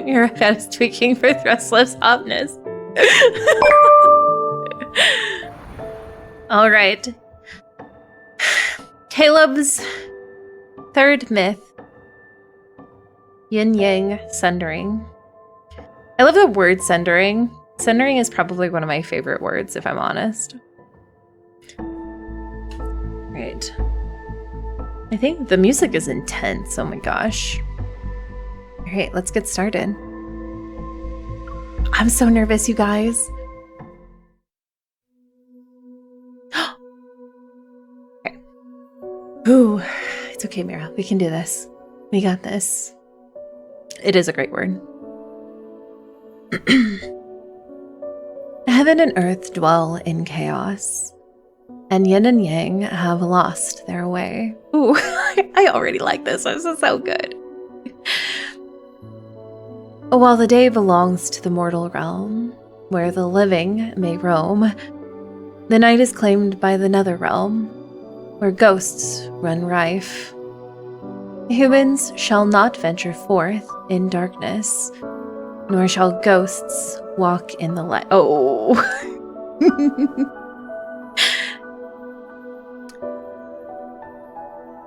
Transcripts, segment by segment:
Your head is tweaking for Thrustless hotness. All right. Caleb's third myth. Yin Yang Sundering. I love the word sundering. Sundering is probably one of my favorite words, if I'm honest. Right. I think the music is intense. Oh my gosh. All right, let's get started. I'm so nervous, you guys. Okay. Ooh, it's okay, Mira. We can do this. We got this. It is a great word. Heaven and earth dwell in chaos, and yin and yang have lost their way. Ooh, I already like this. This is so good. While the day belongs to the mortal realm, where the living may roam, the night is claimed by the nether realm, where ghosts run rife. Humans shall not venture forth in darkness, nor shall ghosts walk in the light. Oh.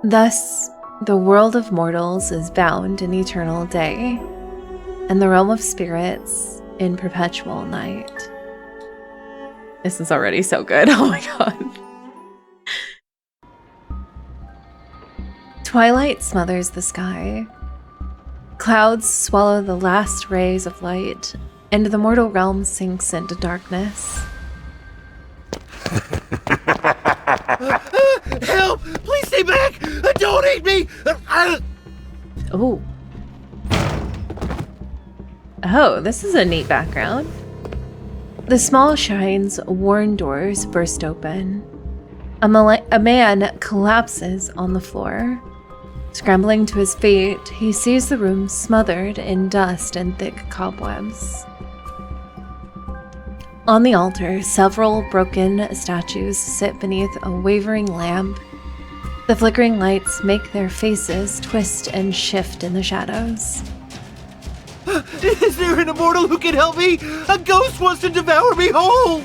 Thus, the world of mortals is bound in eternal day, and the realm of spirits in perpetual night. This is already so good. Oh my god. Twilight smothers the sky. Clouds swallow the last rays of light, and the mortal realm sinks into darkness. Help! Please stay back! Don't eat me! Oh. Oh, this is a neat background. The small shine's worn doors burst open. A man collapses on the floor. Scrambling to his feet, he sees the room smothered in dust and thick cobwebs. On the altar, several broken statues sit beneath a wavering lamp. The flickering lights make their faces twist and shift in the shadows. Is there an immortal who can help me? A ghost wants to devour me whole!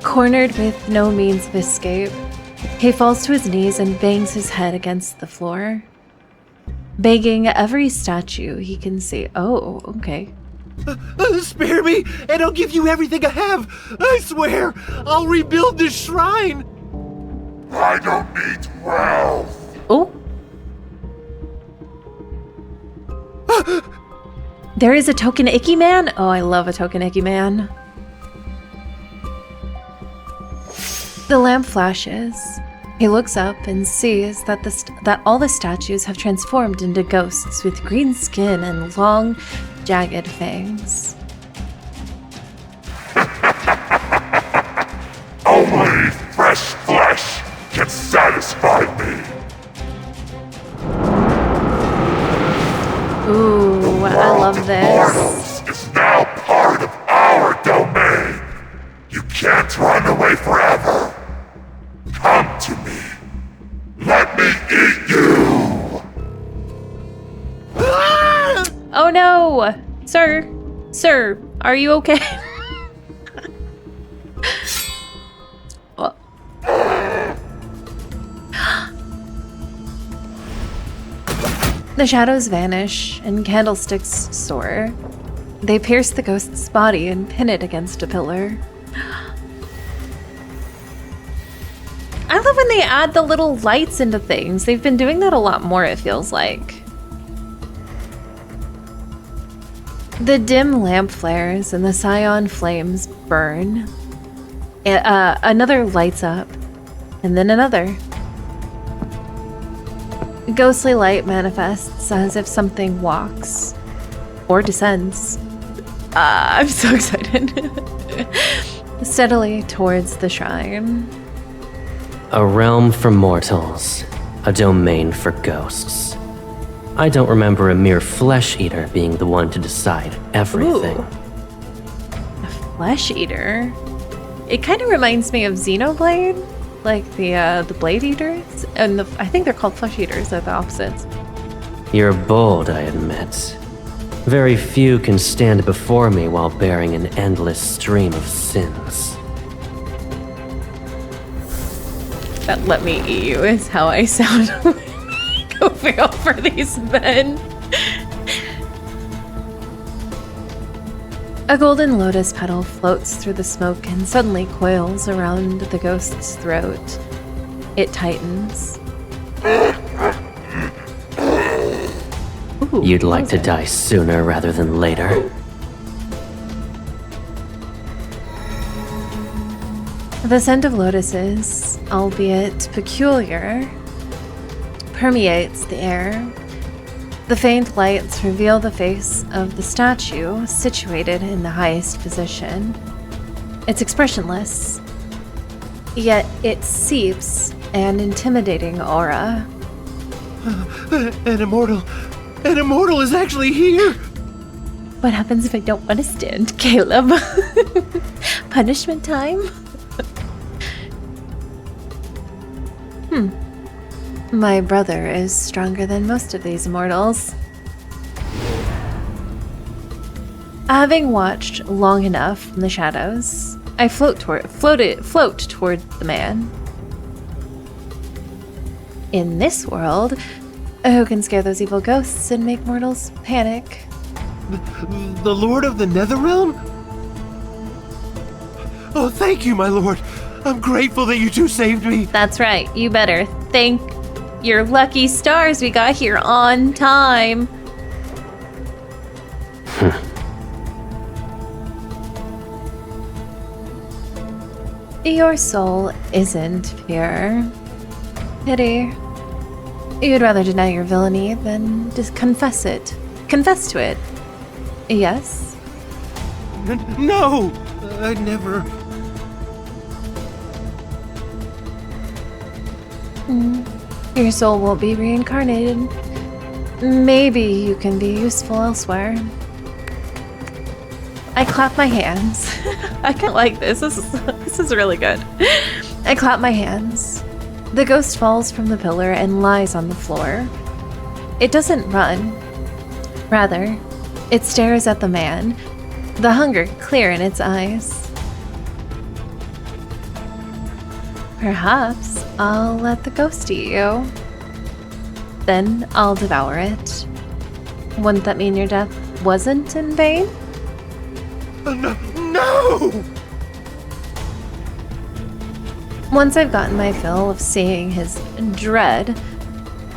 Cornered with no means of escape, he falls to his knees and bangs his head against the floor, begging every statue he can see. Oh, okay. Spare me, and I'll give you everything I have. I swear, I'll rebuild this shrine. I don't need wealth. Oh. There is a token icky man? Oh, I love a token icky man. The lamp flashes. He looks up and sees that that all the statues have transformed into ghosts with green skin and long, jagged fangs. Only fresh flesh can satisfy me. Ooh, I love this. Mortals is now part of our domain. You can't run away forever. Come to me. Let me eat you. Oh no! Sir, are you okay? Well. The shadows vanish and candlesticks soar. They pierce the ghost's body and pin it against a pillar. I love when they add the little lights into things. They've been doing that a lot more, it feels like. The dim lamp flares and the cyan flames burn. Another lights up, and then another. Ghostly light manifests as if something walks or descends. I'm so excited. Steadily towards the shrine. A realm for mortals, a domain for ghosts. I don't remember a mere flesh eater being the one to decide everything. Ooh. A flesh eater? It kind of reminds me of Xenoblade, like the blade eaters, and I think they're called flesh eaters. They're the opposites. You're bold, I admit. Very few can stand before me while bearing an endless stream of sins. That "let me eat you" is how I sound when I go feel for these men. A golden lotus petal floats through the smoke and suddenly coils around the ghost's throat. It tightens. Ooh, You'd like to die sooner rather than later. The scent of lotuses, albeit peculiar, permeates the air. The faint lights reveal the face of the statue situated in the highest position. It's expressionless, yet it seeps an intimidating aura. An immortal is actually here! What happens if I don't want to stand, Caleb? Punishment time? My brother is stronger than most of these immortals. Having watched long enough from the shadows, I float toward the man. In this world, who can scare those evil ghosts and make mortals panic? The Lord of the Netherrealm? Oh, thank you, my lord. I'm grateful that you two saved me. That's right, you better thank your lucky stars we got here on time. Your soul isn't pure. Pity. You'd rather deny your villainy than just confess it. Confess to it. Yes? No! I'd never... Your soul won't be reincarnated. Maybe you can be useful elsewhere. I clap my hands. I kind of like this. This is really good. I clap my hands. The ghost falls from the pillar and lies on the floor. It doesn't run. Rather, it stares at the man, the hunger clear in its eyes. Perhaps I'll let the ghost eat you. Then I'll devour it. Wouldn't that mean your death wasn't in vain? No! Once I've gotten my fill of seeing his dread,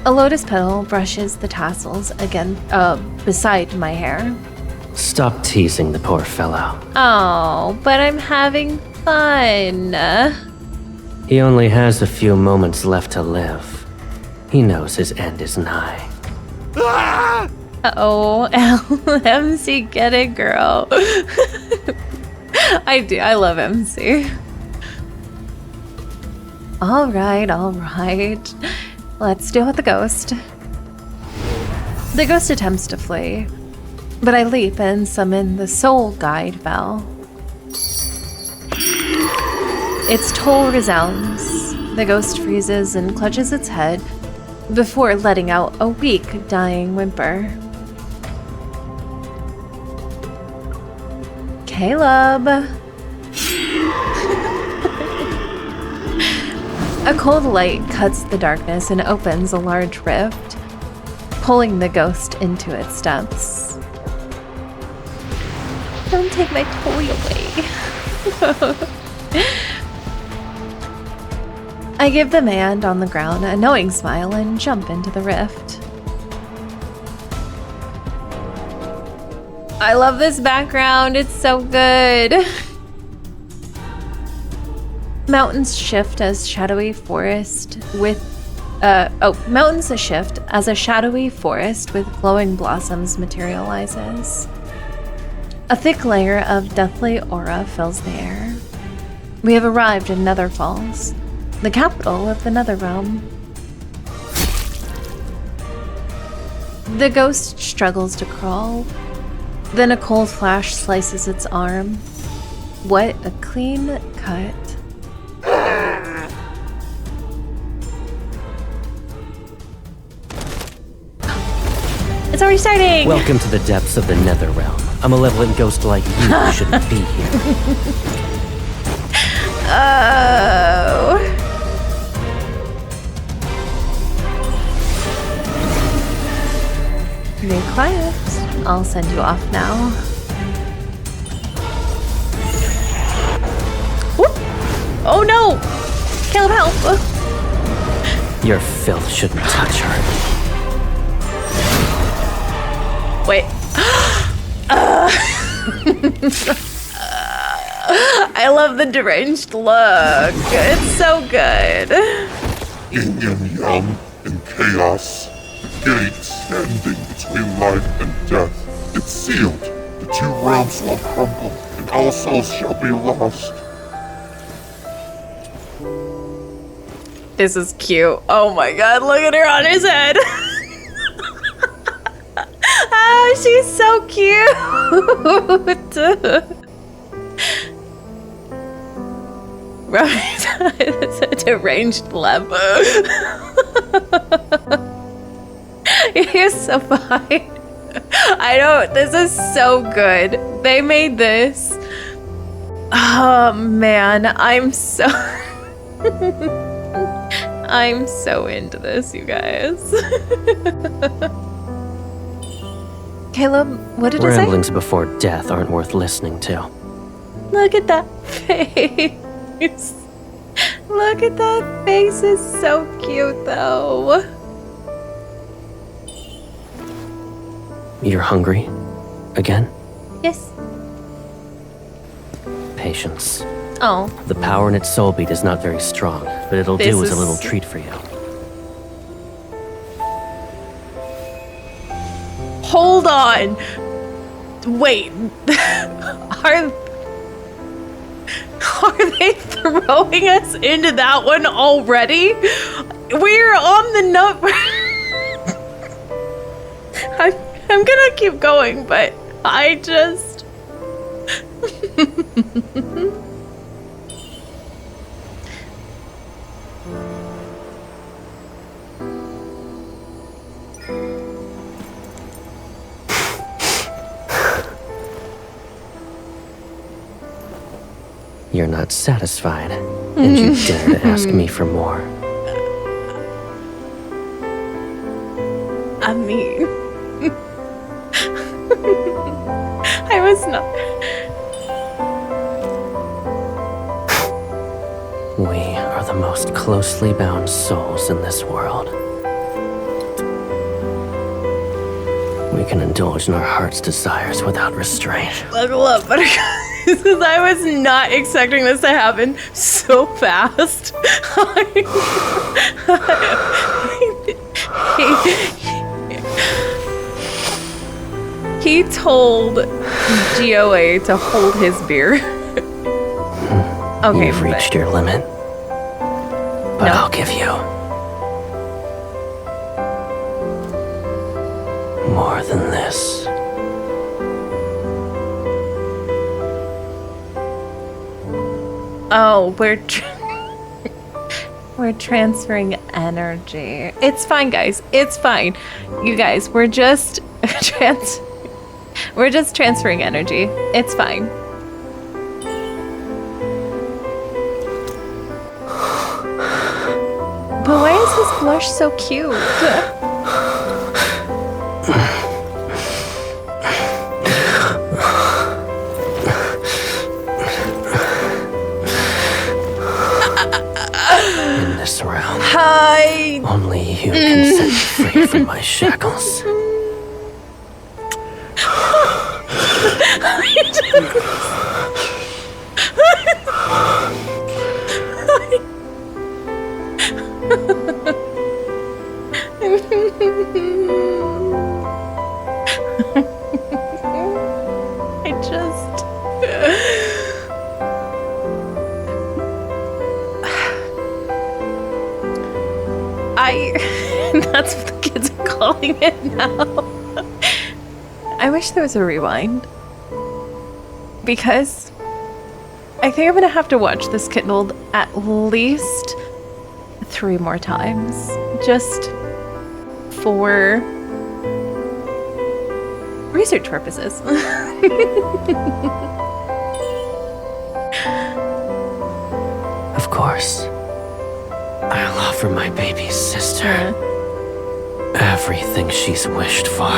a lotus petal brushes the tassels again, beside my hair. Stop teasing the poor fellow. Oh, but I'm having fun. He only has a few moments left to live. He knows his end is nigh. Ah! Uh-oh, MC, get it, girl. I do, I love MC. All right. Let's deal with the ghost. The ghost attempts to flee, but I leap and summon the soul guide bell. Its toll resounds. The ghost freezes and clutches its head before letting out a weak, dying whimper. Caleb! A cold light cuts the darkness and opens a large rift, pulling the ghost into its steps. Don't take my toy away. I give the man on the ground a knowing smile and jump into the rift. I love this background, it's so good. Mountains shift as a shadowy forest with glowing blossoms materializes. A thick layer of deathly aura fills the air. We have arrived in Nether Falls, the capital of the Netherrealm. The ghost struggles to crawl. Then a cold flash slices its arm. What a clean cut. It's already starting! Welcome to the depths of the Nether Realm. A malevolent ghost like you shouldn't be here. Oh. Be quiet. I'll send you off now. Whoop. Oh no! Caleb, help! Your filth shouldn't touch her. Wait. I love the deranged look. It's so good. Yin and yang in chaos. The gate standing between life and death. It's sealed. The two realms will crumble, and all souls shall be lost. This is cute. Oh my god, look at her on his head. Ah, she's so cute. Right, it's a deranged leper. He's so fine. I don't, this is so good. They made this. Oh man, I'm so into this, you guys. Caleb, what did it say? Ramblings before death aren't worth listening to. Look at that face. Look at that face. It's so cute, though. You're hungry? Again? Yes. Patience. Oh. The power in its soul beat is not very strong, but it'll do as a little treat for you. Hold on. Wait. Are they throwing us into that one already? We're on the number. I'm gonna keep going, but I just... You're not satisfied, and you dare to ask me for more. I mean... I was not... We are the most closely bound souls in this world. We can indulge in our heart's desires without restraint. Buckle up, Buttercup. Because I was not expecting this to happen so fast. He told GOA to hold his beer. Okay, you've reached your limit, but No. I'll give you more than this. Oh, we're transferring energy. It's fine, guys. It's fine. You guys, we're just we're just transferring energy. It's fine. But why is his blush so cute? In this realm, Hi. only you can set me free from my shackles. That's what the kids are calling it now. I wish there was a rewind. Because I think I'm gonna have to watch this Kindled at least 3 more times. Just for research purposes. Of course. I'll offer my baby sister everything she's wished for.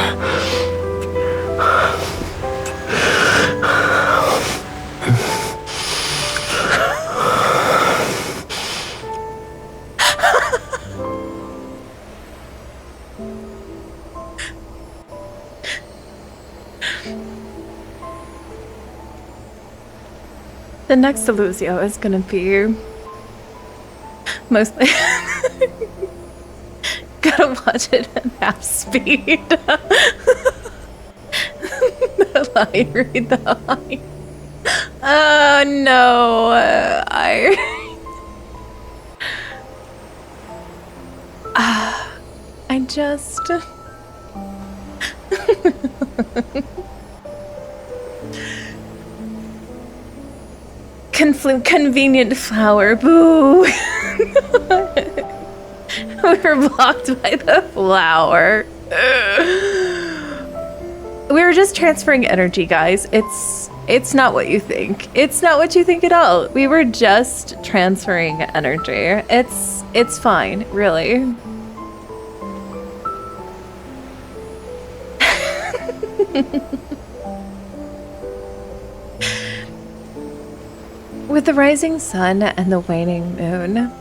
The next Illusio is gonna be mostly gotta watch it at half speed. The line, read the line. Oh no, I just convenient flower. Boo. We were blocked by the flower. We were just transferring energy, guys. It's not what you think. It's not what you think at all. We were just transferring energy. It's fine, really. With the rising sun and the waning moon,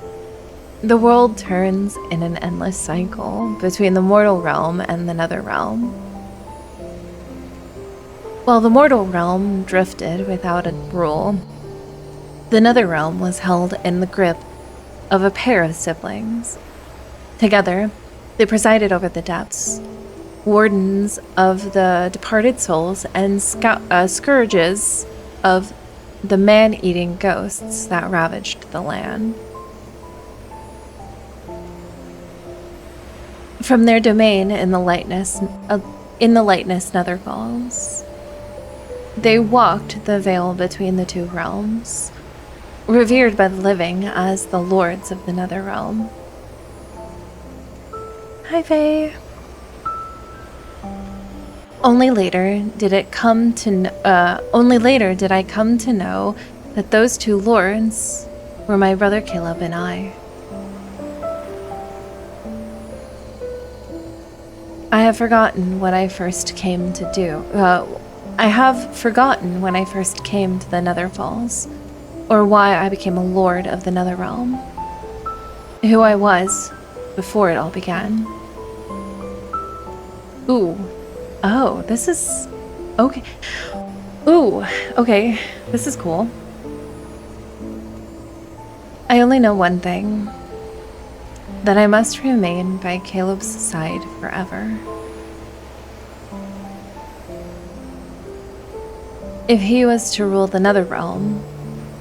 the world turns in an endless cycle between the mortal realm and the nether realm. While the mortal realm drifted without a rule, the nether realm was held in the grip of a pair of siblings. Together, they presided over the depths, wardens of the departed souls and scourges of the man-eating ghosts that ravaged the land. From their domain in the lightness nether falls, they walked the veil between the two realms, revered by the living as the lords of the nether realm. Hi, Faye. Only later did I come to know that those two lords were my brother Caleb and I. I have forgotten what I first came to do. I have forgotten when I first came to the Nether Falls, or why I became a lord of the Nether Realm. Who I was before it all began. Ooh. Oh, this is... okay. Ooh, okay. This is cool. I only know one thing. That I must remain by Caleb's side forever. If he was to rule the Nether Realm,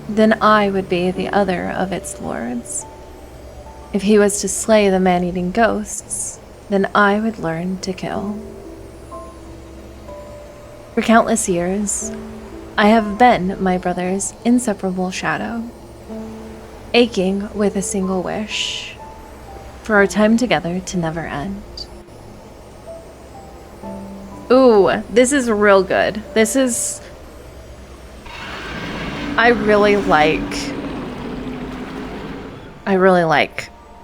then I would be the other of its lords. If he was to slay the man-eating ghosts, then I would learn to kill. For countless years, I have been my brother's inseparable shadow, aching with a single wish, for our time together to never end. Ooh, this is real good. This is... I really like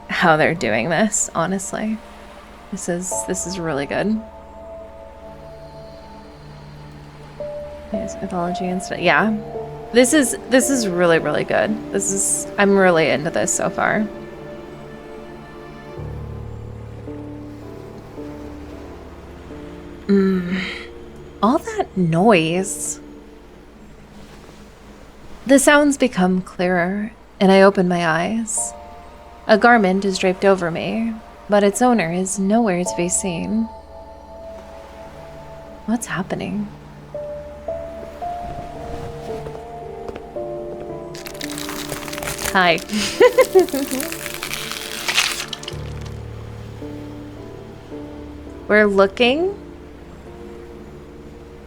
how they're doing this, honestly. This is really good. Yes, mythology and stuff. Yeah. This is really, really good. I'm really into this so far. All that noise. The sounds become clearer, and I open my eyes. A garment is draped over me, but its owner is nowhere to be seen. What's happening? Hi. We're looking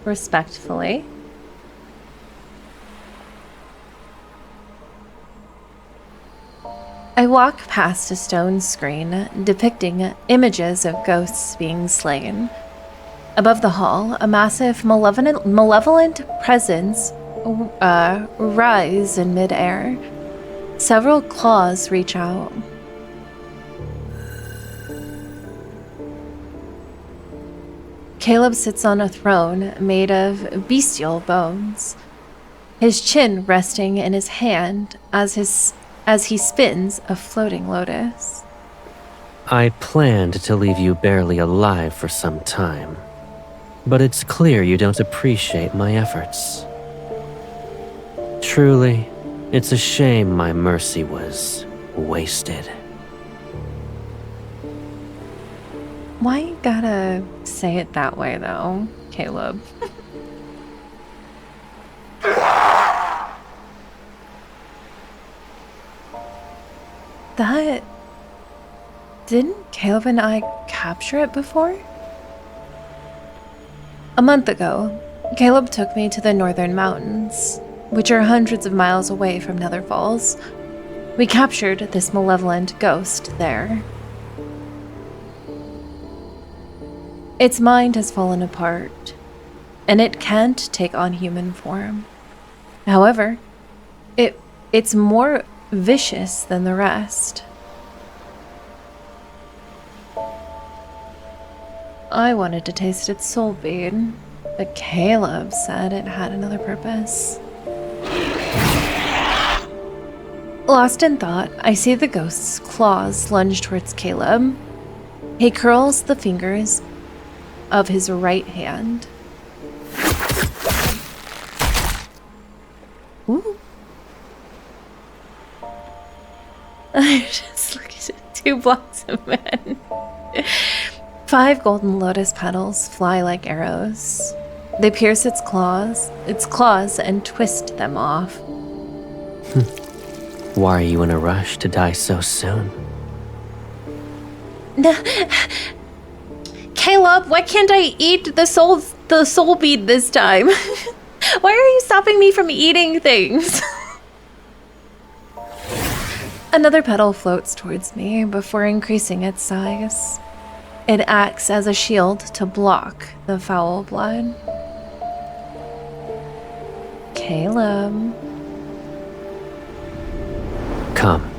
respectfully. I walk past a stone screen depicting images of ghosts being slain. Above the hall, a massive, malevolent presence rise in midair. Several claws reach out. Caleb sits on a throne made of bestial bones, his chin resting in his hand as he spins a floating lotus. I planned to leave you barely alive for some time, but it's clear you don't appreciate my efforts. Truly, it's a shame my mercy was wasted. Why you gotta say it that way, though, Caleb? That... Didn't Caleb and I capture it before? A month ago, Caleb took me to the northern mountains, which are hundreds of miles away from Nether Falls. We captured this malevolent ghost there. Its mind has fallen apart, and it can't take on human form. However, it's more vicious than the rest. I wanted to taste its soul bead, but Caleb said it had another purpose. Lost in thought, I see the ghost's claws lunge towards Caleb. He curls the fingers of his right hand. Ooh. I just look at 2 blocks of men. 5 golden lotus petals fly like arrows. They pierce its claws, and twist them off. Why are you in a rush to die so soon? Caleb, why can't I eat the soul bead this time? Why are you stopping me from eating things? Another petal floats towards me before increasing its size. It acts as a shield to block the foul blood. Caleb. Come.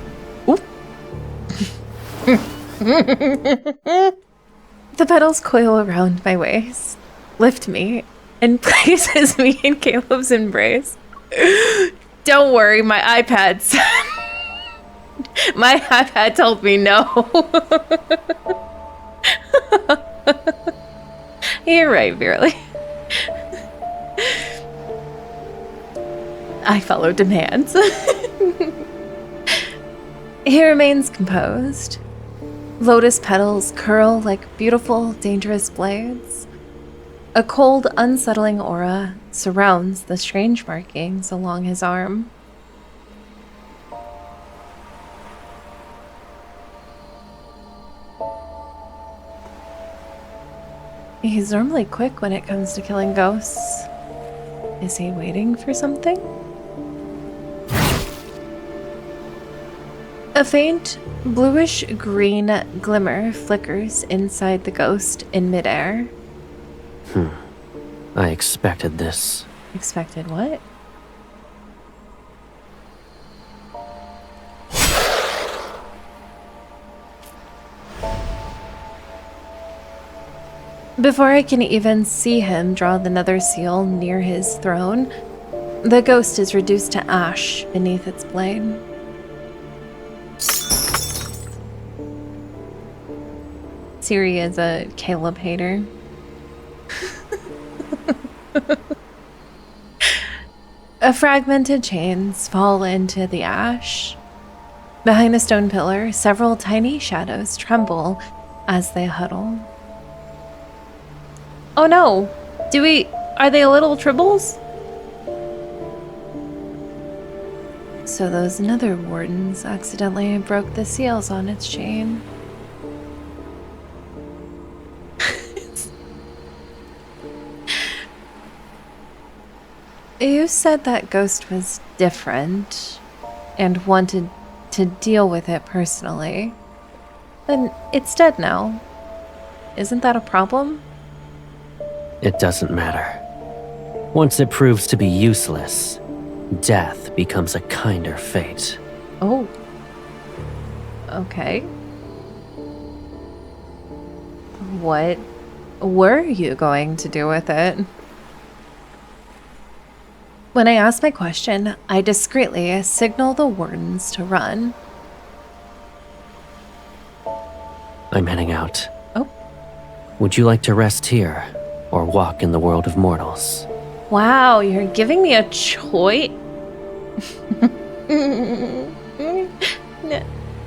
The petals coil around my waist, lift me, and places me in Caleb's embrace. Don't worry, my iPad told me no. You're right, Beerly. I follow demands. He remains composed. Lotus petals curl like beautiful, dangerous blades. A cold, unsettling aura surrounds the strange markings along his arm. He's normally quick when it comes to killing ghosts. Is he waiting for something? A faint, bluish-green glimmer flickers inside the ghost in midair. I expected this. Expected what? Before I can even see him draw the nether seal near his throne, the ghost is reduced to ash beneath its blade. Siri is a Caleb hater. A fragmented chains fall into the ash. Behind the stone pillar, several tiny shadows tremble as they huddle. Oh no! Are they little tribbles? So those nether wardens accidentally broke the seals on its chain. You said that ghost was different and wanted to deal with it personally. Then it's dead now. Isn't that a problem? It doesn't matter. Once it proves to be useless, death becomes a kinder fate. Oh. Okay. What were you going to do with it? When I ask my question, I discreetly signal the wardens to run. I'm heading out. Oh. Would you like to rest here, or walk in the world of mortals? Wow, you're giving me a choice?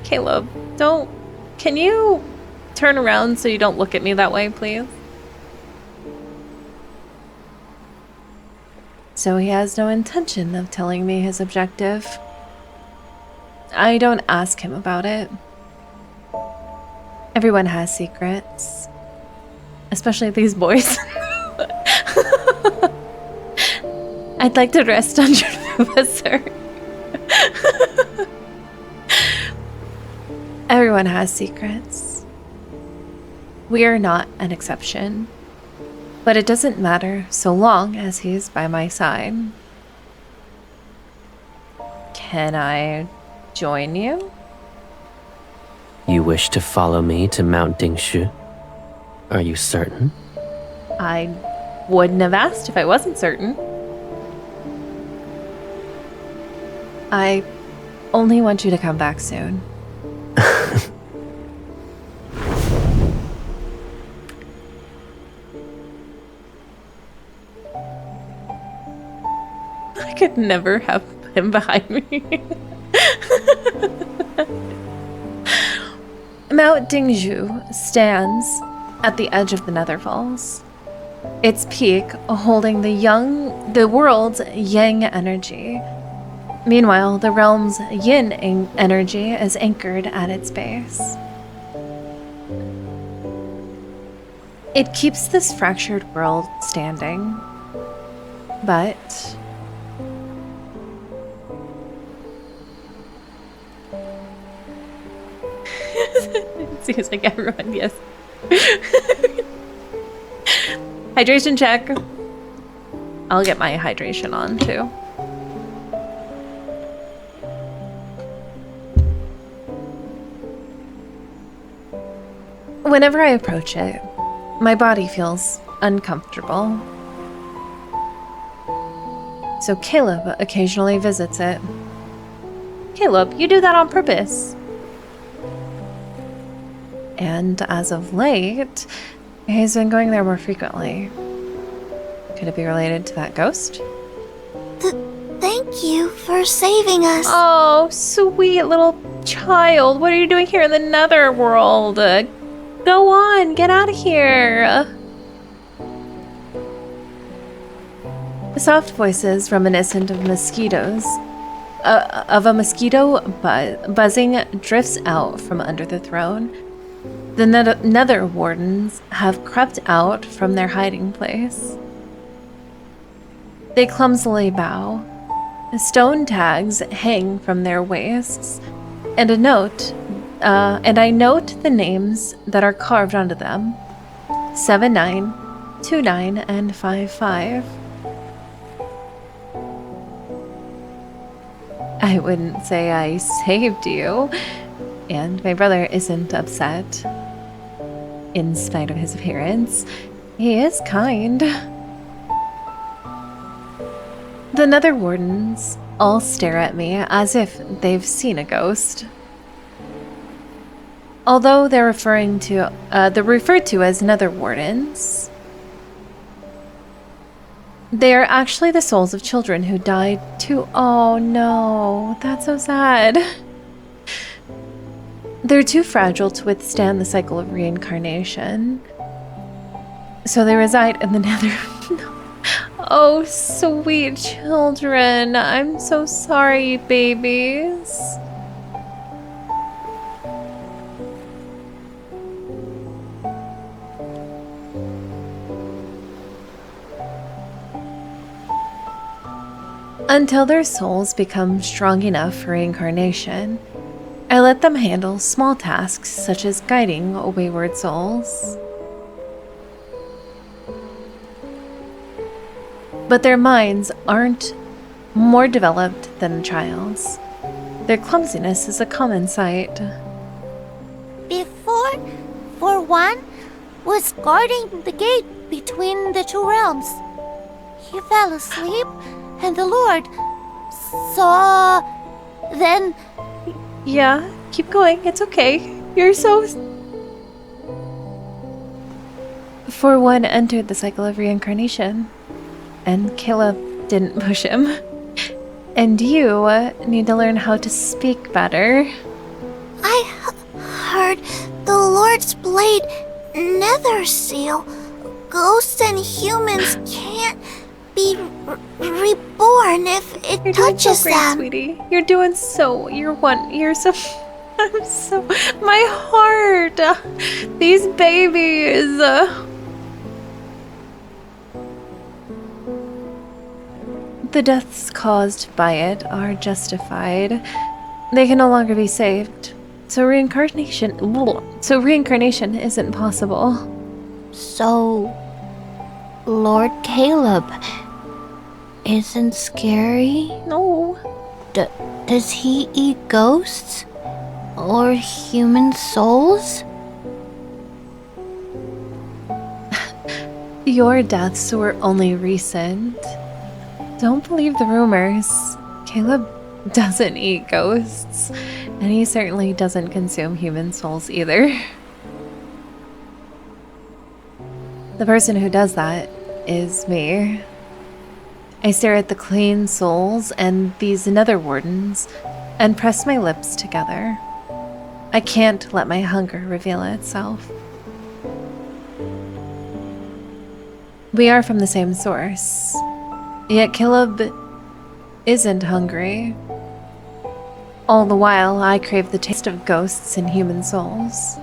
Caleb, don't... Can you turn around so you don't look at me that way, please? So he has no intention of telling me his objective. I don't ask him about it. Everyone has secrets. Especially these boys. I'd like to rest on your professor. Everyone has secrets. We are not an exception. But it doesn't matter so long as he's by my side. Can I join you? You wish to follow me to Mount Dingshu? Are you certain? I wouldn't have asked if I wasn't certain. I only want you to come back soon. I could never have him behind me. Mount Dingzhu stands at the edge of the Netherfalls. Its peak holding the world's yang energy. Meanwhile, the realm's yin energy is anchored at its base. It keeps this fractured world standing. But it seems like everyone, yes. Hydration check. I'll get my hydration on too. Whenever I approach it, my body feels uncomfortable. So Caleb occasionally visits it. Caleb, you do that on purpose. And as of late, he's been going there more frequently. Could it be related to that ghost? Thank you for saving us. Oh, sweet little child. What are you doing here in the netherworld? Go on, get out of here. The soft voices reminiscent of mosquitoes. Of a mosquito buzzing drifts out from under the throne. The nether wardens have crept out from their hiding place. They clumsily bow. Stone tags hang from their waists, and I note the names that are carved onto them: 79, 29, and 55. I wouldn't say I saved you, and my brother isn't upset. In spite of his appearance, he is kind. The nether wardens all stare at me as if they've seen a ghost. Although they're referred to as nether wardens, they are actually the souls of children who died too. Oh no, that's so sad. They're too fragile to withstand the cycle of reincarnation. So they reside in the nether. Oh, sweet children. I'm so sorry, babies. Until their souls become strong enough for reincarnation, I let them handle small tasks such as guiding wayward souls. But their minds aren't more developed than a child's. Their clumsiness is a common sight. Before, for one, was guarding the gate between the two realms. He fell asleep, and the Lord saw. Then. Yeah, keep going. It's okay. You're so. For one entered the cycle of reincarnation, and Caleb didn't push him. And you need to learn how to speak better. I heard the Lord's blade nether seal. Ghosts and humans can't be reborn if it You're doing touches so great, them. sweetie. You're doing so. You're so. I'm so. My heart. These babies. The deaths caused by it are justified. They can no longer be saved. So reincarnation isn't possible. So, Lord Caleb isn't scary? No. Does he eat ghosts? Or human souls? Your deaths were only recent. Don't believe the rumors. Caleb doesn't eat ghosts, and he certainly doesn't consume human souls either. The person who does that is me. I stare at the clean souls and these nether wardens and press my lips together. I can't let my hunger reveal itself. We are from the same source, yet Caleb isn't hungry. All the while, I crave the taste of ghosts and human souls.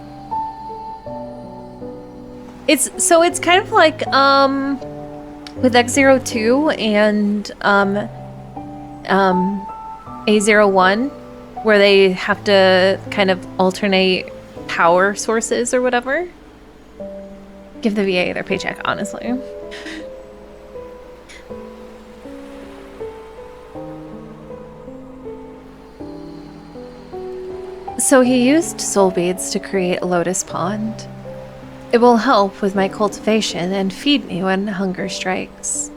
It's kind of like with X02 and A01, where they have to kind of alternate power sources or whatever. Give the VA their paycheck, honestly. So he used soul beads to create a lotus pond. It will help with my cultivation and feed me when hunger strikes.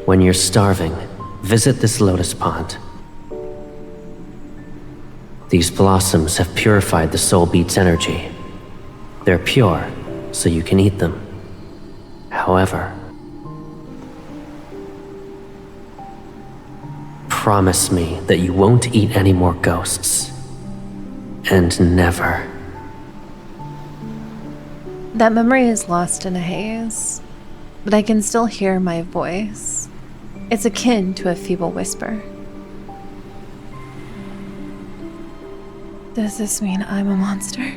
When you're starving, visit this lotus pond. These blossoms have purified the soul bead's energy. They're pure, so you can eat them. However, promise me that you won't eat any more ghosts. And never. That memory is lost in a haze, but I can still hear my voice. It's akin to a feeble whisper. Does this mean I'm a monster?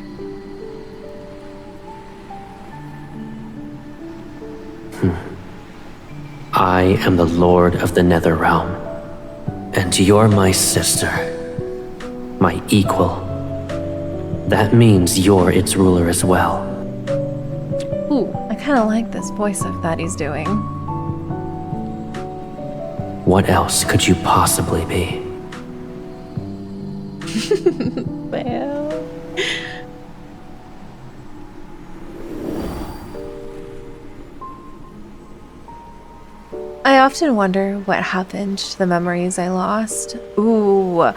I am the Lord of the Nether Realm, and you're my sister, my equal. That means you're its ruler as well. Ooh, I kind of like this voice that he's doing. What else could you possibly be? Well... I often wonder what happened to the memories I lost. Ooh.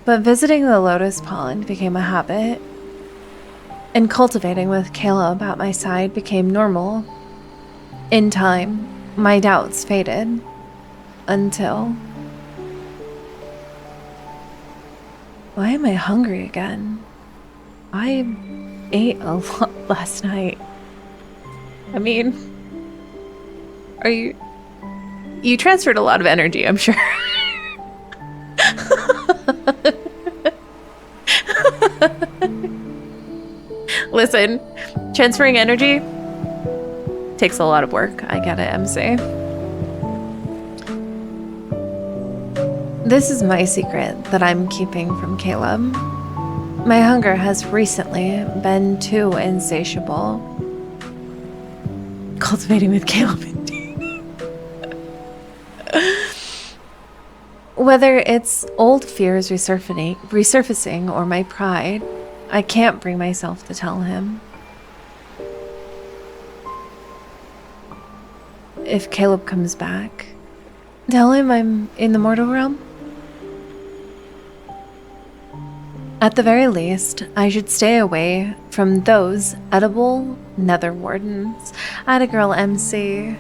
But visiting the lotus pond became a habit, and cultivating with Caleb at my side became normal. In time, my doubts faded, until... Why am I hungry again? I ate a lot last night. I mean, are you... You transferred a lot of energy, I'm sure. Listen, transferring energy takes a lot of work. I get it, MC. This is my secret that I'm keeping from Caleb. My hunger has recently been too insatiable. Cultivating with Caleb indeed. Whether it's old fears resurfacing or my pride, I can't bring myself to tell him. If Caleb comes back, tell him I'm in the mortal realm. At the very least, I should stay away from those edible nether wardens. Atta girl MC.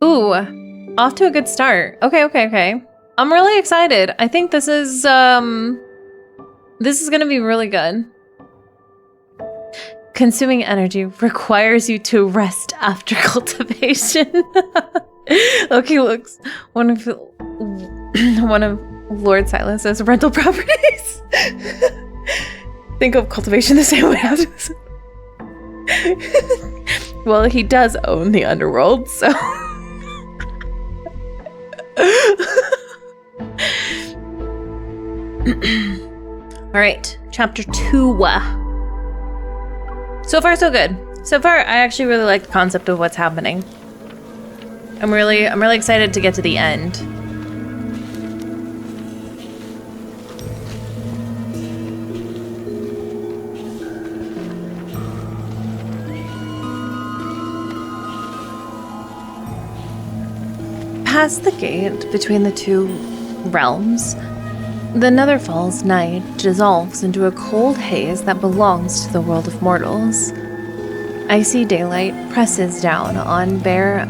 Ooh, off to a good start. Okay. I'm really excited. I think this is gonna be really good. Consuming energy requires you to rest after cultivation. Okay, looks one of Lord Silas's rental properties. Think of cultivation the same way as well, he does own the underworld, so Alright, chapter 2. So far, so good. So far, I actually really like the concept of what's happening. I'm really excited to get to the end. Past the gate between the two realms, the Netherfall's night dissolves into a cold haze that belongs to the world of mortals. Icy daylight presses down on bare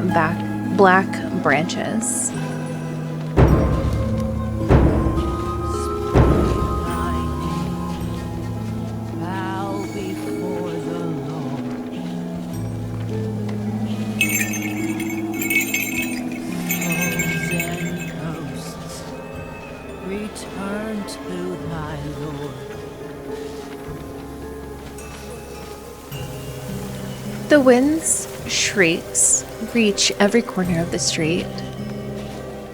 black branches. The wind's shrieks reach every corner of the street.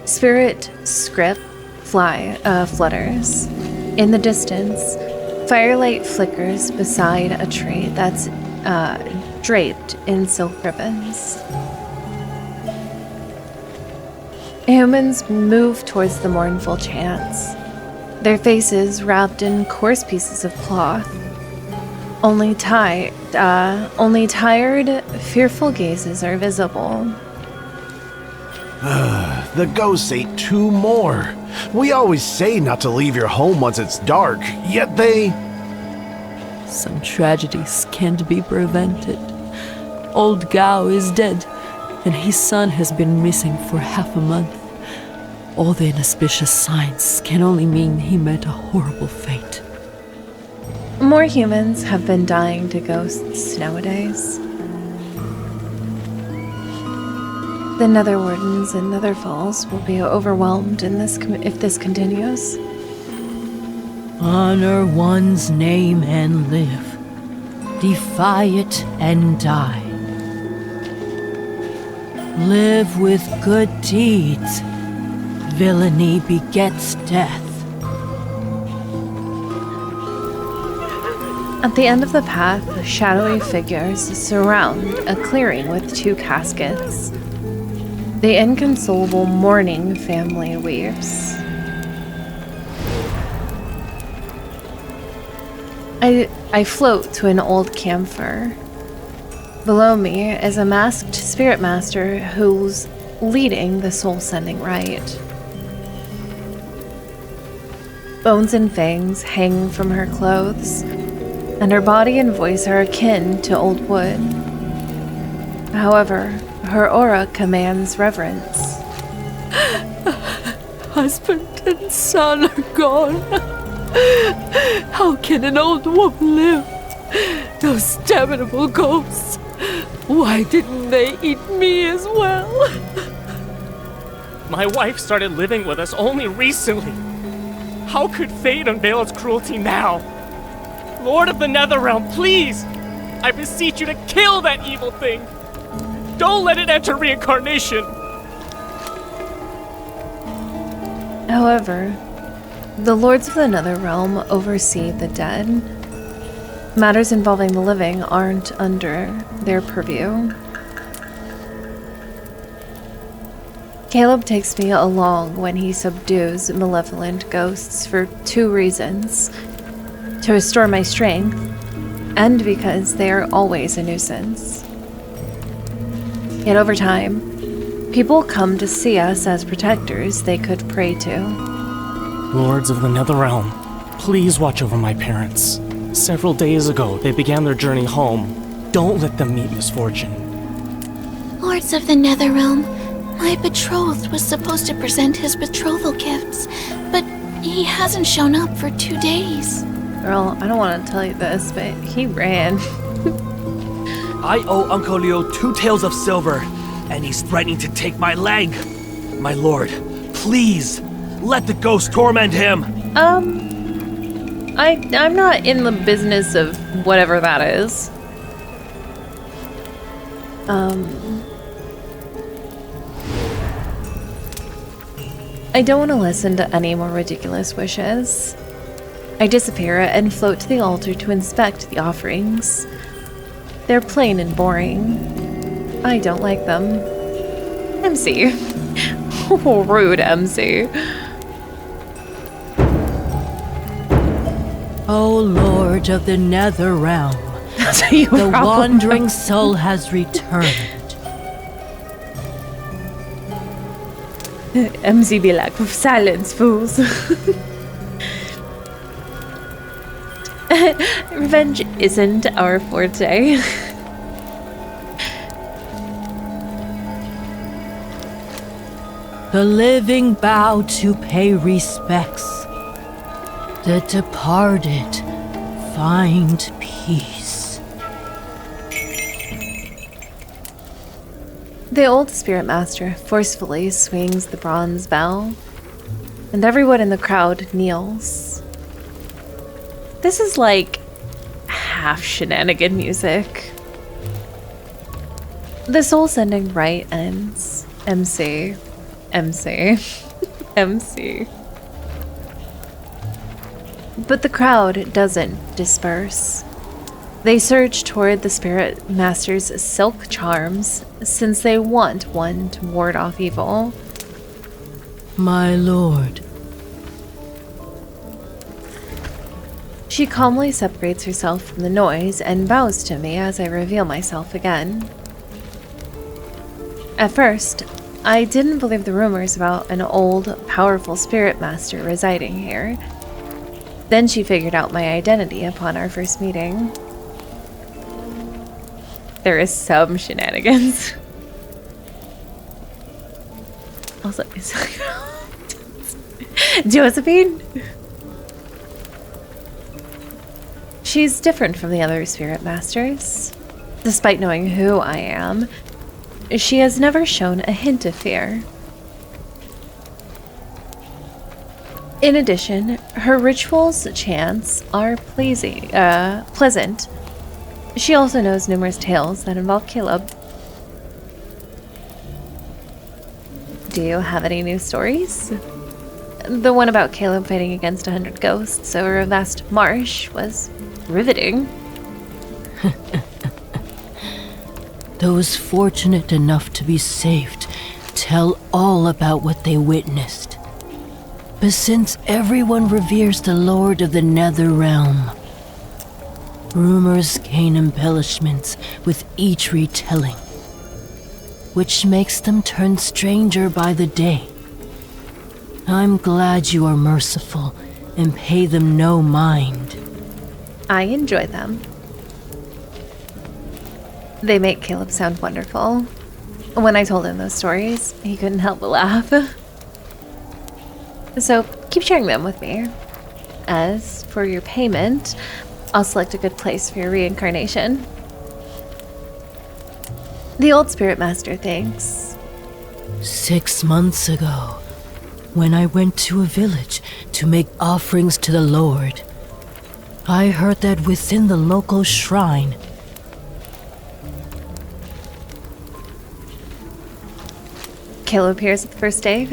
Spirit script flutters. In the distance, firelight flickers beside a tree that's draped in silk ribbons. Humans move towards the mournful chants, their faces wrapped in coarse pieces of cloth. Only tired, fearful gazes are visible. The ghosts ate 2 more. We always say not to leave your home once it's dark, yet they... Some tragedies can't be prevented. Old Gao is dead, and his son has been missing for half a month. All the inauspicious signs can only mean he met a horrible fate. More humans have been dying to ghosts nowadays. The Nether Wardens and Netherfalls will be overwhelmed if this continues. Honor one's name and live. Defy it and die. Live with good deeds. Villainy begets death. At the end of the path, shadowy figures surround a clearing with 2 caskets. The inconsolable mourning family weeps. I float to an old camphor. Below me is a masked spirit master who's leading the soul-sending rite. Bones and fangs hang from her clothes, and her body and voice are akin to old wood. However, her aura commands reverence. Husband and son are gone. How can an old woman live? Those damnable ghosts. Why didn't they eat me as well? My wife started living with us only recently. How could fate unveil its cruelty now? Lord of the Netherrealm, please! I beseech you to kill that evil thing! Don't let it enter reincarnation! However, the lords of the Netherrealm oversee the dead. Matters involving the living aren't under their purview. Caleb takes me along when he subdues malevolent ghosts for 2 reasons: to restore my strength, and because they are always a nuisance. Yet over time, people come to see us as protectors they could pray to. Lords of the Netherrealm, please watch over my parents. Several days ago, they began their journey home. Don't let them meet misfortune. Lords of the Netherrealm, my betrothed was supposed to present his betrothal gifts, but he hasn't shown up for 2 days. Girl, I don't want to tell you this, but he ran. I owe Uncle Leo 2 taels of silver, and he's threatening to take my leg. My lord, please, let the ghost torment him. I'm not in the business of whatever that is. I don't want to listen to any more ridiculous wishes. I disappear and float to the altar to inspect the offerings. They're plain and boring. I don't like them. MC. Rude MC. O Lord of the Netherrealm, the wandering soul has returned. MC be like, silence, fools. Revenge isn't our forte. The living bow to pay respects. The departed find peace. The old spirit master forcefully swings the bronze bell, and everyone in the crowd kneels. This is like half shenanigan music. The soul sending rite ends. MC. MC. MC. But the crowd doesn't disperse. They surge toward the spirit master's silk charms, since they want one to ward off evil. My lord. She calmly separates herself from the noise and bows to me as I reveal myself again. At first, I didn't believe the rumors about an old, powerful spirit master residing here. Then she figured out my identity upon our first meeting. There is some shenanigans. Also, is Josephine? She's different from the other spirit masters. Despite knowing who I am, she has never shown a hint of fear. In addition, her rituals' chants are pleasant. She also knows numerous tales that involve Caleb. Do you have any new stories? The one about Caleb fighting against 100 ghosts over a vast marsh was riveting. Those fortunate enough to be saved tell all about what they witnessed. But since everyone reveres the Lord of the Netherrealm, rumors gain embellishments with each retelling, which makes them turn stranger by the day. I'm glad you are merciful and pay them no mind. I enjoy them. They make Caleb sound wonderful. When I told him those stories, he couldn't help but laugh. So keep sharing them with me. As for your payment, I'll select a good place for your reincarnation. The old spirit master thanks. 6 months ago, when I went to a village to make offerings to the Lord, I heard that within the local shrine, Caleb appears at the first day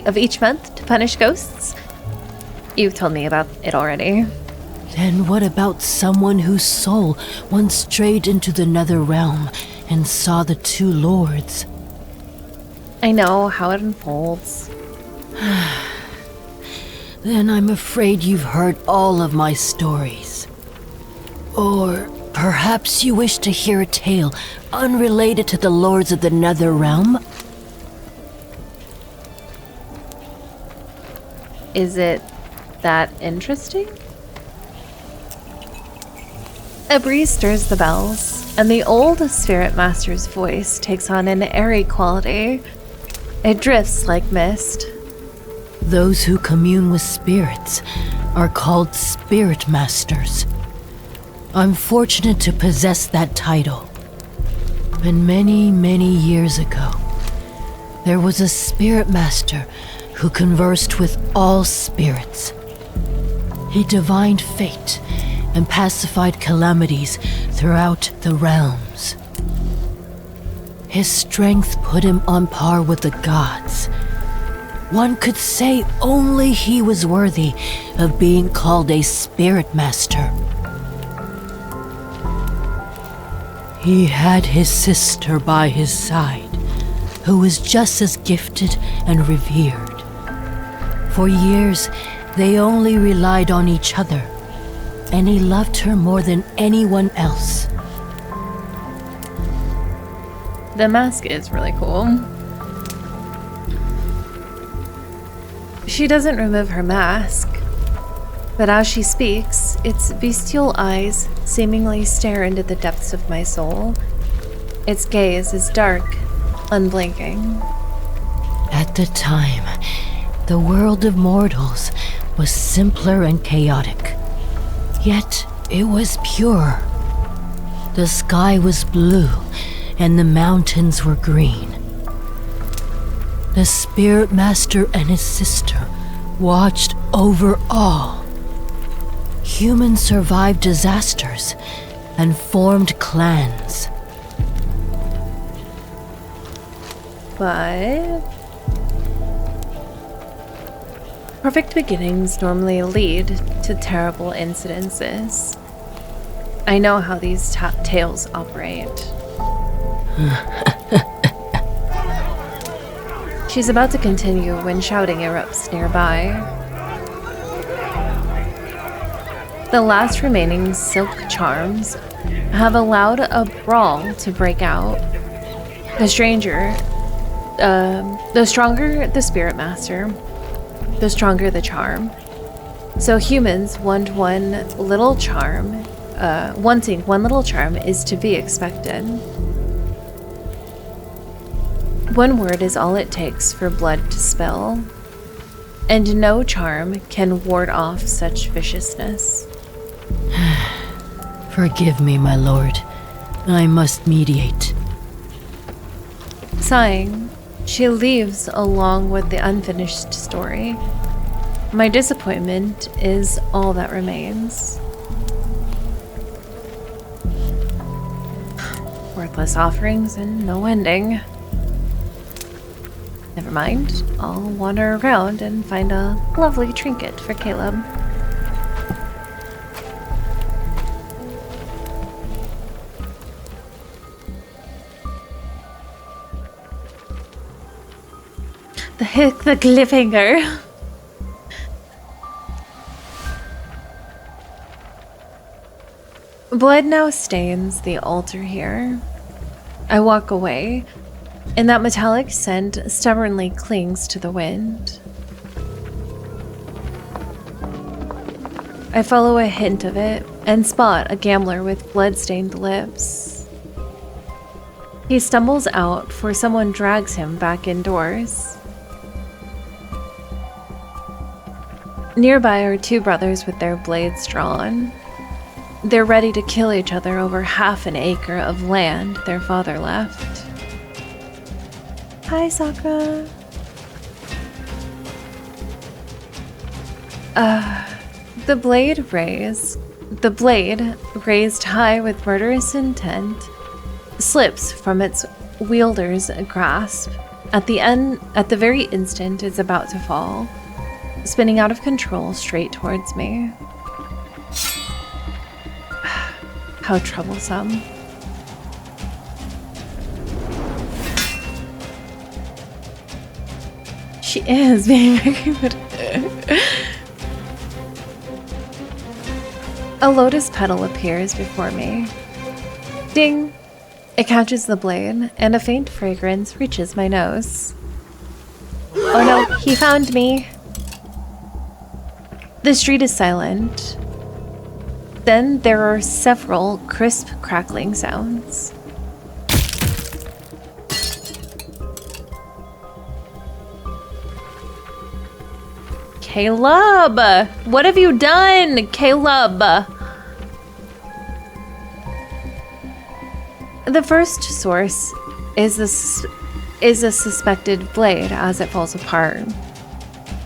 of each month to punish ghosts. You've told me about it already. Then what about someone whose soul once strayed into the nether realm and saw the two lords? I know how it unfolds. Then I'm afraid you've heard all of my stories. Or perhaps you wish to hear a tale unrelated to the lords of the nether realm? Is it that interesting? A breeze stirs the bells, and the old spirit master's voice takes on an airy quality. It drifts like mist. Those who commune with spirits are called spirit masters. I'm fortunate to possess that title. And many, many years ago, there was a spirit master who conversed with all spirits. He divined fate and pacified calamities throughout the realms. His strength put him on par with the gods. One could say only he was worthy of being called a spirit master. He had his sister by his side, who was just as gifted and revered. For years, they only relied on each other, and he loved her more than anyone else. The mask is really cool. She doesn't remove her mask, but as she speaks, its bestial eyes seemingly stare into the depths of my soul. Its gaze is dark, unblinking. At the time, the world of mortals was simpler and chaotic. Yet it was pure. The sky was blue, and the mountains were green. The spirit master and his sister watched over all. Humans survived disasters and formed clans. But perfect beginnings normally lead to terrible incidences. I know how these tales operate. She's about to continue when shouting erupts nearby. The last remaining silk charms have allowed a brawl to break out. The stronger the spirit master, the stronger the charm. So humans want one little charm. Wanting one little charm is to be expected. One word is all it takes for blood to spill, and no charm can ward off such viciousness. Forgive me, my lord. I must mediate. Sighing, she leaves along with the unfinished story. My disappointment is all that remains. Worthless offerings and no ending. Never mind, I'll wander around and find a lovely trinket for Caleb. The cliffhanger. Blood now stains the altar here. I walk away, and that metallic scent stubbornly clings to the wind. I follow a hint of it and spot a gambler with blood-stained lips. He stumbles out, for someone drags him back indoors. Nearby are two brothers with their blades drawn. They're ready to kill each other over half an acre of land their father left. Hi, Sakura. The blade raised high with murderous intent, slips from its wielder's grasp At the very instant it's about to fall, spinning out of control straight towards me. How troublesome. She is being very good. A lotus petal appears before me. Ding! It catches the blade, and a faint fragrance reaches my nose. Oh no, he found me! The street is silent. Then there are several crisp crackling sounds. Caleb! What have you done, Caleb? The first source is a suspected blade as it falls apart.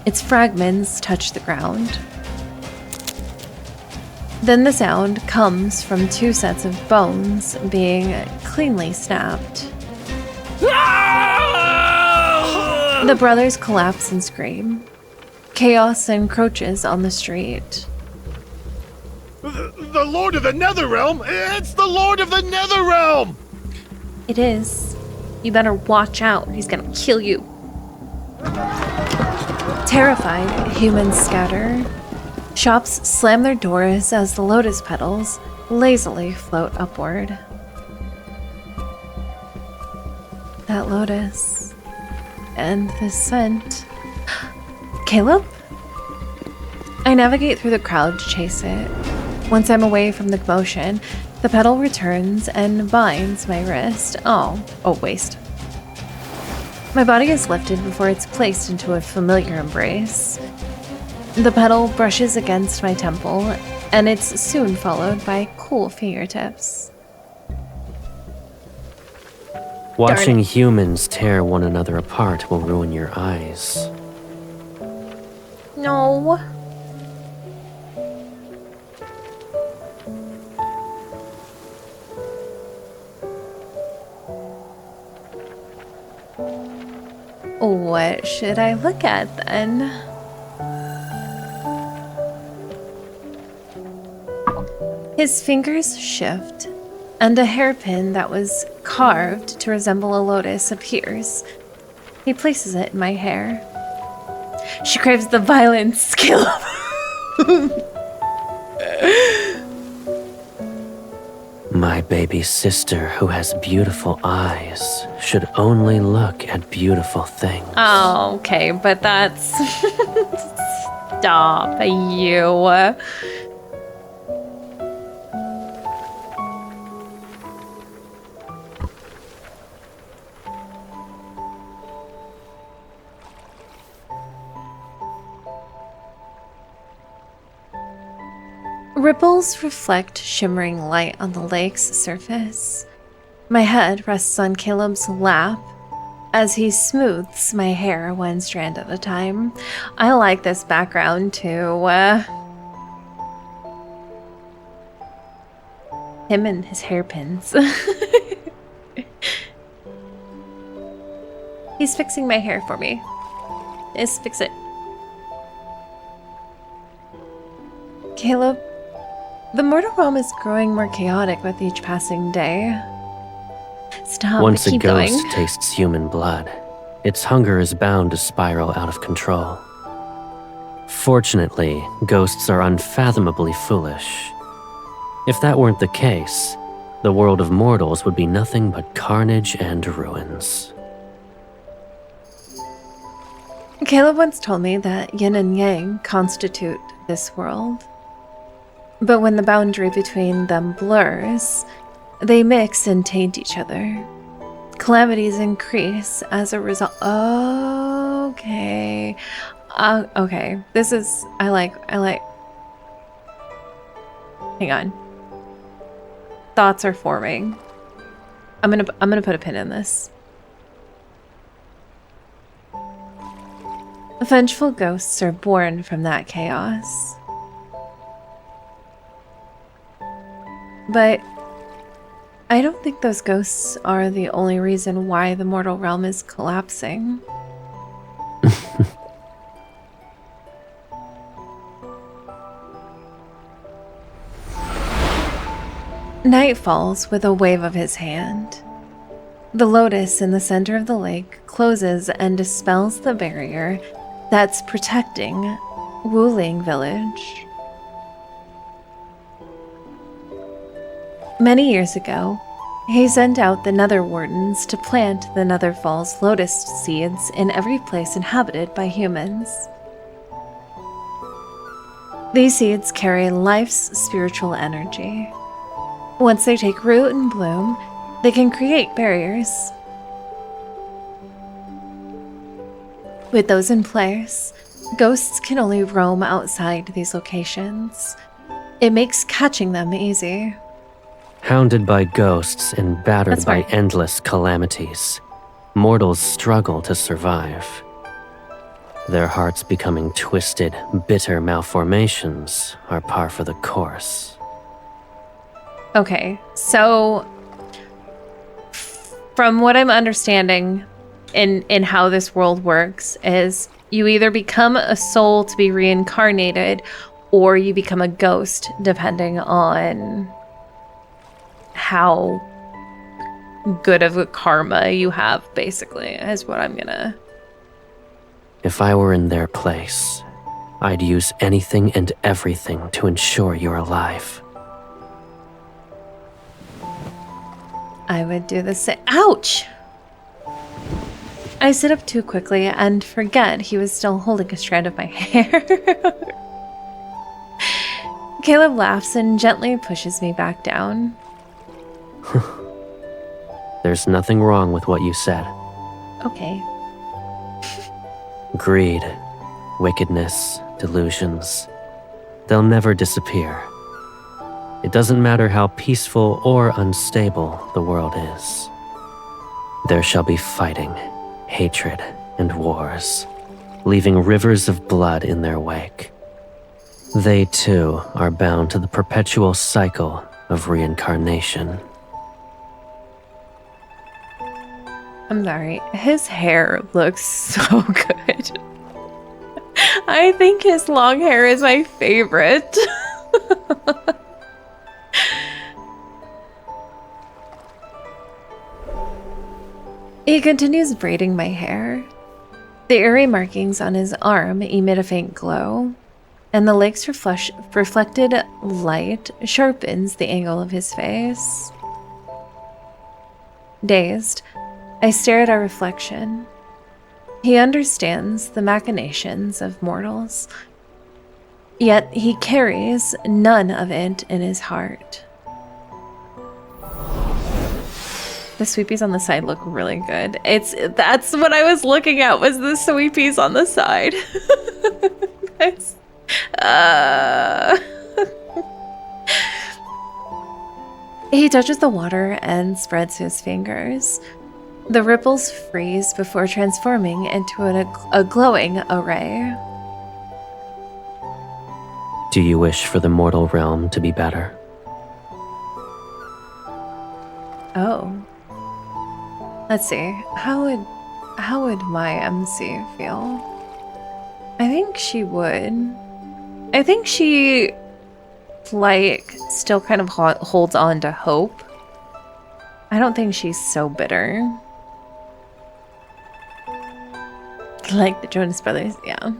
Its fragments touch the ground. Then the sound comes from two sets of bones being cleanly snapped. The brothers collapse and scream. Chaos encroaches on the street. The Lord of the Netherrealm? It's the Lord of the Netherrealm! It is. You better watch out. He's gonna kill you. Terrified, humans scatter. Shops slam their doors as the lotus petals lazily float upward. That lotus. And the scent. Caleb? I navigate through the crowd to chase it. Once I'm away from the commotion, the petal returns and binds my wrist. Oh, waste. My body is lifted before it's placed into a familiar embrace. The petal brushes against my temple, and it's soon followed by cool fingertips. Watching humans tear one another apart will ruin your eyes. No. What should I look at then? His fingers shift, and a hairpin that was carved to resemble a lotus appears. He places it in my hair. She craves the violence, Caleb. My baby sister, who has beautiful eyes, should only look at beautiful things. Oh, okay, but that's... Stop, you. Ripples reflect shimmering light on the lake's surface. My head rests on Caleb's lap as he smooths my hair one strand at a time. I like this background too. Him and his hairpins. He's fixing my hair for me. Just fix it. Caleb, the mortal realm is growing more chaotic with each passing day. Stop, Once a keep ghost going. tastes human blood, its hunger is bound to spiral out of control. Fortunately, ghosts are unfathomably foolish. If that weren't the case, the world of mortals would be nothing but carnage and ruins. Caleb once told me that yin and yang constitute this world. But when the boundary between them blurs, they mix and taint each other. Calamities increase as a result. Okay. Okay. This is... I like... Hang on. Thoughts are forming. I'm gonna put a pin in this. Vengeful ghosts are born from that chaos. But I don't think those ghosts are the only reason why the mortal realm is collapsing. Night falls with a wave of his hand. The lotus in the center of the lake closes and dispels the barrier that's protecting Wuling Village. Many years ago, he sent out the Nether Wardens to plant the Nether Falls lotus seeds in every place inhabited by humans. These seeds carry life's spiritual energy. Once they take root and bloom, they can create barriers. With those in place, ghosts can only roam outside these locations. It makes catching them easy. Hounded by ghosts and battered That's by right. endless calamities, mortals struggle to survive. Their hearts becoming twisted, bitter malformations are par for the course. Okay, so from what I'm understanding in how this world works is you either become a soul to be reincarnated or you become a ghost depending on how good of a karma you have, basically, is what I'm gonna... If I were in their place, I'd use anything and everything to ensure you're alive. I would do the same. Ouch! I sit up too quickly and forget he was still holding a strand of my hair. Caleb laughs and gently pushes me back down. There's nothing wrong with what you said. Okay. Greed, wickedness, delusions. They'll never disappear. It doesn't matter how peaceful or unstable the world is. There shall be fighting, hatred, and wars, leaving rivers of blood in their wake. They too are bound to the perpetual cycle of reincarnation. I'm sorry. His hair looks so good. I think his long hair is my favorite. He continues braiding my hair. The eerie markings on his arm emit a faint glow, and the lake's reflected light sharpens the angle of his face. Dazed, I stare at our reflection. He understands the machinations of mortals, yet he carries none of it in his heart. The sweepies on the side look really good. That's what I was looking at, was the sweepies on the side. That's, He touches the water and spreads his fingers. The ripples freeze before transforming into a glowing array. Do you wish for the mortal realm to be better? Oh. Let's see. How would my MC feel? I think she would. I think she, like, still kind of holds on to hope. I don't think she's so bitter. Like the Jonas Brothers, yeah.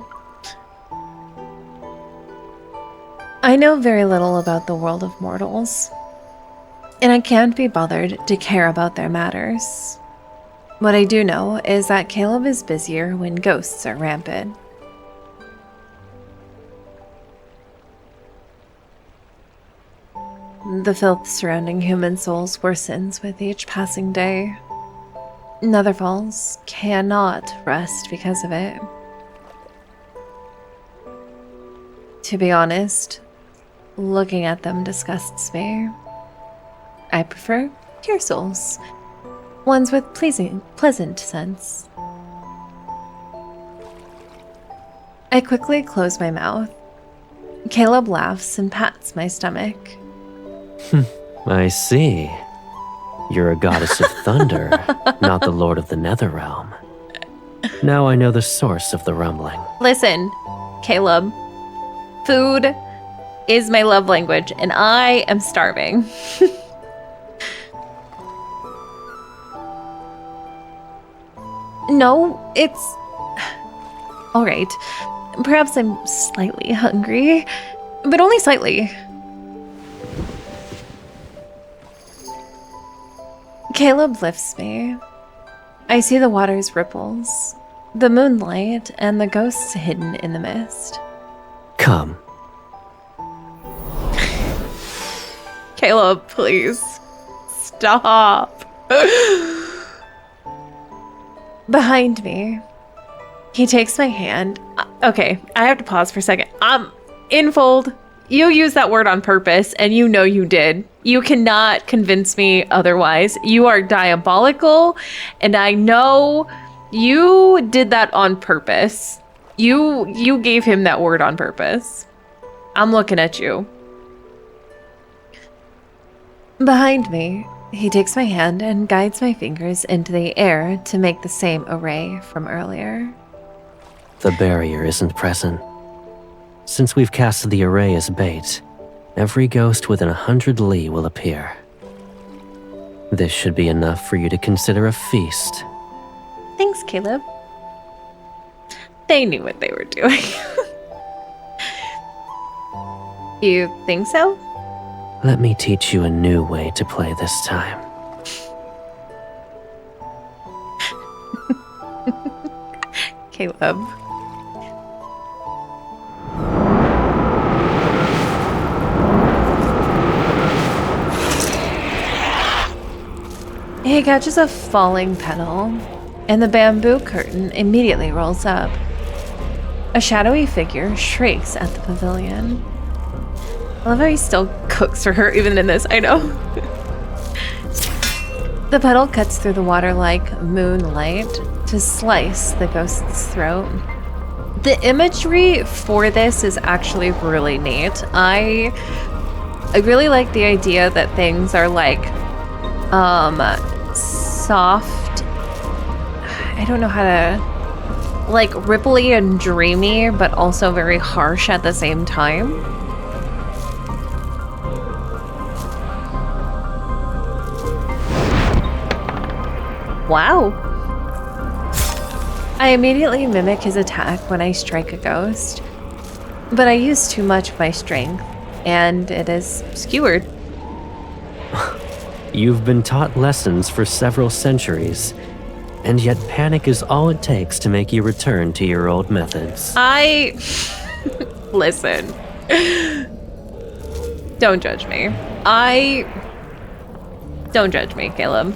I know very little about the world of mortals, and I can't be bothered to care about their matters. What I do know is that Caleb is busier when ghosts are rampant. The filth surrounding human souls worsens with each passing day. Nether Falls cannot rest because of it. To be honest, looking at them disgusts me. I prefer pure souls, ones with pleasant scents. I quickly close my mouth. Caleb laughs and pats my stomach. I see. You're a goddess of thunder, not the lord of the Netherrealm. Now I know the source of the rumbling. Listen, Caleb, food is my love language, and I am starving. No, it's... All right. Perhaps I'm slightly hungry, but only slightly. Caleb lifts me. I see the water's ripples, the moonlight, and the ghosts hidden in the mist. Come. Caleb, please. Stop. Behind me, he takes my hand. Okay, I have to pause for a second. Infold, you used that word on purpose, and you know you did. You cannot convince me otherwise. You are diabolical, and I know you did that on purpose. You gave him that word on purpose. I'm looking at you. Behind me, he takes my hand and guides my fingers into the air to make the same array from earlier. The barrier isn't present. Since we've cast the array as bait, every ghost within 100 li will appear. This should be enough for you to consider a feast. Thanks, Caleb. They knew what they were doing. You think so? Let me teach you a new way to play this time. Caleb. He catches a falling petal, and the bamboo curtain immediately rolls up. A shadowy figure shrieks at the pavilion. I love how he still cooks for her even in this, I know. The petal cuts through the water like moonlight to slice the ghost's throat. The imagery for this is actually really neat. I really like the idea that things are like soft. I don't know how to, like, ripply and dreamy, but also very harsh at the same time. Wow. I immediately mimic his attack when I strike a ghost, but I use too much of my strength, and it is skewered. You've been taught lessons for several centuries, and yet panic is all it takes to make you return to your old methods. Listen. Don't judge me. Don't judge me, Caleb.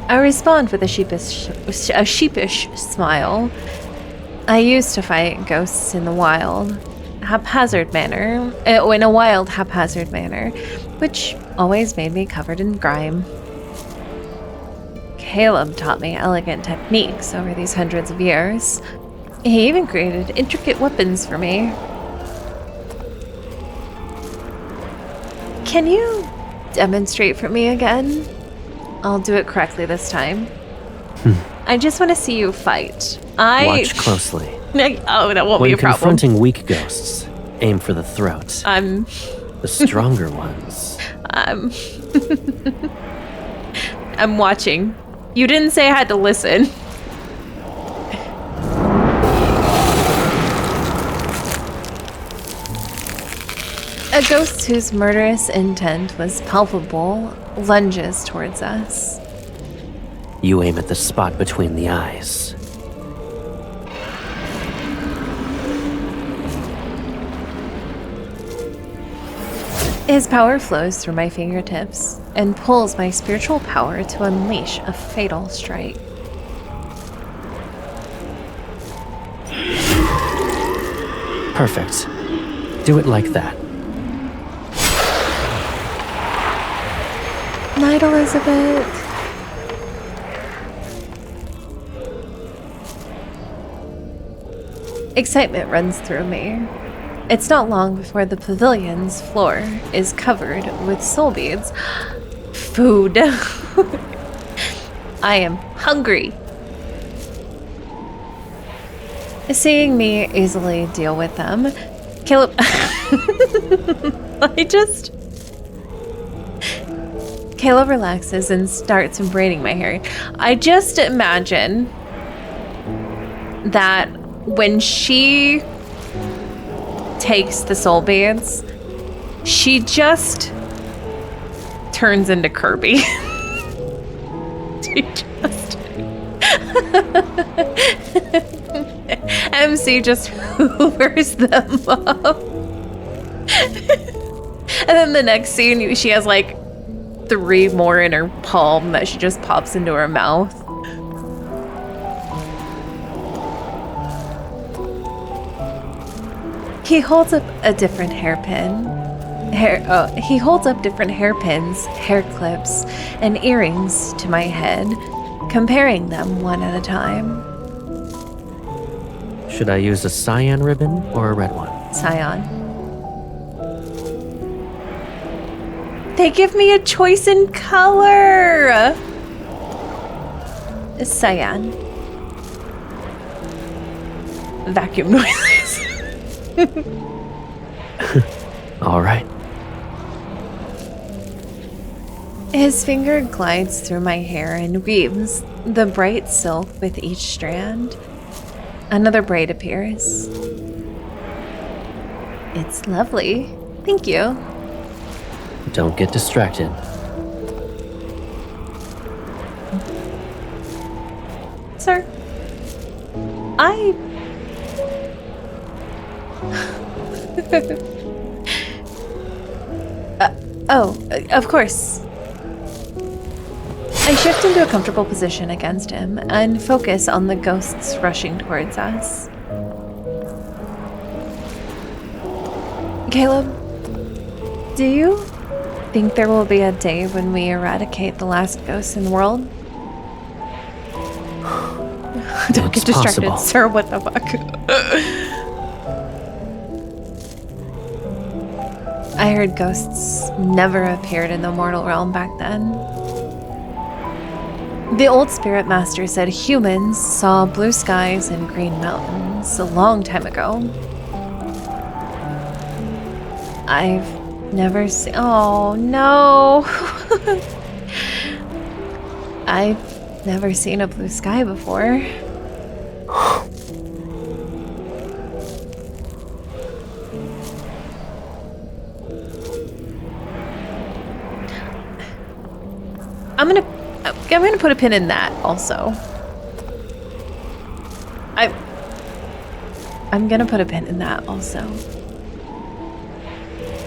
I respond with a sheepish smile. I used to fight ghosts in the wild, haphazard manner, which always made me covered in grime. Caleb taught me elegant techniques over these hundreds of years. He even created intricate weapons for me. Can you demonstrate for me again? I'll do it correctly this time. I just want to see you fight. Watch closely. Oh, that won't when be a problem. When confronting weak ghosts, aim for the throat. The stronger ones. I'm watching. You didn't say I had to listen. A ghost whose murderous intent was palpable lunges towards us. You aim at the spot between the eyes. His power flows through my fingertips and pulls my spiritual power to unleash a fatal strike. Perfect. Do it like that. Night, Elizabeth. Excitement runs through me. It's not long before the pavilion's floor is covered with soul beads. Food. I am hungry. Seeing me easily deal with them, Caleb... Caleb relaxes and starts braiding my hair. I just imagine that when she takes the soul beads, she just turns into Kirby. She just... MC just hoovers them up. And then the next scene, she has like 3 more in her palm that she just pops into her mouth. He holds up a different hairpin. He holds up different hairpins, hair clips, and earrings to my head, comparing them one at a time. Should I use a cyan ribbon or a red one? Cyan. They give me a choice in color! Cyan. Vacuum noises. All right. His finger glides through my hair and weaves the bright silk with each strand. Another braid appears. It's lovely. Thank you. Don't get distracted. Sir, of course. I shift into a comfortable position against him and focus on the ghosts rushing towards us. Caleb, do you think there will be a day when we eradicate the last ghosts in the world? Don't get distracted, possible. sir. What the fuck? I heard ghosts never appeared in the mortal realm back then. The old spirit master said humans saw blue skies and green mountains a long time ago. I've never seen... Oh, no! I've never seen a blue sky before. I'm gonna put a pin in that also. I'm gonna put a pin in that also.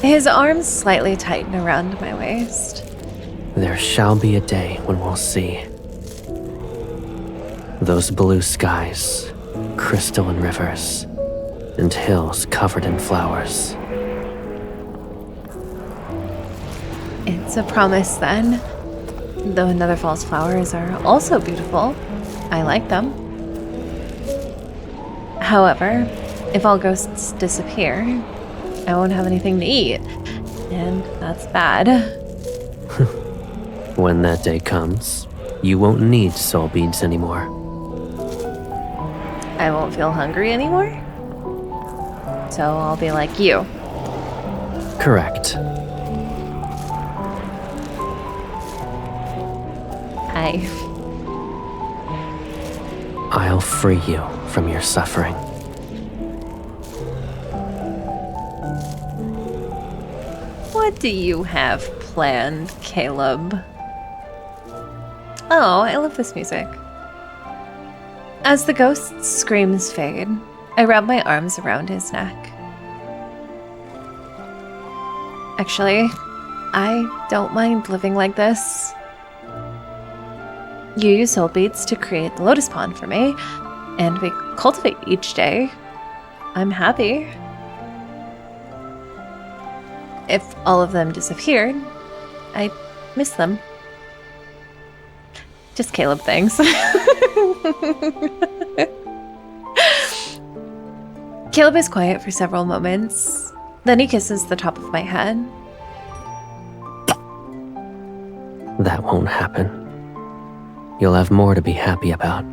His arms slightly tighten around my waist. There shall be a day when we'll see. Those blue skies, crystalline rivers, and hills covered in flowers. It's a promise then. Though Nether Falls flowers are also beautiful. I like them. However, if all ghosts disappear, I won't have anything to eat. And that's bad. When that day comes, you won't need soul beads anymore. I won't feel hungry anymore? So I'll be like you. Correct. I'll free you from your suffering. What do you have planned, Caleb? Oh, I love this music. As the ghost's screams fade, I wrap my arms around his neck. Actually, I don't mind living like this. You use soul beads to create the lotus pond for me, and we cultivate each day. I'm happy. If all of them disappeared, I'd miss them. Just Caleb things. Caleb is quiet for several moments. Then he kisses the top of my head. That won't happen. You'll have more to be happy about.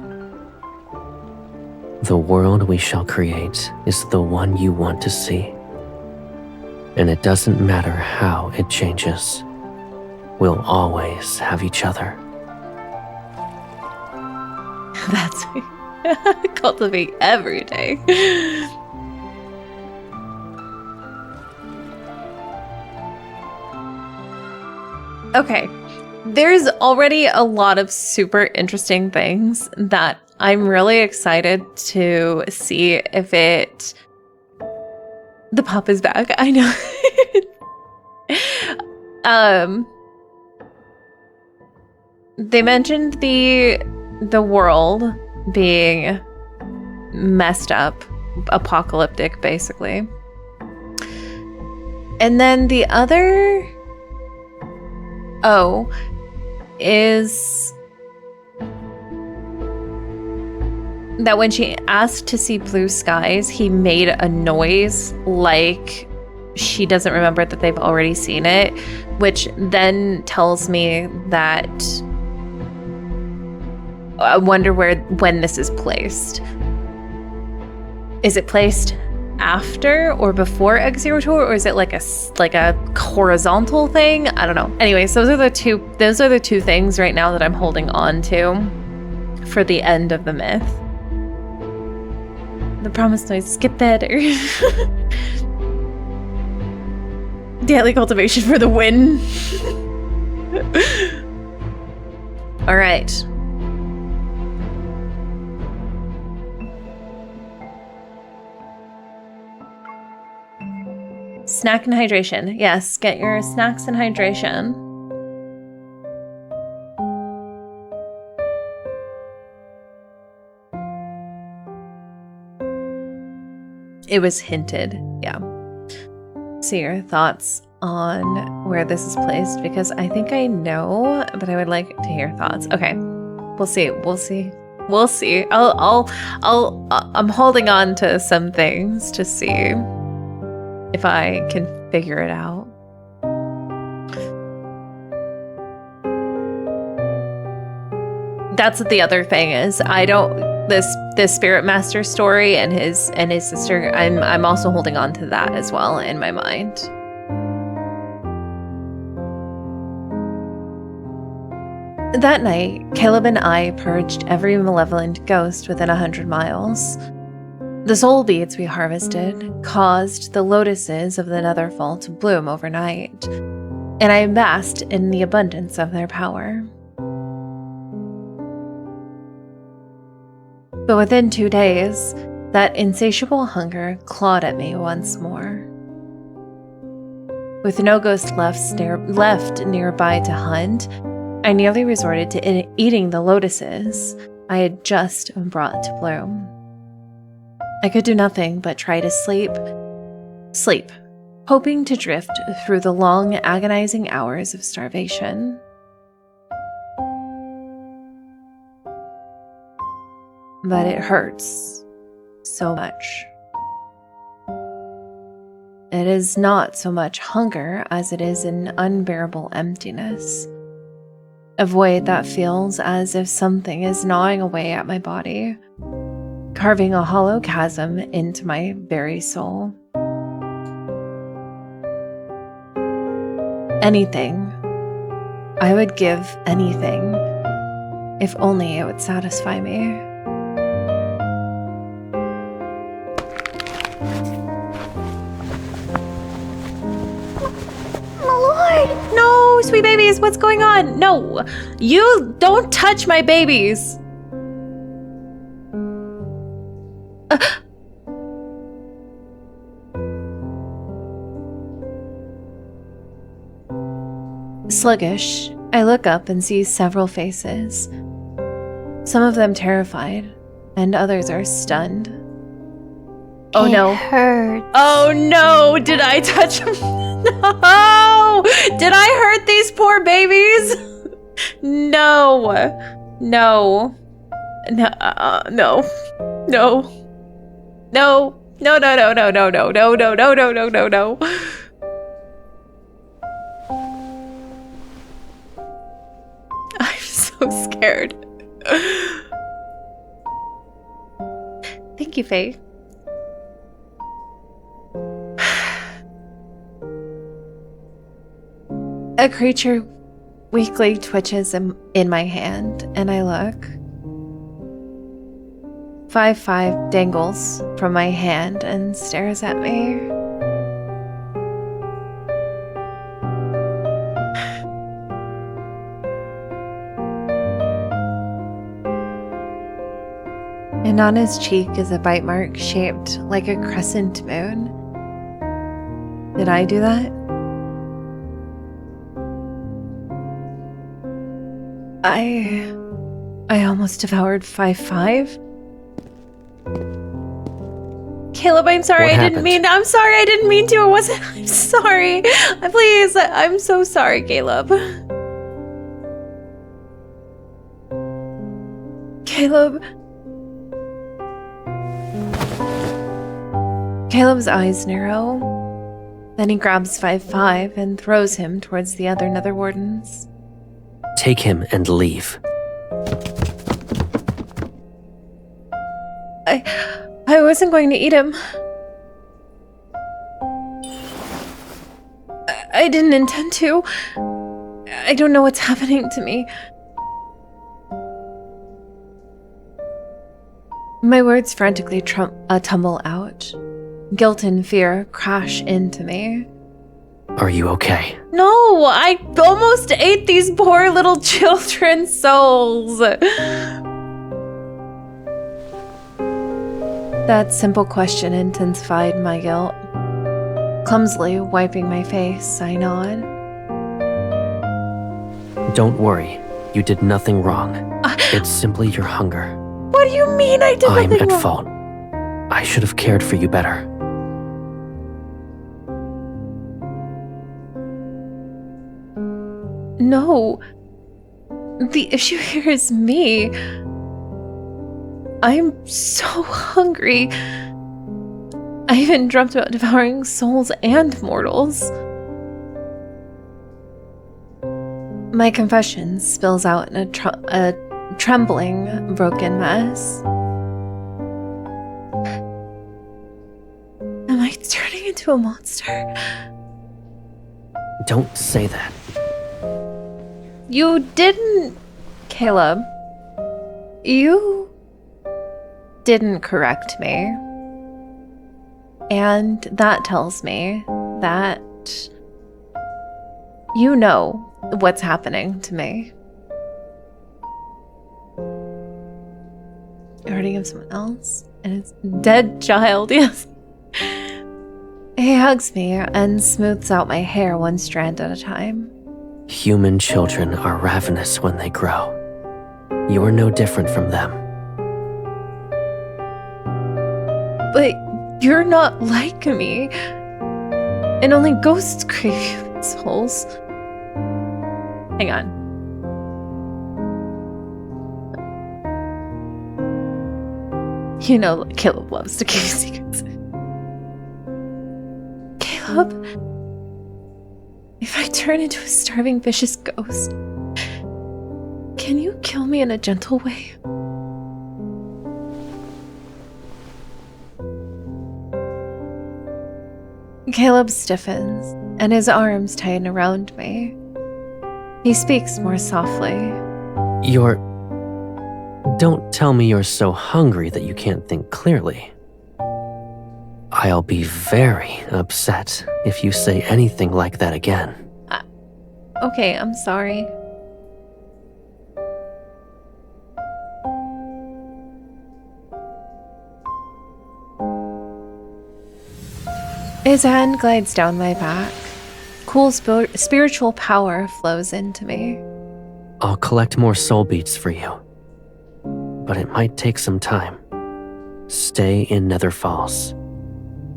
The world we shall create is the one you want to see. And it doesn't matter how it changes. We'll always have each other. That's cultivate every day. Okay, there's already a lot of super interesting things that I'm really excited to see if it... The pop is back, I know. They mentioned the world being messed up, apocalyptic, basically. And then the other is that when she asked to see blue skies, he made a noise like she doesn't remember that they've already seen it, which then tells me that I wonder when this is placed. Is it placed after or before X02, or is it like a horizontal thing? I don't know. Anyways, those are the two things right now that I'm holding on to for the end of the myth. The promised noise get better. Daily cultivation for the win. All right. Snack and hydration. Yes, get your snacks and hydration. It was hinted, yeah. See your thoughts on where this is placed, because I think I know, but I would like to hear thoughts. Okay, we'll see. I'm holding on to some things to see if I can figure it out. That's what the other thing is. This Spirit Master story and his sister, I'm also holding on to that as well in my mind. That night, Caleb and I purged every malevolent ghost within 100 miles. The soul beads we harvested caused the lotuses of the Netherfall to bloom overnight, and I basked in the abundance of their power. But within 2 days, that insatiable hunger clawed at me once more. With no ghost left nearby to hunt, I nearly resorted to eating the lotuses I had just brought to bloom. I could do nothing but try to sleep, hoping to drift through the long, agonizing hours of starvation. But it hurts so much. It is not so much hunger as it is an unbearable emptiness. A void that feels as if something is gnawing away at my body, carving a hollow chasm into my very soul. Anything. I would give anything, if only it would satisfy me. No, sweet babies, what's going on? No, you don't touch my babies. Sluggish, I look up and see several faces. Some of them terrified, and others are stunned. Oh no. It hurts. Oh no, did I touch them? No! Did I hurt these poor babies? No. No. No. No. No. No. No, no, no, no, no, no, no, no, no, no, no, no, no. I'm so scared. Thank you, Faye. A creature weakly twitches in my hand, and I look. 5-5 dangles from my hand and stares at me. And on his cheek is a bite mark shaped like a crescent moon. Did I do that? I almost devoured 5-5. Caleb, I'm sorry. What I didn't mean. I'm sorry. I didn't mean to. It wasn't. I'm sorry. Please. I'm so sorry, Caleb. Caleb. Caleb's eyes narrow. Then he grabs 5-5 and throws him towards the other nether wardens. Take him and leave. I wasn't going to eat him. I didn't intend to. I don't know what's happening to me. My words frantically tumble out. Guilt and fear crash into me. Are you okay? No, I almost ate these poor little children's souls. That simple question intensified my guilt. Clumsily wiping my face, I nod. Don't worry. You did nothing wrong. It's simply your hunger. What do you mean I did I'm nothing at wrong? fault. I should have cared for you better. No. The issue here is me. I'm so hungry. I even dreamt about devouring souls and mortals. My confession spills out in a trembling, broken mess. Am I turning into a monster? Don't say that. You didn't, Caleb. You didn't correct me. And that tells me that you know what's happening to me. Hurting of someone else and his dead child, yes. He hugs me and smooths out my hair one strand at a time. Human children are ravenous when they grow. You are no different from them. But you're not like me. And only ghosts crave human souls. Hang on. You know Caleb loves to keep secrets. Caleb, if I turn into a starving, vicious ghost, can you kill me in a gentle way? Caleb stiffens, and his arms tighten around me. He speaks more softly. Don't tell me you're so hungry that you can't think clearly. I'll be very upset if you say anything like that again. Okay, I'm sorry. His hand glides down my back. Cool spiritual power flows into me. I'll collect more soul beats for you. But it might take some time. Stay in Nether Falls.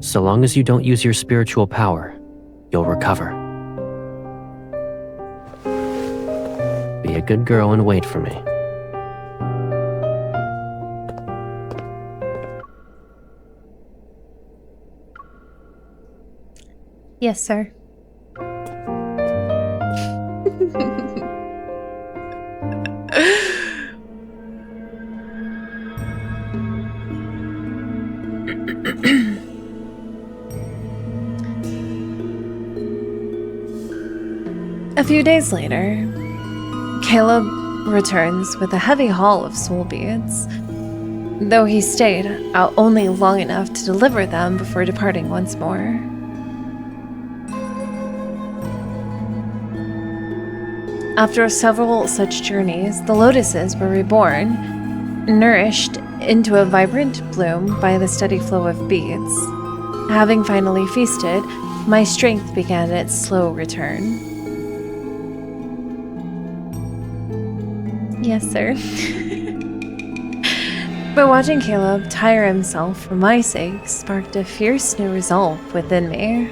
So long as you don't use your spiritual power, you'll recover. Be a good girl and wait for me. Yes, sir. A few days later, Caleb returns with a heavy haul of soul beads, though he stayed out only long enough to deliver them before departing once more. After several such journeys, the lotuses were reborn, nourished into a vibrant bloom by the steady flow of beads. Having finally feasted, my strength began its slow return. Yes, sir. But watching Caleb tire himself for my sake sparked a fierce new resolve within me.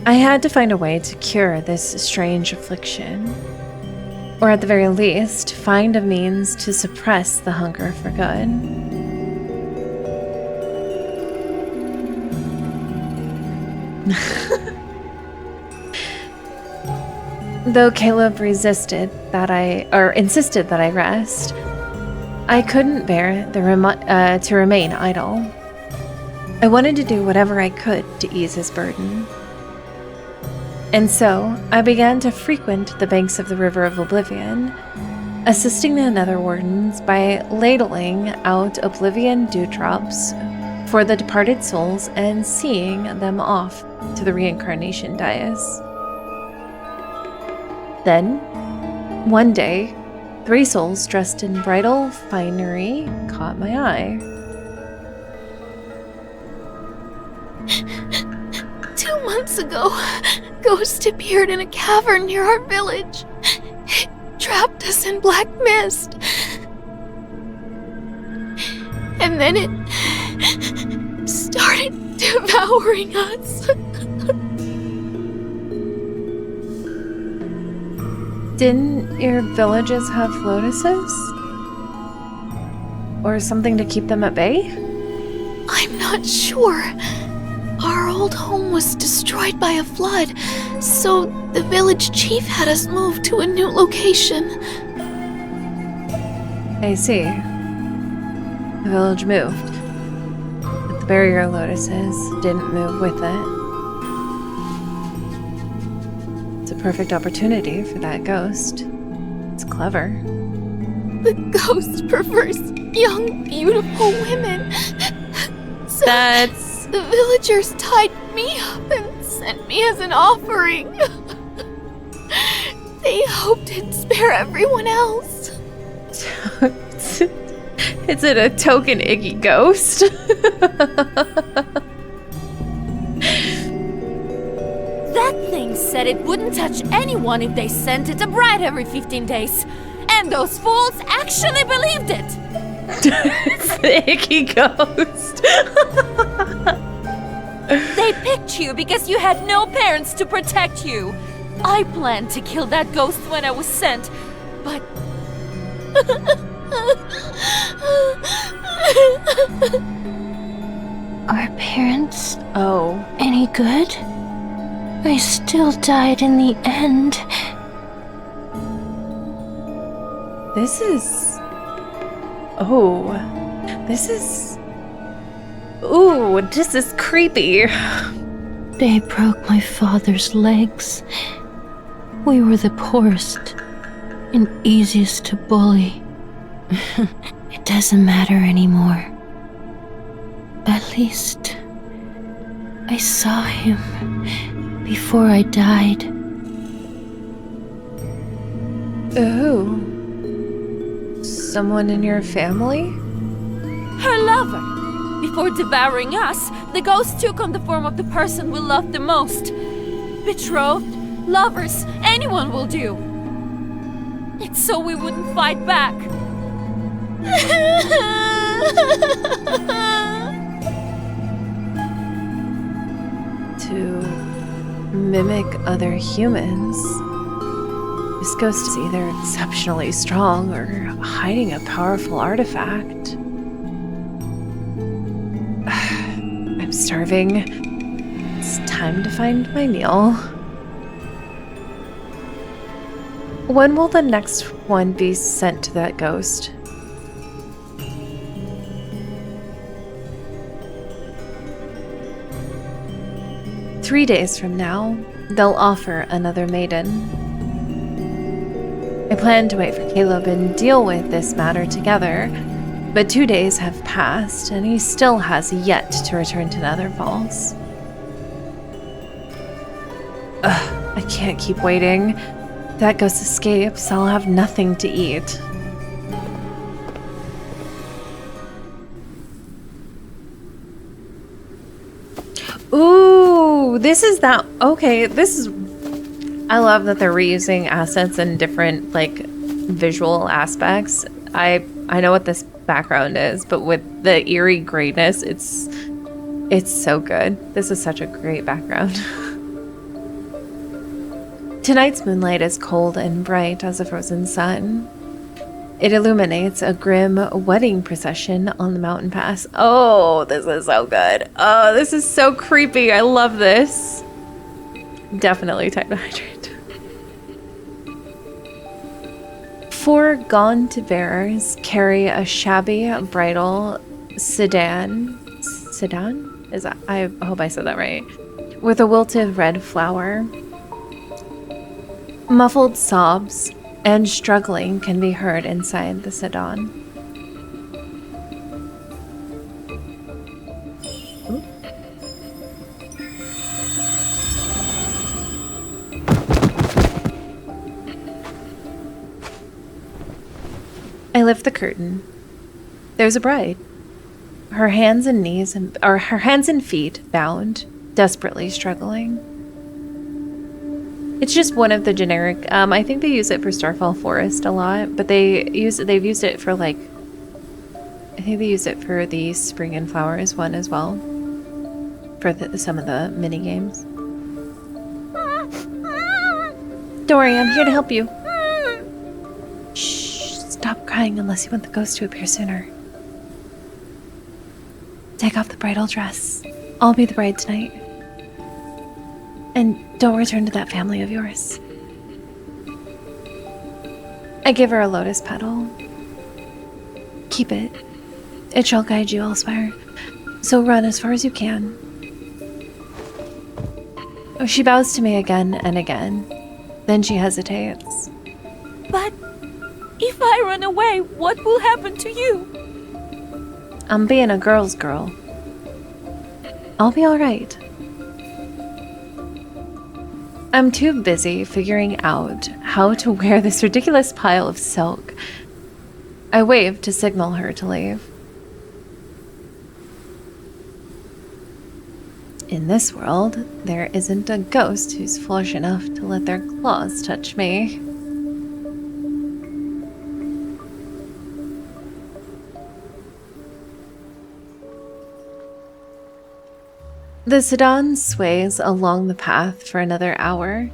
I had to find a way to cure this strange affliction, or at the very least, find a means to suppress the hunger for good. Though Caleb insisted that I rest, I couldn't bear to remain idle. I wanted to do whatever I could to ease his burden. And so, I began to frequent the banks of the River of Oblivion, assisting the Nether Wardens by ladling out Oblivion dewdrops for the departed souls and seeing them off to the reincarnation dais. Then, one day, 3 souls dressed in bridal finery caught my eye. 2 months ago, Ghost appeared in a cavern near our village. It trapped us in black mist. And then it started devouring us. Didn't your villages have lotuses? Or something to keep them at bay? I'm not sure. Our old home was destroyed by a flood, so the village chief had us move to a new location. I see. The village moved, but the barrier lotuses didn't move with it. It's a perfect opportunity for that ghost. It's clever. The ghost prefers young, beautiful women. So the villagers tied me up and sent me as an offering. They hoped it'd spare everyone else. Is it a token Iggy ghost? That thing said it wouldn't touch anyone if they sent it a bride every 15 days. And those fools actually believed it! It's the Icky ghost. They picked you because you had no parents to protect you. I planned to kill that ghost when I was sent, but... Our parents Oh. any good? I still died in the end. This is... Oh. This is... Ooh, this is creepy. They broke my father's legs. We were the poorest and easiest to bully. It doesn't matter anymore. At least I saw him before I died. Oh. Someone in your family? her lover. Before devouring us, the ghost took on the form of the person we loved the most. Betrothed, lovers, anyone will do. It's so we wouldn't fight back. To mimic other humans. This ghost is either exceptionally strong or hiding a powerful artifact. starving. It's time to find my meal. When will the next one be sent to that ghost? "3 days from now, they'll offer another maiden. I plan to wait for Caleb and deal with this matter together, but 2 days have passed and he still has yet to return to Nether Falls. Ugh, I can't keep waiting. If that ghost escapes, I'll have nothing to eat." Ooh, this is that. Okay, this is. I love that they're reusing assets in different, like, visual aspects. I know what this background is, but with the eerie grayness, it's so good. This is such a great background. Tonight's moonlight is cold and bright as a frozen sun. It illuminates a grim wedding procession on the mountain pass. Oh, this is so good. Oh, this is so creepy. I love this. Definitely time to hydrate. 4 gaunt bearers carry a shabby bridal sedan? Is that? I hope I said that right. With a wilted red flower. Muffled sobs and struggling can be heard inside the sedan. I lift the curtain. There's a bride. Her hands and feet bound, desperately struggling. It's just one of the generic. I think they use it for Starfall Forest a lot, but they've used it for, like, I think they use it for the Spring and Flowers one as well, for some of the mini games. Don't worry, I'm here to help you. Shh, stop crying unless you want the ghost to appear sooner. Take off the bridal dress. I'll be the bride tonight. And don't return to that family of yours. I give her a lotus petal. Keep it. It shall guide you elsewhere. So run as far as you can. She bows to me again and again. Then she hesitates. But if I run away, what will happen to you? I'm being a girl's girl. I'll be alright. I'm too busy figuring out how to wear this ridiculous pile of silk. I wave to signal her to leave. In this world, there isn't a ghost who's foolish enough to let their claws touch me. The sedan sways along the path for another hour.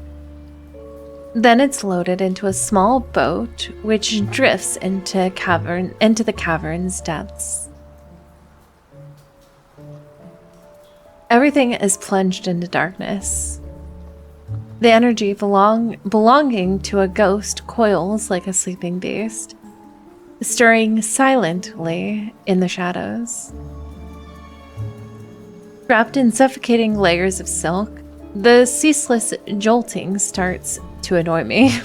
Then it's loaded into a small boat, which drifts into the cavern's depths. Everything is plunged into darkness. The energy belonging to a ghost coils like a sleeping beast, stirring silently in the shadows. Wrapped in suffocating layers of silk, the ceaseless jolting starts to annoy me.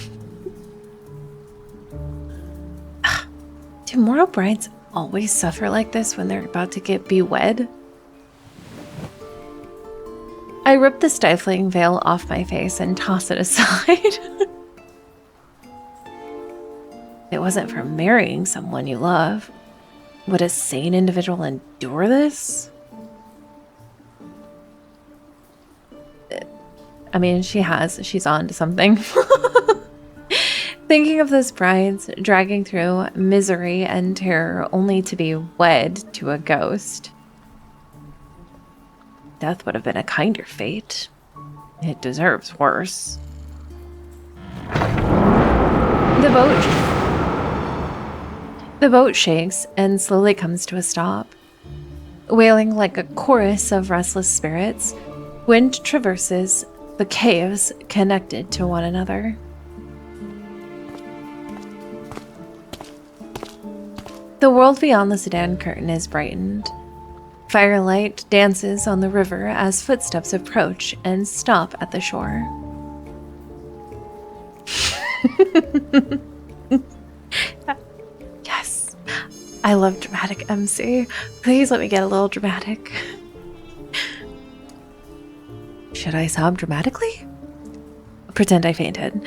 Do mortal brides always suffer like this when they're about to be wed? I rip the stifling veil off my face and toss it aside. It wasn't for marrying someone you love. Would a sane individual endure this? I mean, she's on to something. Thinking of those brides dragging through misery and terror only to be wed to a ghost. Death would have been a kinder fate. It deserves worse. The boat shakes and slowly comes to a stop. Wailing like a chorus of restless spirits, wind traverses the caves connected to one another. The world beyond the sedan curtain is brightened. Firelight dances on the river as footsteps approach and stop at the shore. Yes, I love dramatic MC. Please let me get a little dramatic. Should I sob dramatically? Pretend I fainted.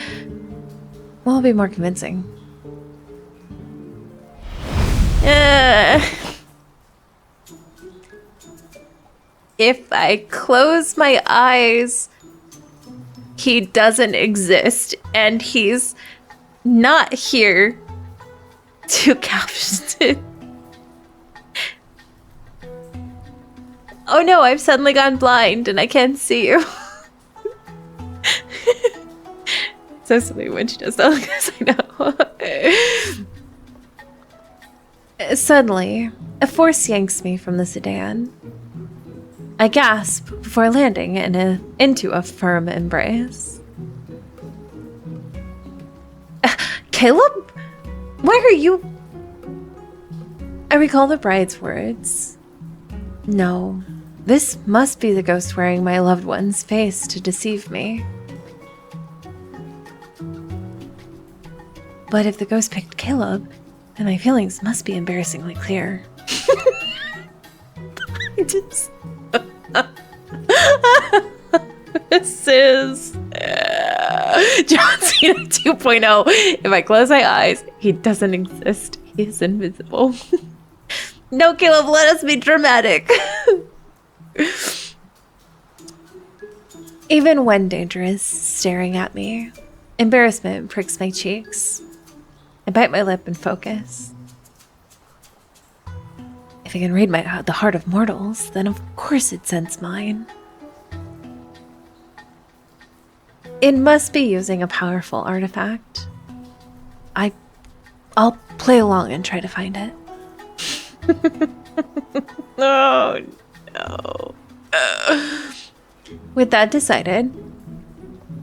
Will be more convincing. If I close my eyes, he doesn't exist, and he's not here to capture it. Oh no, I've suddenly gone blind and I can't see you. So silly when she does that, because I know. Suddenly, a force yanks me from the sedan. I gasp before landing into a firm embrace. Caleb? Why are you... I recall the bride's words. No, this must be the ghost wearing my loved one's face to deceive me. But if the ghost picked Caleb, then my feelings must be embarrassingly clear. I just... This is John Cena 2.0. If I close my eyes, he doesn't exist. He is invisible. No, Caleb, let us be dramatic. Even when danger is staring at me, embarrassment pricks my cheeks. I bite my lip and focus. If it can read the heart of mortals, then of course it senses mine. It must be using a powerful artifact. I'll play along and try to find it. Oh no. With that decided,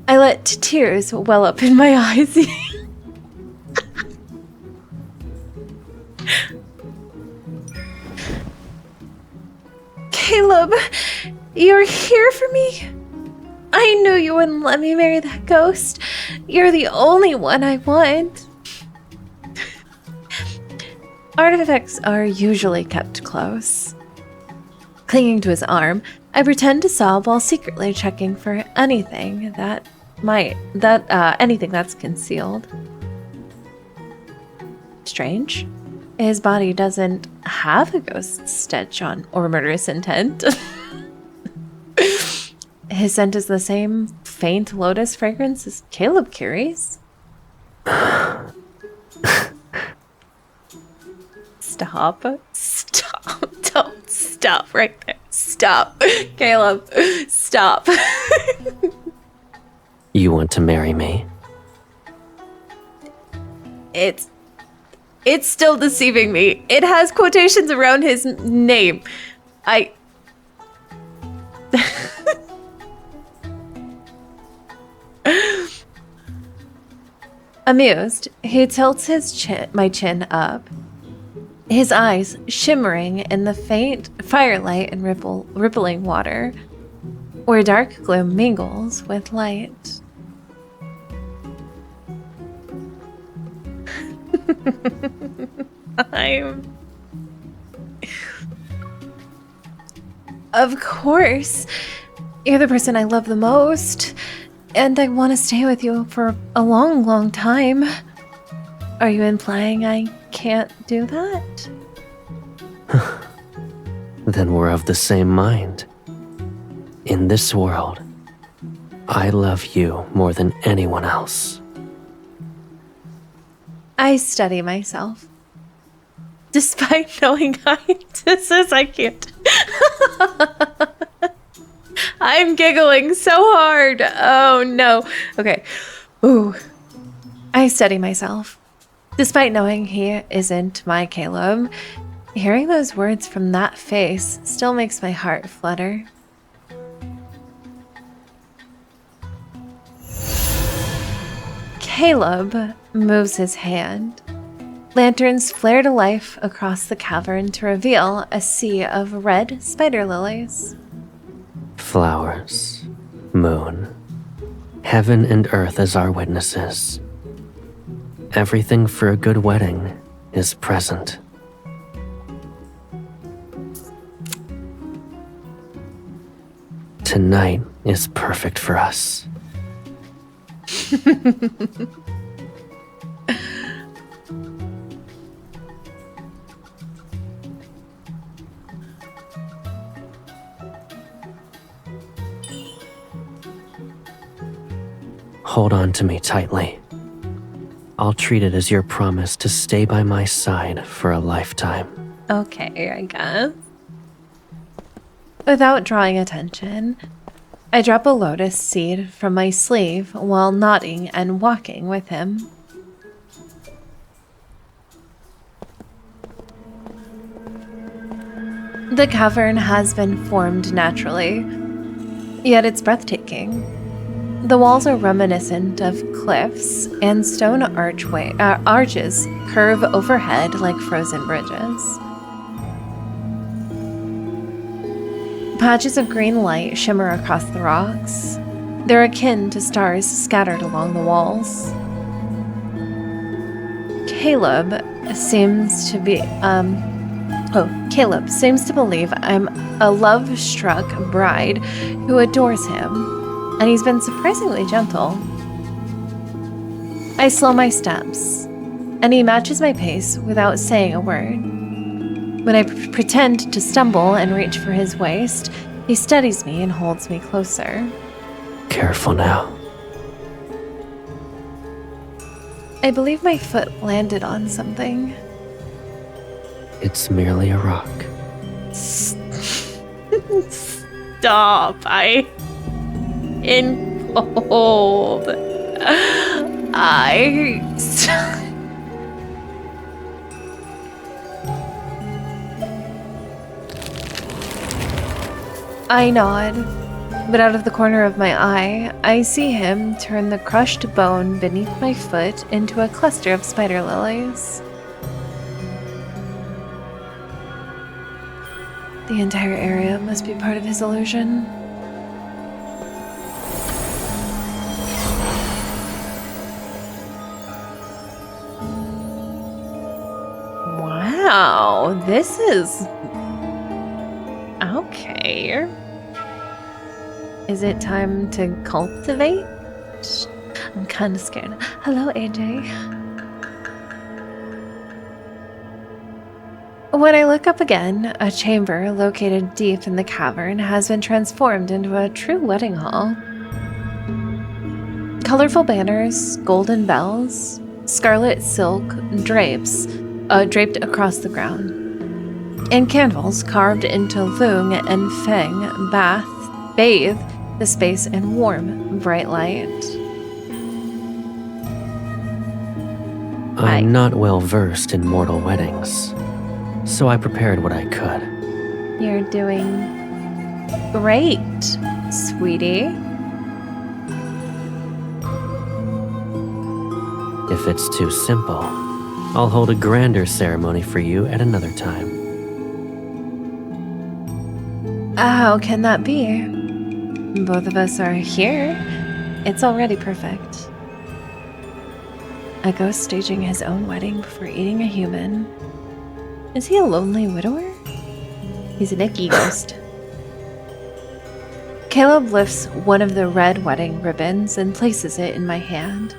I let tears well up in my eyes. Caleb, you're here for me? I knew you wouldn't let me marry that ghost. You're the only one I want. Artifacts are usually kept close. Clinging to his arm, I pretend to sob while secretly checking for anything anything that's concealed. Strange. His body doesn't have a ghost stitch on or murderous intent. His scent is the same faint lotus fragrance as Caleb carries. Stop. Don't stop right there. Stop. Caleb, stop. You want to marry me? It's still deceiving me. It has quotations around his name. Amused, he tilts my chin up, his eyes shimmering in the faint firelight and rippling water, where dark gloom mingles with light. Of course. You're the person I love the most, and I want to stay with you for a long, long time. Are you implying I can't do that? Then we're of the same mind. In this world, I love you more than anyone else. I steady myself. Despite knowing I can't. I'm giggling so hard. Oh no. Okay. Ooh. I steady myself. Despite knowing he isn't my Caleb, Hearing those words from that face still makes my heart flutter. Caleb moves his hand. Lanterns flare to life across the cavern to reveal a sea of red spider lilies. Flowers, moon, heaven and earth as our witnesses. Everything for a good wedding is present. Tonight is perfect for us. Hold on to me tightly. I'll treat it as your promise to stay by my side for a lifetime. Okay, I guess. Without drawing attention, I drop a lotus seed from my sleeve while nodding and walking with him. The cavern has been formed naturally, yet it's breathtaking. The walls are reminiscent of cliffs, and stone arches curve overhead like frozen bridges. Patches of green light shimmer across the rocks. They're akin to stars scattered along the walls. Caleb seems to believe I'm a love-struck bride who adores him, and he's been surprisingly gentle. I slow my steps, and he matches my pace without saying a word. When I pretend to stumble and reach for his waist, he steadies me and holds me closer. Careful now. I believe my foot landed on something. It's merely a rock. Stop. In cold. I nod, but out of the corner of my eye, I see him turn the crushed bone beneath my foot into a cluster of spider lilies. The entire area must be part of his illusion. Wow, this is... okay. Is it time to cultivate? I'm kind of scared. Hello, AJ. When I look up again, a chamber located deep in the cavern has been transformed into a true wedding hall. Colorful banners, golden bells, scarlet silk drapes draped across the ground, and candles carved into Lung and Feng bathe the space in warm, bright light. I'm not well versed in mortal weddings, so I prepared what I could. You're doing great, sweetie. If it's too simple, I'll hold a grander ceremony for you at another time. How can that be? Both of us are here. It's already perfect. A ghost staging his own wedding before eating a human. Is he a lonely widower? He's an icky ghost. Caleb lifts one of the red wedding ribbons and places it in my hand.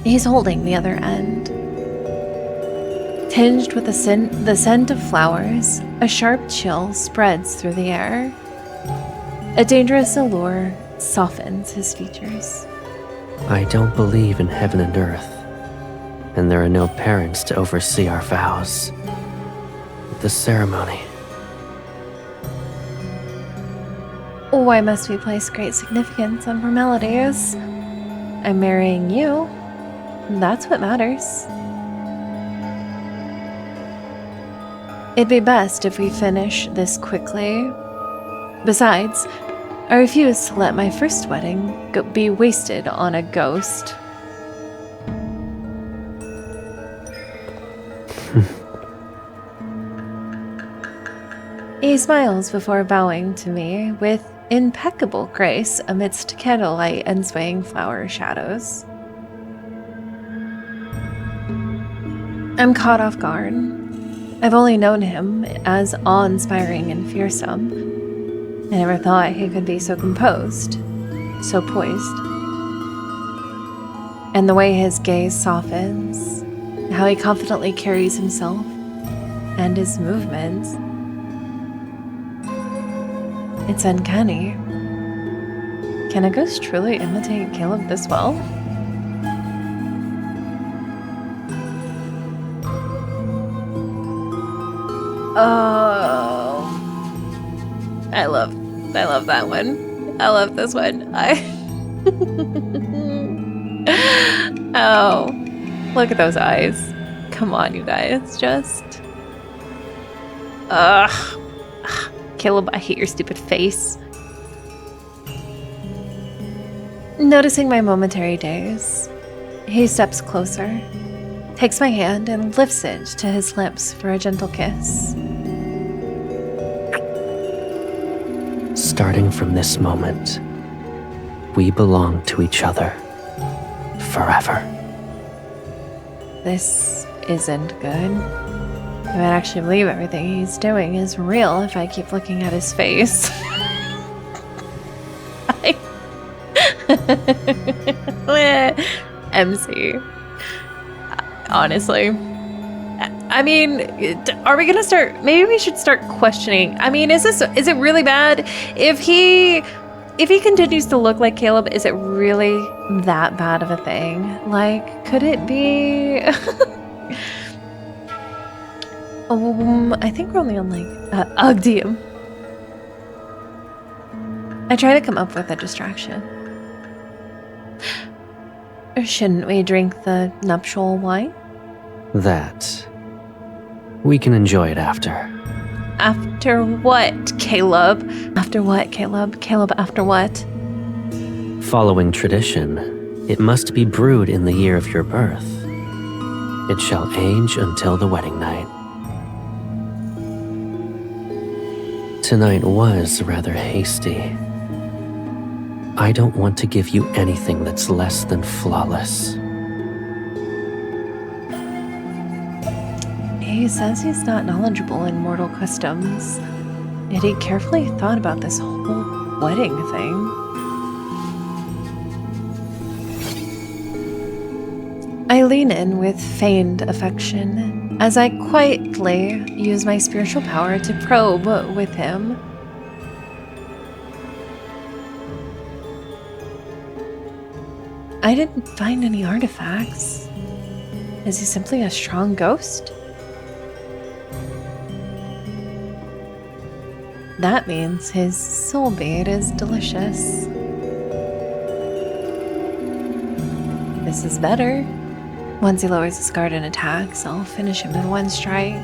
He's holding the other end. Tinged with the scent of flowers, a sharp chill spreads through the air. A dangerous allure softens his features. I don't believe in heaven and earth, and there are no parents to oversee our vows. The ceremony. Why must we place great significance on formalities? I'm marrying you. That's what matters. It'd be best if we finish this quickly. Besides, I refuse to let my first wedding be wasted on a ghost. He smiles before bowing to me with impeccable grace amidst candlelight and swaying flower shadows. I'm caught off guard. I've only known him as awe-inspiring and fearsome. I never thought he could be so composed, so poised. And the way his gaze softens, how he confidently carries himself, and his movements. It's uncanny. Can a ghost truly imitate Caleb this well? Oh, I love that one. I love this one. Oh, look at those eyes. Come on, you guys, just. Caleb, I hate your stupid face. Noticing my momentary daze, he steps closer, takes my hand and lifts it to his lips for a gentle kiss. Starting from this moment, we belong to each other forever. This isn't good. I might actually believe everything he's doing is real if I keep looking at his face. MC. Honestly. I mean, are we gonna start? Maybe we should start questioning. I mean, is it really bad? If he continues to look like Caleb, is it really that bad of a thing? Like, could it be? I think we're only on like damn. I try to come up with a distraction. Or shouldn't we drink the nuptial wine? That. We can enjoy it after. After what, Caleb? After what, Caleb? Caleb, after what? Following tradition, it must be brewed in the year of your birth. It shall age until the wedding night. Tonight was rather hasty. I don't want to give you anything that's less than flawless. He says he's not knowledgeable in mortal customs, yet he carefully thought about this whole wedding thing. I lean in with feigned affection as I quietly use my spiritual power to probe with him. I didn't find any artifacts. Is he simply a strong ghost? That means his soul bait is delicious. This is better. Once he lowers his guard and attacks, I'll finish him in one strike.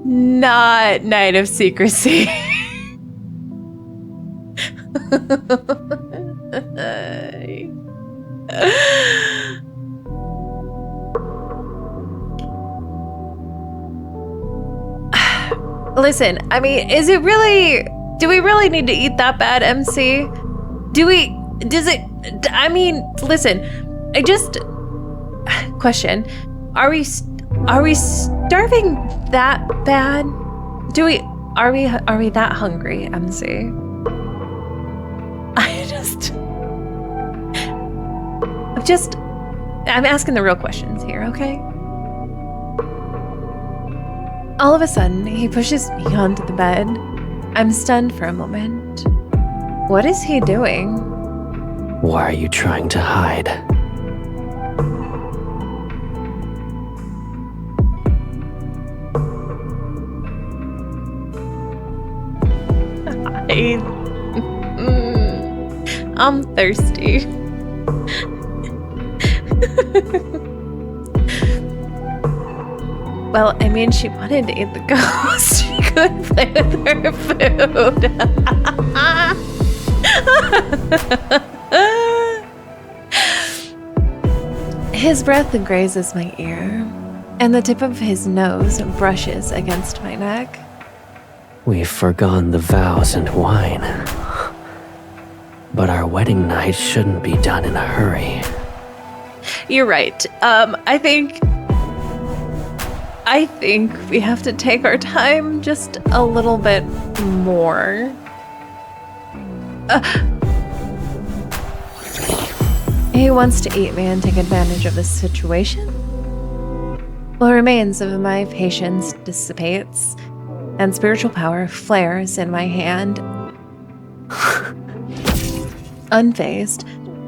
Not Night of Secrecy. Listen, I mean, do we really need to eat that bad, MC? Listen, question, are we starving that bad? Are we that hungry, MC? I'm asking the real questions here, okay? All of a sudden, he pushes me onto the bed. I'm stunned for a moment. What is he doing? Why are you trying to hide? I'm thirsty. Well, I mean, she wanted to eat the ghost. She could play with her food. His breath grazes my ear, and the tip of his nose brushes against my neck. We've forgone the vows and wine. But our wedding night shouldn't be done in a hurry. You're right. I think we have to take our time just a little bit more. He wants to eat me and take advantage of the situation? What remains of my patience dissipates, and spiritual power flares in my hand. Unfazed,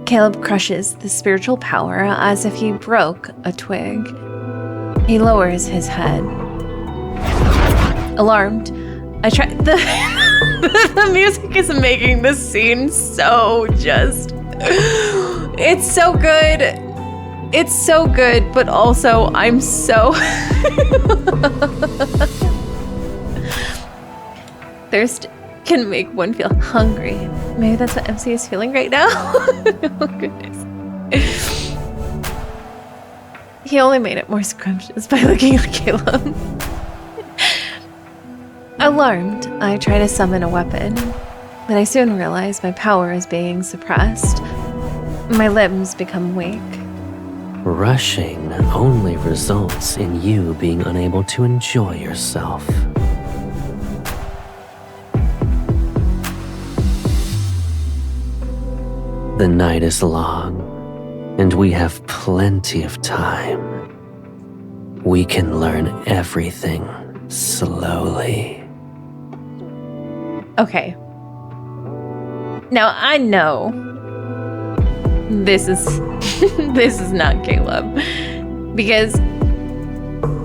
Caleb crushes the spiritual power as if he broke a twig. He lowers his head. Alarmed, I try. The music is making this scene so just. It's so good. It's so good, but also I'm so. Thirst can make one feel hungry. Maybe that's what MC is feeling right now. Oh, goodness. He only made it more scrumptious by looking at Caleb. Alarmed, I try to summon a weapon, but I soon realize my power is being suppressed. My limbs become weak. Rushing only results in you being unable to enjoy yourself. The night is long, and we have plenty of time. We can learn everything slowly. Okay. Now I know this is this is not Caleb, because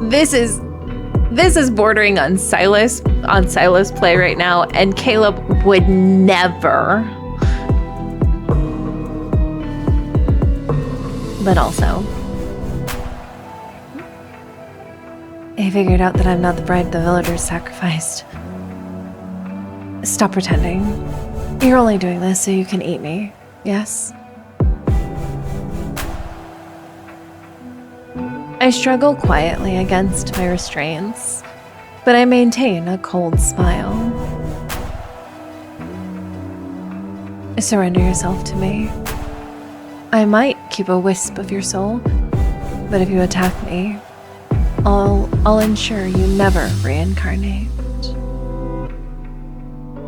this is bordering on Sylus play right now, and Caleb would never. But also, he figured out that I'm not the bride the villagers sacrificed. Stop pretending. You're only doing this so you can eat me, yes? I struggle quietly against my restraints, but I maintain a cold smile. Surrender yourself to me. I might keep a wisp of your soul, but if you attack me, I'll ensure you never reincarnate.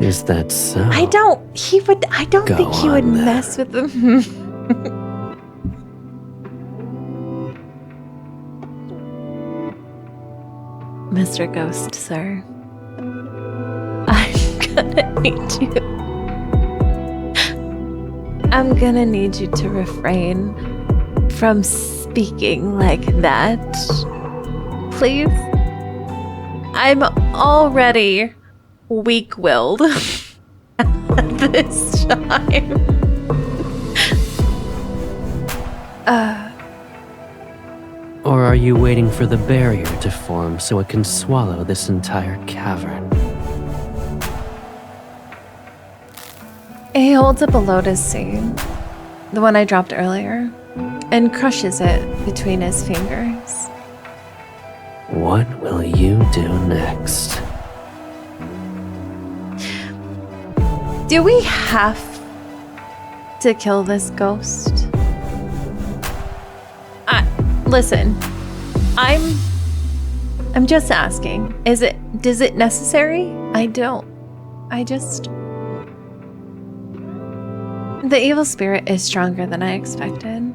Is that so? I don't think he would mess with them. Mr. Ghost, sir, I'm gonna need you to refrain from speaking like that. Please? I'm already weak-willed at this time. Or are you waiting for the barrier to form so it can swallow this entire cavern? He holds up a lotus seed, the one I dropped earlier, and crushes it between his fingers. What will you do next? Do we have to kill this ghost? Listen, I'm just asking. Does it necessary? The evil spirit is stronger than I expected.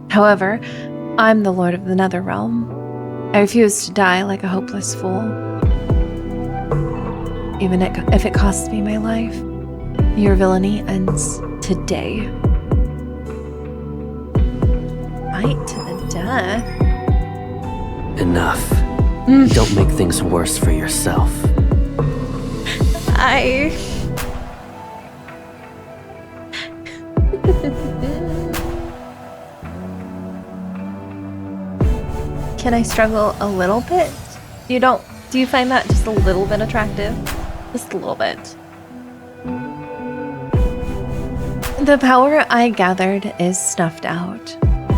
However, I'm the Lord of the Netherrealm. I refuse to die like a hopeless fool. Even if it costs me my life, your villainy ends today. Fight to the death. Enough. Don't make things worse for yourself. Can I struggle a little bit? Do you find that just a little bit attractive? Just a little bit. The power I gathered is snuffed out.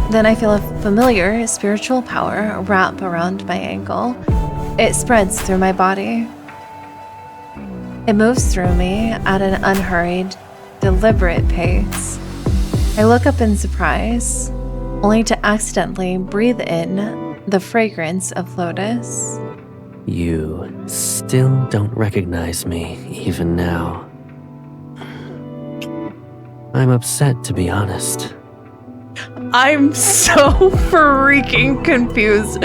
Then I feel a familiar spiritual power wrap around my ankle. It spreads through my body. It moves through me at an unhurried, deliberate pace. I look up in surprise, only to accidentally breathe in the fragrance of lotus. You still don't recognize me, even now. I'm upset, to be honest. I'm so freaking confused.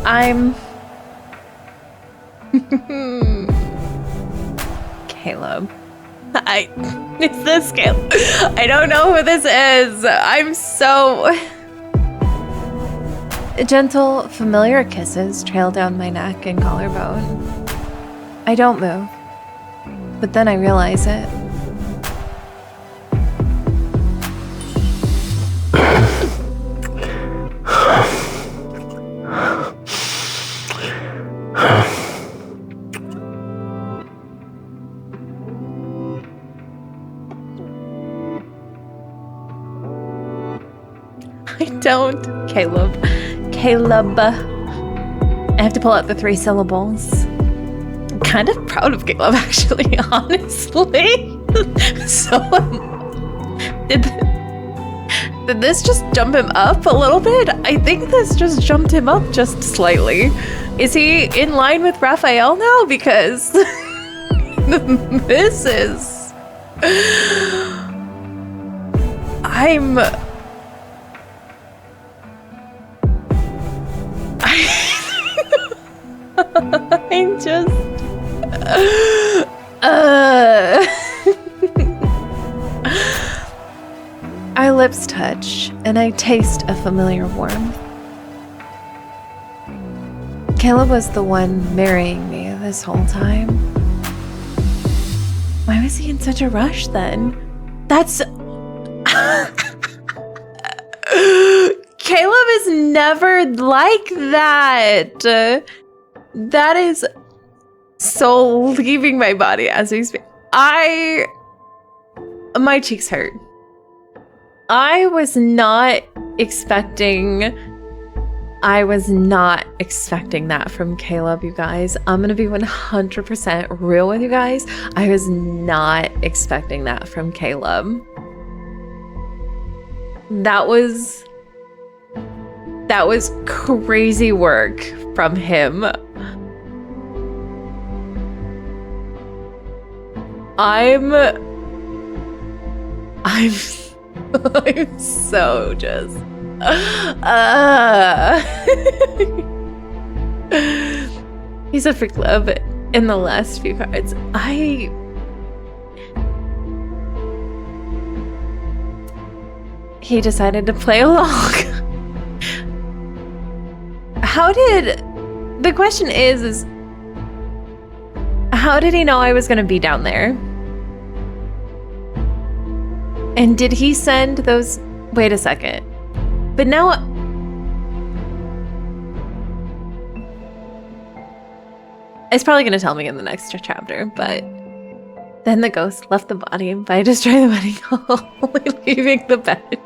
I'm Caleb. It's this Caleb. I don't know who this is. I'm so... Gentle, familiar kisses trail down my neck and collarbone. I don't move, but then I realize it. Caleb. I have to pull out the 3 syllables. I'm kind of proud of Caleb, actually, honestly. So, did this just jump him up a little bit? I think this just jumped him up just slightly. Is he in line with Raphael now? Because this is... I'm just... Our lips touch, and I taste a familiar warmth. Caleb was the one marrying me this whole time. Why was he in such a rush then? That's... Caleb is never like that. That is so leaving my body as we speak. My cheeks hurt. I was not expecting that from Caleb, you guys. I'm gonna be 100% real with you guys. I was not expecting that from Caleb. That was crazy work from him. I'm so just He's a freak love in the last few cards. He decided to play along. The question is how did he know I was gonna be down there? And did he send those... Wait a second. But now... It's probably going to tell me in the next chapter, but... Then the ghost left the body by destroying the wedding hall, only leaving the bed.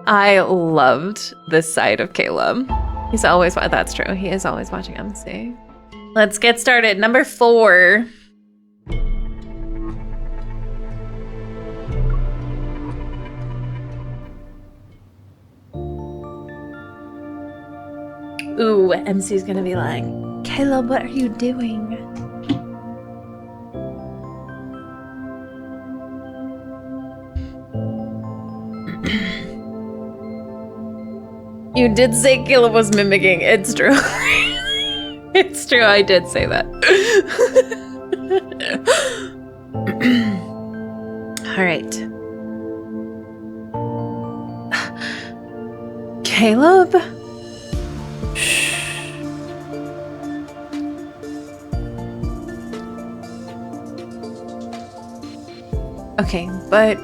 I loved this side of Caleb. He's always... That's true. He is always watching MC. Let's get started. Number 4. Ooh, MC's gonna be like, Caleb, what are you doing? You did say Caleb was mimicking. It's true. It's true, I did say that. All right. Caleb? Shh. Okay, but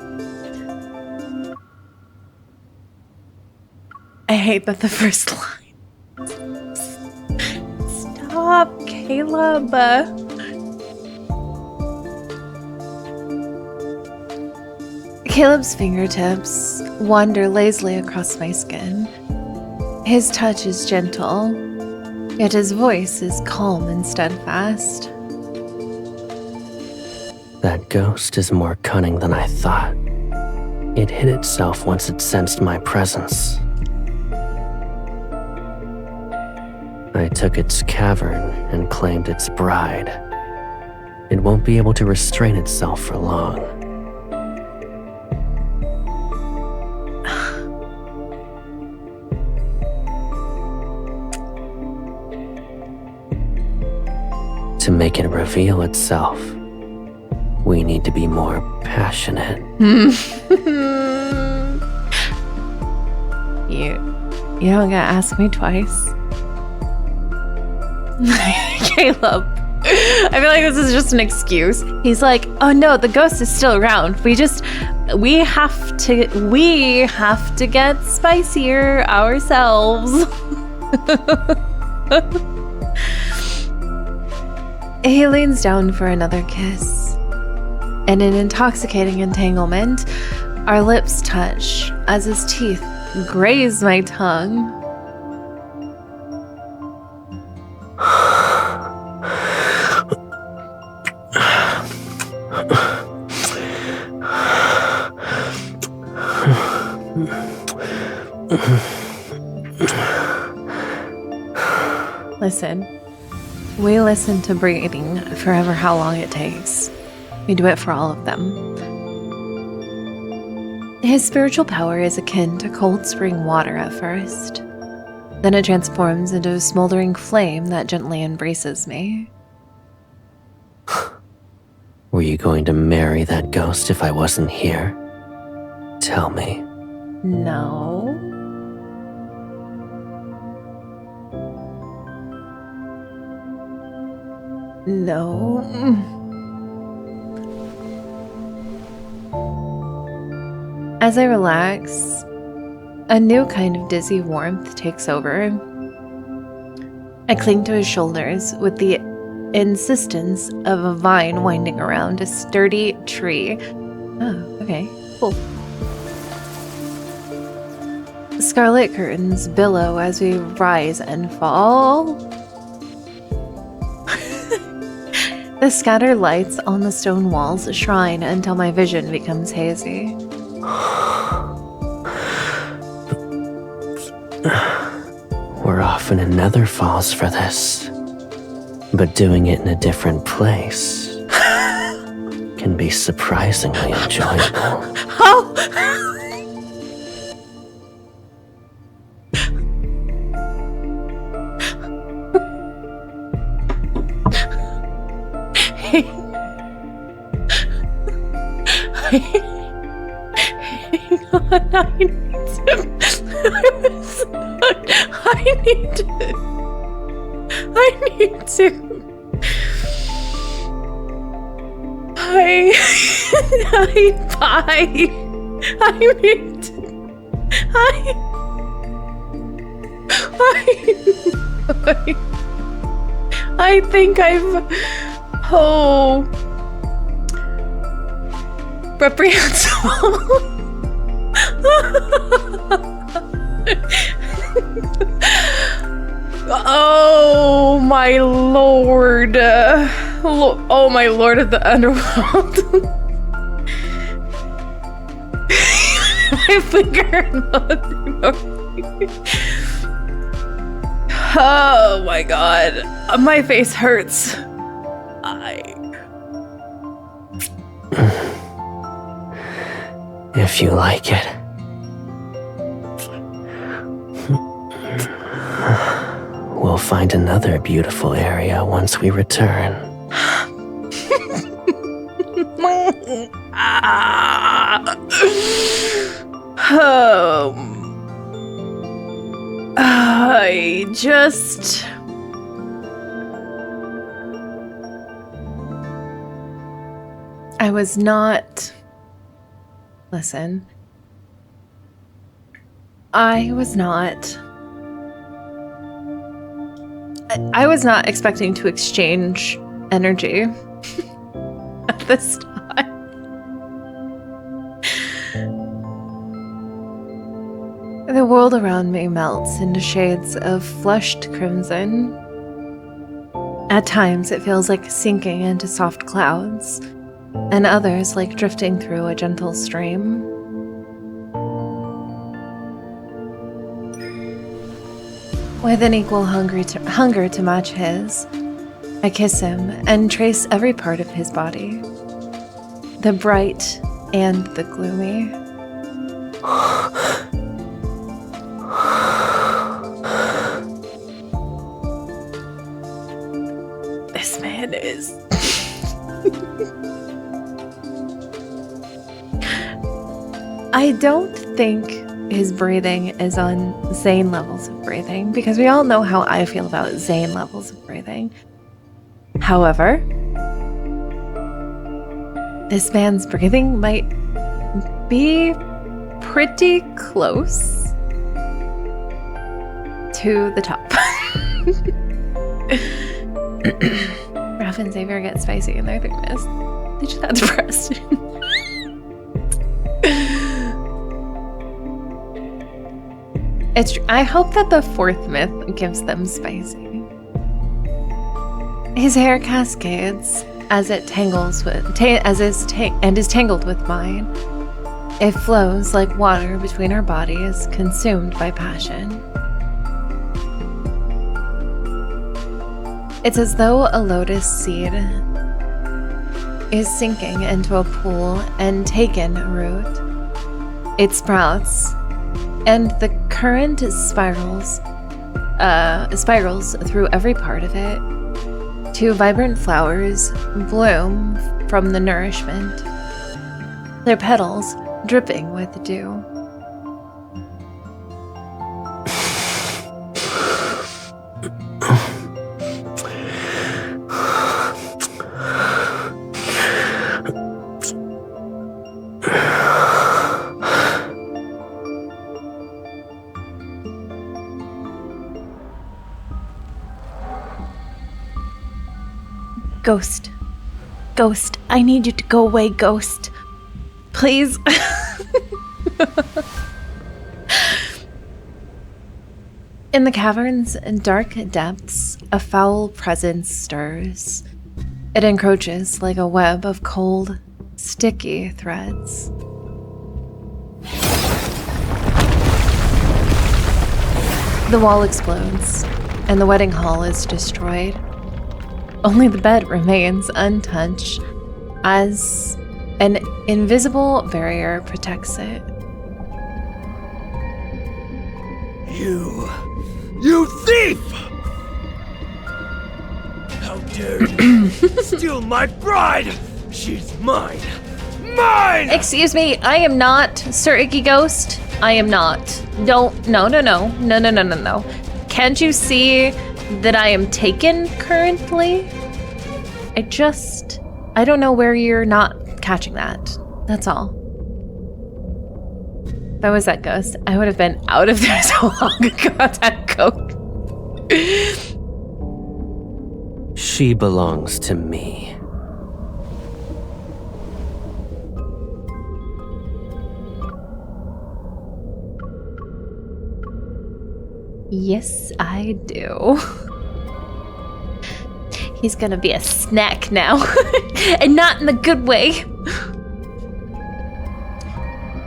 I hate that the first line. Stop, Caleb. Caleb's fingertips wander lazily across my skin. His touch is gentle, yet his voice is calm and steadfast. That ghost is more cunning than I thought. It hid itself once it sensed my presence. I took its cavern and claimed its bride. It won't be able to restrain itself for long. To make it reveal itself, we need to be more passionate. You don't gotta ask me twice. Caleb. I feel like this is just an excuse. He's like, oh no, the ghost is still around. We have to get spicier ourselves. He leans down for another kiss. In an intoxicating entanglement, our lips touch as his teeth graze my tongue. Listen, we listen to breathing forever how long it takes. We do it for all of them. His spiritual power is akin to cold spring water at first. Then it transforms into a smoldering flame that gently embraces me. Were you going to marry that ghost if I wasn't here? Tell me. No. No. As I relax, a new kind of dizzy warmth takes over. I cling to his shoulders with the insistence of a vine winding around a sturdy tree. Oh, okay, cool. Scarlet curtains billow as we rise and fall. The scattered lights on the stone walls shine until my vision becomes hazy. We're off in another falls for this. But doing it in a different place can be surprisingly enjoyable. Oh! I think I've... Oh... Reprehensible. Oh my lord. Oh my lord of the underworld. My finger. Oh my god. My face hurts. If you like it. We'll we'll find another beautiful area once we return. I was not... Listen. I was not expecting to exchange energy at this time. The world around me melts into shades of flushed crimson. At times, it feels like sinking into soft clouds, and others like drifting through a gentle stream. With an equal hunger to match his, I kiss him and trace every part of his body, the bright and the gloomy. This man is... I don't think his breathing is on Zane levels of breathing, because we all know how I feel about Zane levels of breathing. However, this man's breathing might be pretty close to the top. Raph and Xavier get spicy in their thickness. They just had depressed. It's true. I hope that the fourth myth gives them spicy. His hair cascades as it tangles with is tangled with mine. It flows like water between our bodies, consumed by passion. It's as though a lotus seed is sinking into a pool and taken root. It sprouts, and the current spirals through every part of it. Two vibrant flowers bloom from the nourishment, their petals dripping with dew. Ghost, I need you to go away, Ghost. Please. In the cavern's dark depths, a foul presence stirs. It encroaches like a web of cold, sticky threads. The wall explodes, and the wedding hall is destroyed. Only the bed remains untouched, as an invisible barrier protects it. You thief! How dare you steal my bride? She's mine! Mine! Excuse me, I am not Sir Icky Ghost. I am not. No. Can't you see that I am taken currently? I don't know where you're not catching that. That's all. If I was that ghost, I would have been out of there so long ago. That coke. She belongs to me. Yes, I do. He's gonna be a snack now. And not in the good way.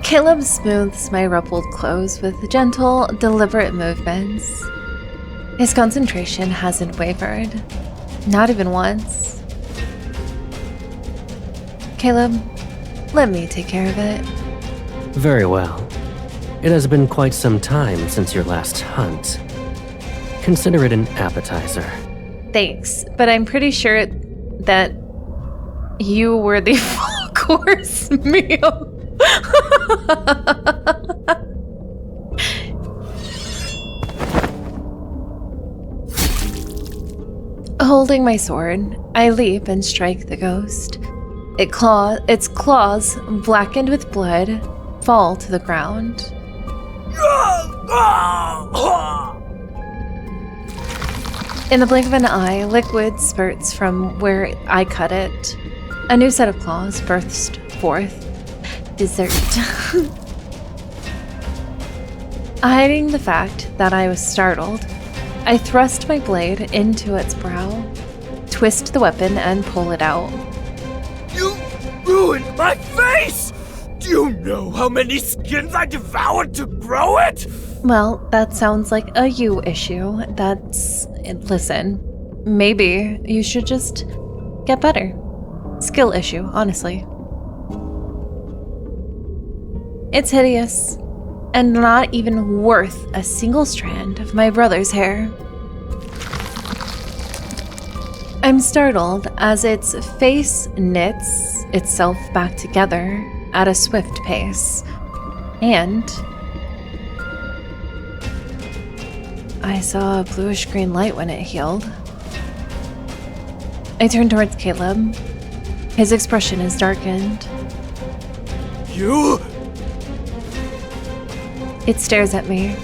Caleb smooths my ruffled clothes with gentle, deliberate movements. His concentration hasn't wavered. Not even once. Caleb, let me take care of it. Very well. It has been quite some time since your last hunt. Consider it an appetizer. Thanks, but I'm pretty sure that you were the full course meal. Holding my sword, I leap and strike the ghost. Its claws, blackened with blood, fall to the ground. In the blink of an eye, liquid spurts from where I cut it. A new set of claws bursts forth. Dessert. Hiding the fact that I was startled, I thrust my blade into its brow, twist the weapon, and pull it out. You ruined my face! Do you know how many skins I devoured to grow it? Well, that sounds like a you issue. Listen, maybe you should just get better. Skill issue, honestly. It's hideous, and not even worth a single strand of my brother's hair. I'm startled as its face knits itself back together at a swift pace, and I saw a bluish-green light when it healed. I turn towards Caleb. His expression is darkened. You? It stares at me,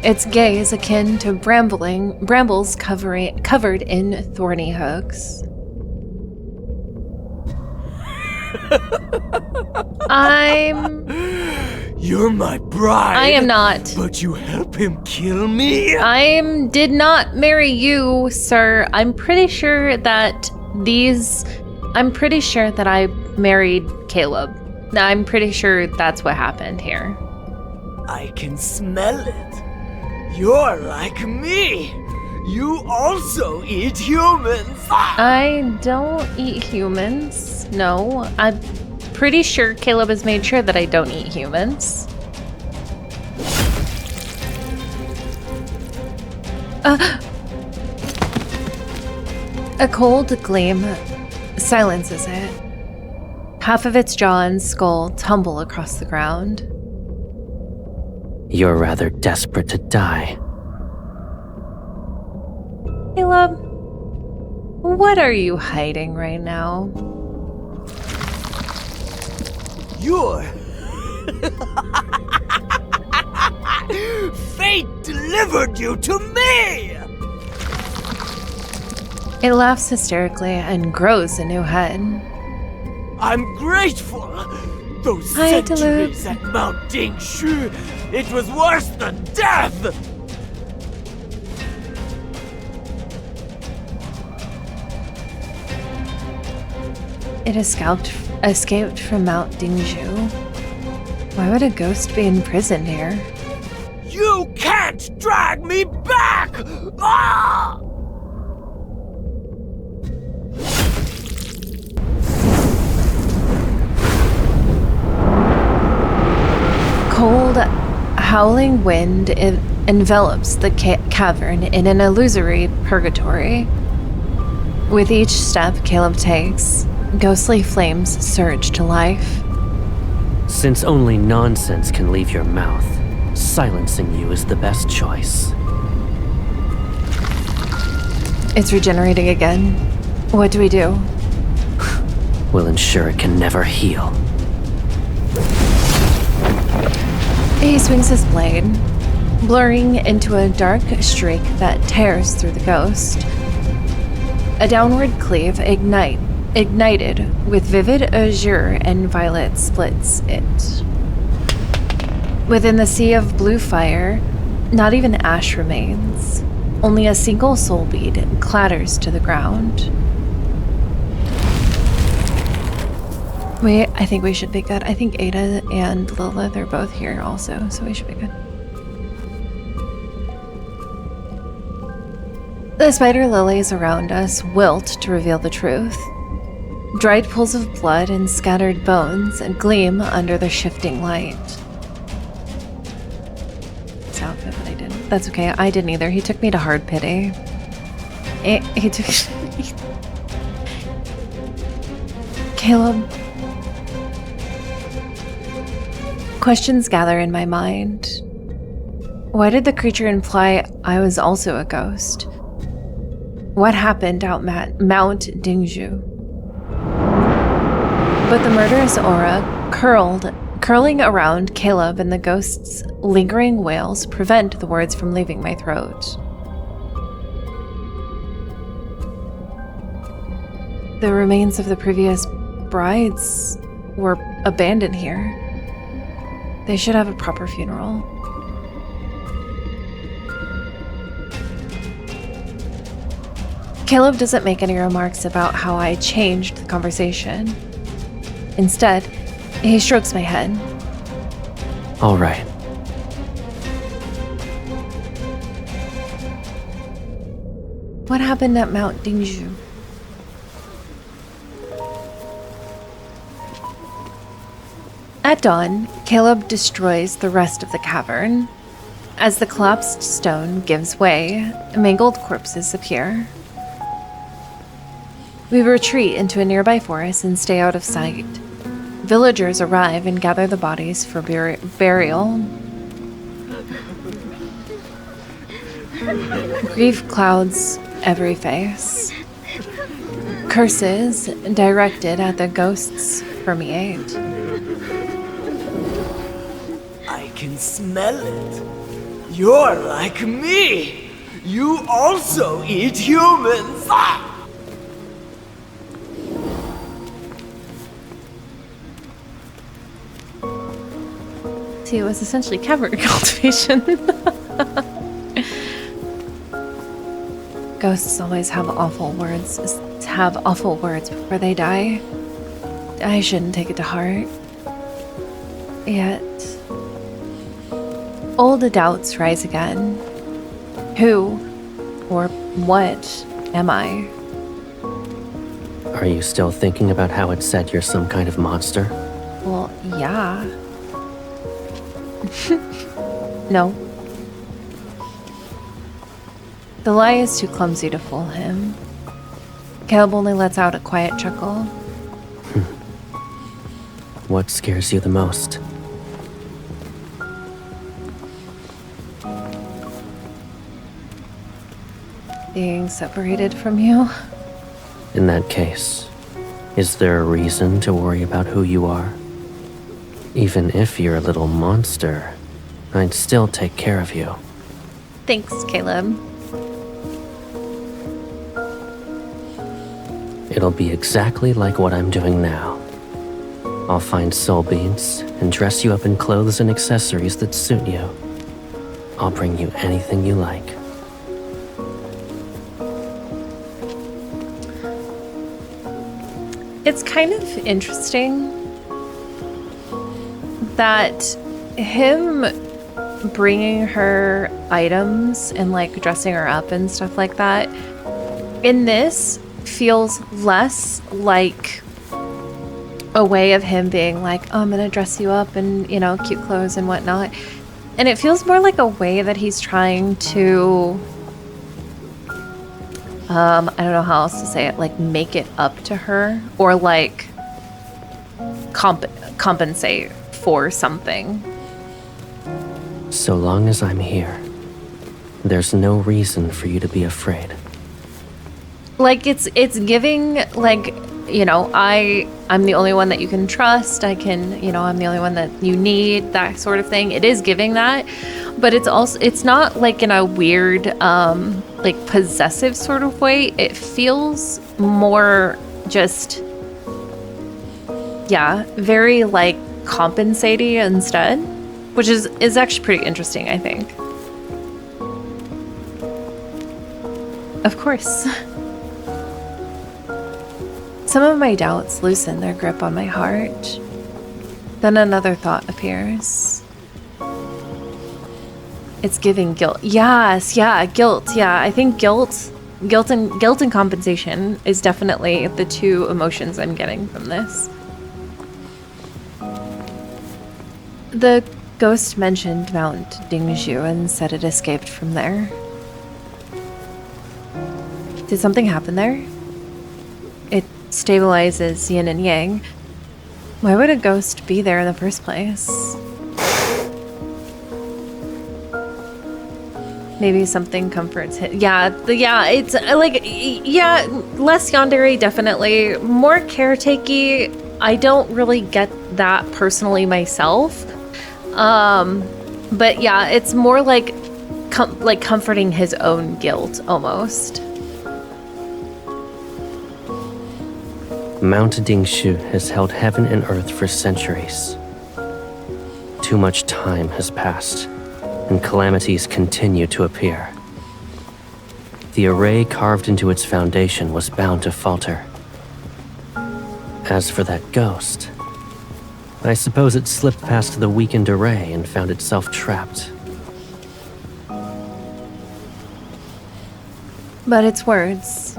its gaze akin to brambles covered in thorny hooks. You're my bride. I am not. But you help him kill me? Did not marry you, sir. I'm pretty sure that I married Caleb. I'm pretty sure that's what happened here. I can smell it. You're like me. You also eat humans. I don't eat humans. No, I'm pretty sure Caleb has made sure that I don't eat humans. A cold gleam silences it. Half of its jaw and skull tumble across the ground. You're rather desperate to die. Caleb, what are you hiding right now? You're... Fate delivered you to me! It laughs hysterically and grows a new head. I'm grateful. Those centuries at Mount Dingshu, it was worse than death! It escaped from Mount Dingshu. Why would a ghost be imprisoned here? You can't drag me back! Ah! Cold, howling wind envelops the cavern in an illusory purgatory. With each step Caleb takes, ghostly flames surge to life. Since only nonsense can leave your mouth, silencing you is the best choice. It's regenerating again. What do we do? We'll ensure it can never heal. He swings his blade, blurring into a dark streak that tears through the ghost. A downward cleave ignited with vivid azure and violet splits it. Within the sea of blue fire, not even ash remains. Only a single soul bead clatters to the ground. I think we should be good. I think Ada and Lilith are both here also, so we should be good. The spider lilies around us wilt to reveal the truth. Dried pools of blood and scattered bones gleam under the shifting light. This outfit, what I did. That's okay. I didn't either. He took me to hard pity. He took... Caleb. Questions gather in my mind. Why did the creature imply I was also a ghost? What happened out Mount Dingju? But the murderous aura curling around Caleb and the ghost's lingering wails prevent the words from leaving my throat. The remains of the previous brides were abandoned here. They should have a proper funeral. Caleb doesn't make any remarks about how I changed the conversation. Instead, he strokes my head. All right. What happened at Mount Dingju? At dawn, Caleb destroys the rest of the cavern. As the collapsed stone gives way, mangled corpses appear. We retreat into a nearby forest and stay out of sight. Villagers arrive and gather the bodies for burial. Grief clouds every face. Curses directed at the ghosts permeate. I can smell it. You're like me. You also eat humans. Ah! See, it was essentially cavern cultivation. Ghosts always have awful words before they die. I shouldn't take it to heart. Yet, old doubts rise again. Who or what am I? Are you still thinking about how it said you're some kind of monster? Well, yeah. No. The lie is too clumsy to fool him. Caleb only lets out a quiet chuckle. What scares you the most? Being separated from you. In that case, is there a reason to worry about who you are? Even if you're a little monster, I'd still take care of you. Thanks, Caleb. It'll be exactly like what I'm doing now. I'll find soul beads and dress you up in clothes and accessories that suit you. I'll bring you anything you like. It's kind of interesting that him bringing her items and like dressing her up and stuff like that in this feels less like a way of him being like, oh, I'm gonna dress you up and, you know, cute clothes and whatnot. And it feels more like a way that he's trying to I don't know how else to say it, like make it up to her or like compensate for something. So long as I'm here, there's no reason for you to be afraid. Like it's giving, like, you know, I'm the only one that you can trust. I'm the only one that you need, that sort of thing. It is giving that, but it's not like in a weird, like possessive sort of way. It feels more just, yeah, very like compensating instead, which is actually pretty interesting, I think. Of course. Some of my doubts loosen their grip on my heart. Then another thought appears. It's giving guilt. Yes, yeah, guilt. Yeah, I think guilt and compensation is definitely the two emotions I'm getting from this. The Ghost mentioned Mount Dingzhu and said it escaped from there. Did something happen there? It stabilizes yin and yang. Why would a ghost be there in the first place? Maybe something comforts him. Yeah, it's like, yeah, less yandere, definitely. More caretakey, I don't really get that personally myself. But yeah, it's more like comforting his own guilt, almost. Mount Dingshu has held heaven and earth for centuries. Too much time has passed, and calamities continue to appear. The array carved into its foundation was bound to falter. As for that ghost, I suppose it slipped past the weakened array and found itself trapped. But its words,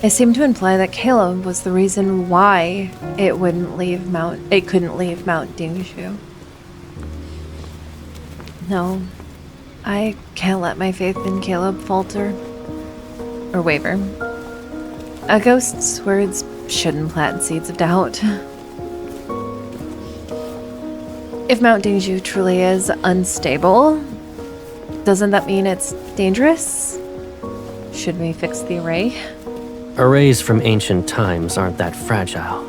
they seem to imply that Caleb was the reason why it couldn't leave Mount Dingshu. No, I can't let my faith in Caleb falter or waver. A ghost's words shouldn't plant seeds of doubt. If Mount Dingzhu truly is unstable, doesn't that mean it's dangerous? Should we fix the array? Arrays from ancient times aren't that fragile.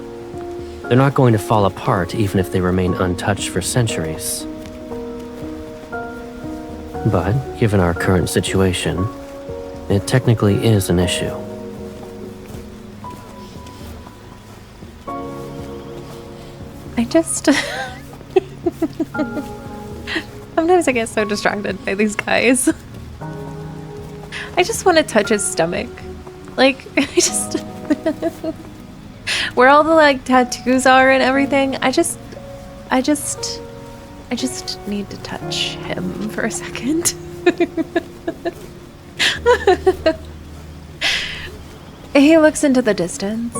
They're not going to fall apart even if they remain untouched for centuries. But, given our current situation, it technically is an issue. I just... Sometimes I get so distracted by these guys. I just want to touch his stomach. Like, I just... Where all the, like, tattoos are and everything, I just need to touch him for a second. He looks into the distance.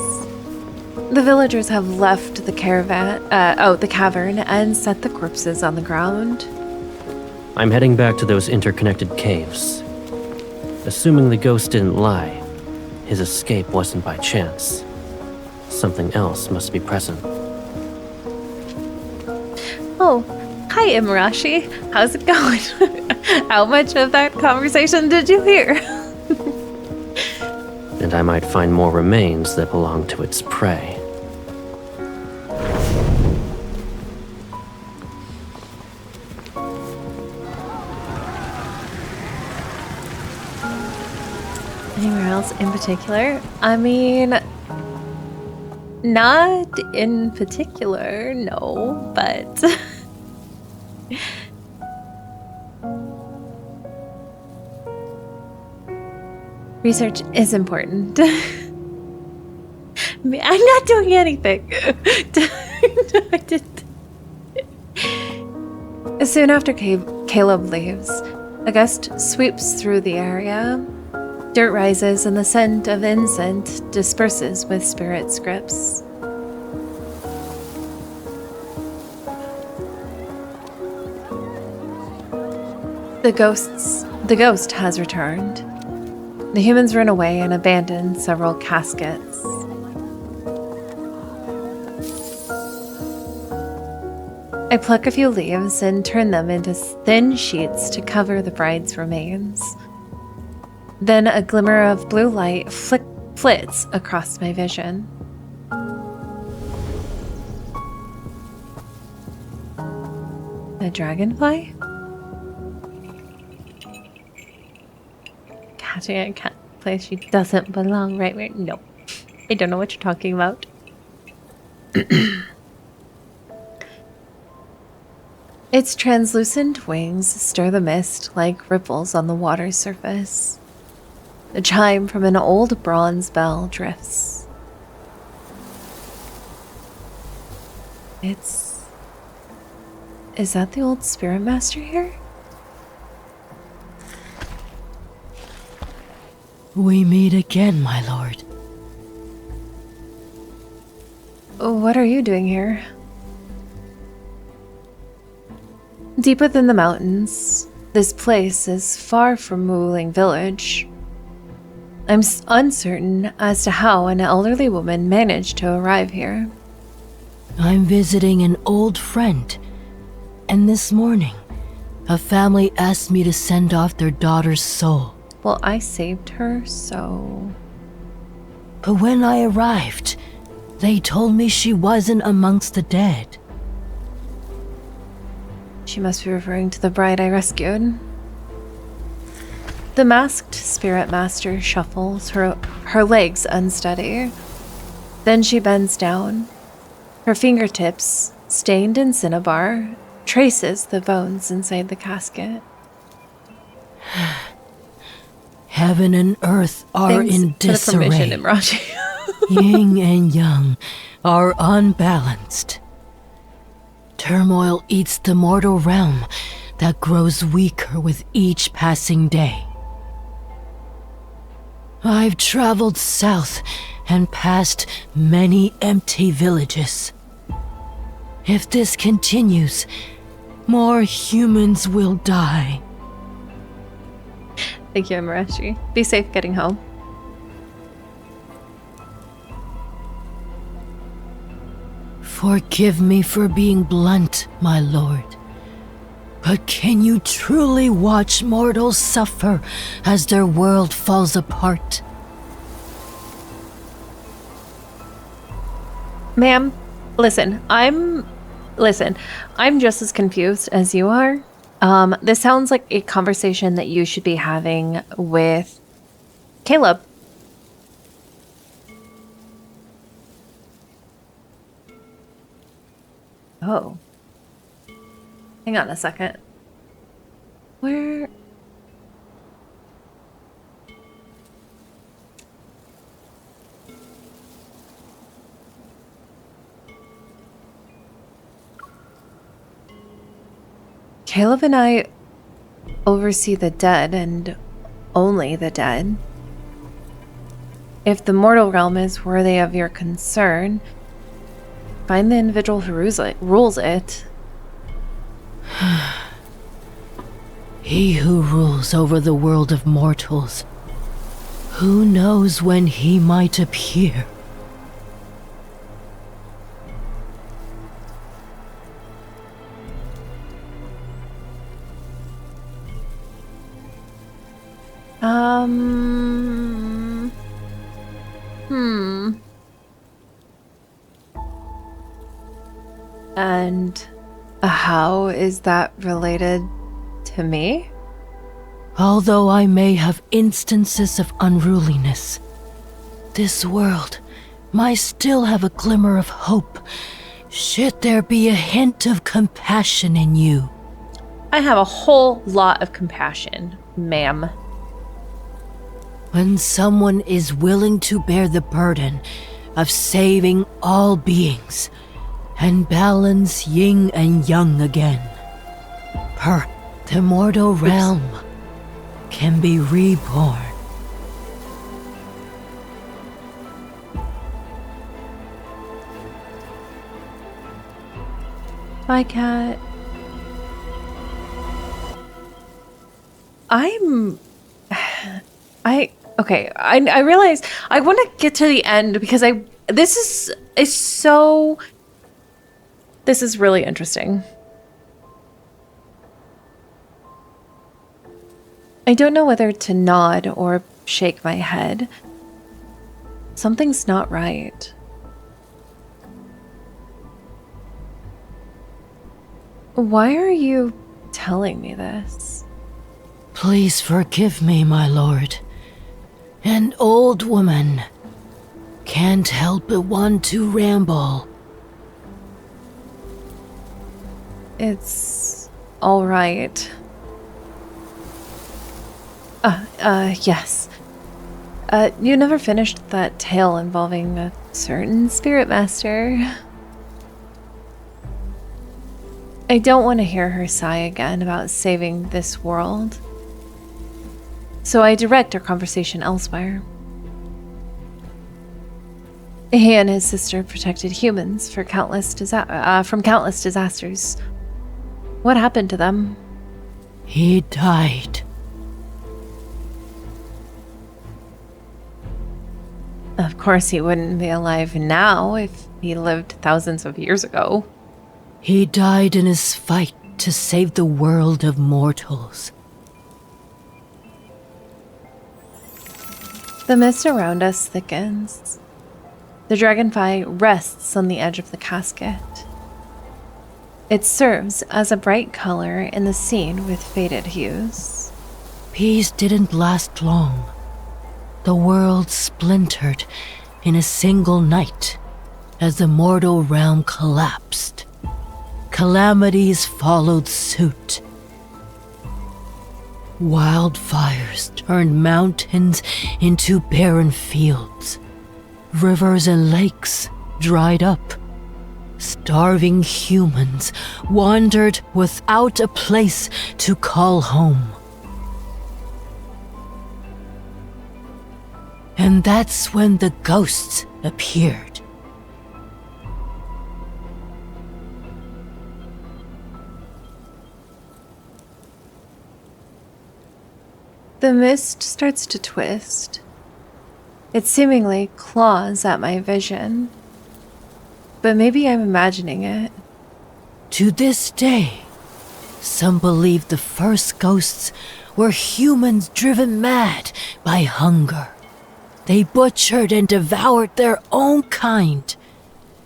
The villagers have left the the cavern and set the corpses on the ground. I'm heading back to those interconnected caves. Assuming the ghost didn't lie, his escape wasn't by chance. Something else must be present. Oh, hi Imarashi. How's it going? How much of that conversation did you hear? And I might find more remains that belong to its prey. Anywhere else in particular? I mean, not in particular, no, but... Research is important. I'm not doing anything. Soon after Caleb leaves, a gust sweeps through the area. Dirt rises and the scent of incense disperses with spirit scripts. The ghost has returned. The humans run away and abandon several caskets. I pluck a few leaves and turn them into thin sheets to cover the bride's remains. Then a glimmer of blue light flits across my vision. A dragonfly? Catching a cat place she doesn't belong, right? No. I don't know what you're talking about. Its translucent wings stir the mist like ripples on the water's surface. The chime from an old bronze bell drifts. Is that the old spirit master here? We meet again, my lord. What are you doing here? Deep within the mountains, this place is far from Wuling village. I'm uncertain as to how an elderly woman managed to arrive here. I'm visiting an old friend, and this morning, a family asked me to send off their daughter's soul. Well, I saved her, so... But when I arrived, they told me she wasn't amongst the dead. She must be referring to the bride I rescued. The masked spirit master shuffles, her legs unsteady. Then she bends down. Her fingertips, stained in cinnabar, traces the bones inside the casket. Heaven and earth are in disarray. Yin and Yang are unbalanced. Turmoil eats the mortal realm that grows weaker with each passing day. I've traveled south and past many empty villages. If this continues, more humans will die. Thank you, Amarashi. Be safe getting home. Forgive me for being blunt, my lord. But can you truly watch mortals suffer as their world falls apart? Ma'am, listen, I'm just as confused as you are. This sounds like a conversation that you should be having with Caleb. Oh. Hang on a second. Where... Caleb and I oversee the dead and only the dead. If the mortal realm is worthy of your concern, find the individual who rules it. He who rules over the world of mortals. Who knows when he might appear? And how is that related to me? Although I may have instances of unruliness, this world might still have a glimmer of hope, should there be a hint of compassion in you. I have a whole lot of compassion, ma'am. When someone is willing to bear the burden of saving all beings and balance yin and yang again, the mortal realm can be reborn. Bye, cat. Okay, I realize I want to get to the end because this is really interesting. I don't know whether to nod or shake my head. Something's not right. Why are you telling me this? Please forgive me, my lord. An old woman can't help but want to ramble. It's all right. Yes. You never finished that tale involving a certain spirit master. I don't want to hear her sigh again about saving this world. So I direct our conversation elsewhere. He and his sister protected humans from countless disasters. What happened to them? He died. Of course, he wouldn't be alive now if he lived thousands of years ago. He died in his fight to save the world of mortals. The mist around us thickens. The dragonfly rests on the edge of the casket. It serves as a bright color in the scene with faded hues. Peace didn't last long. The world splintered in a single night as the mortal realm collapsed. Calamities followed suit. Wildfires turned mountains into barren fields. Rivers and lakes dried up. Starving humans wandered without a place to call home. And that's when the ghosts appeared. The mist starts to twist. It seemingly claws at my vision. But maybe I'm imagining it. To this day, some believe the first ghosts were humans driven mad by hunger. They butchered and devoured their own kind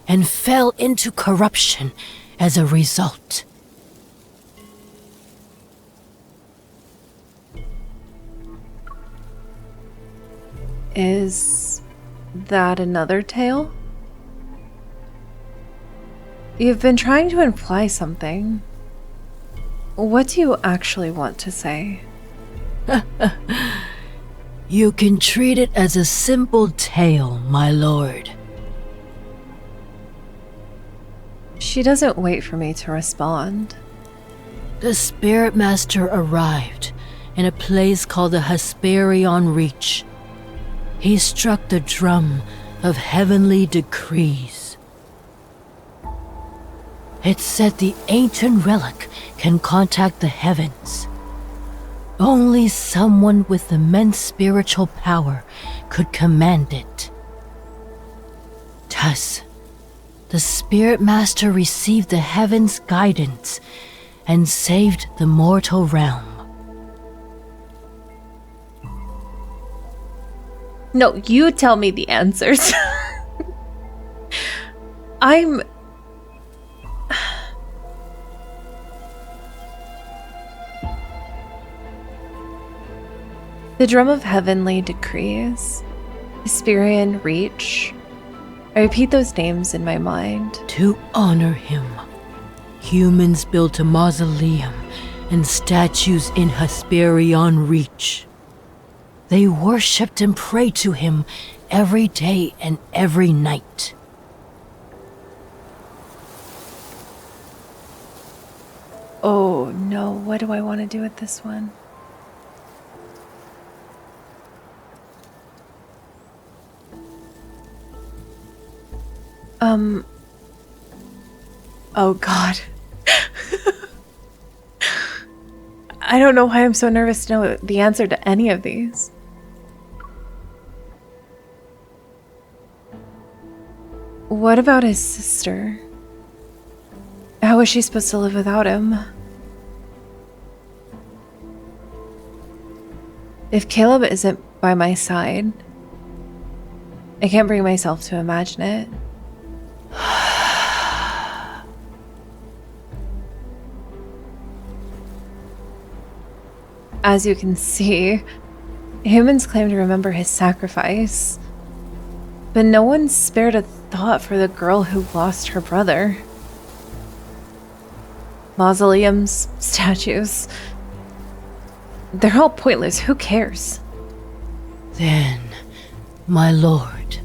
and fell into corruption as a result. Is that another tale? You've been trying to imply something. What do you actually want to say? You can treat it as a simple tale, my lord. She doesn't wait for me to respond. The Spirit Master arrived in a place called the Hesperion Reach. He struck the drum of heavenly decrees. It said the ancient relic can contact the heavens. Only someone with immense spiritual power could command it. Thus, the Spirit Master received the heavens' guidance and saved the mortal realm. No, you tell me the answers. The drum of heavenly decrees, Hesperion Reach. I repeat those names in my mind. To honor him, humans built a mausoleum and statues in Hesperion Reach. They worshipped and prayed to him every day and every night. Oh no, what do I want to do with this one? Oh god. I don't know why I'm so nervous to know the answer to any of these. What about his sister? How was she supposed to live without him? If Caleb isn't by my side, I can't bring myself to imagine it. As you can see, humans claim to remember his sacrifice, but no one spared a thought for the girl who lost her brother. Mausoleums, statues, they're all pointless. Who cares? Then, my lord,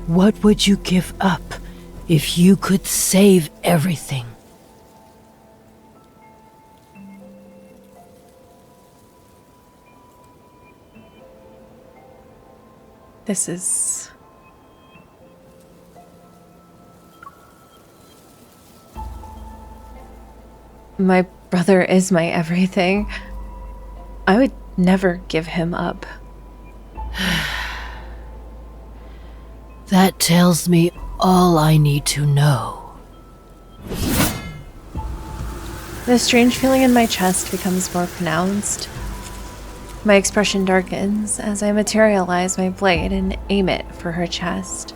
what would you give up if you could save everything? This is... My brother is my everything. I would never give him up. That tells me all I need to know. The strange feeling in my chest becomes more pronounced. My expression darkens as I materialize my blade and aim it for her chest.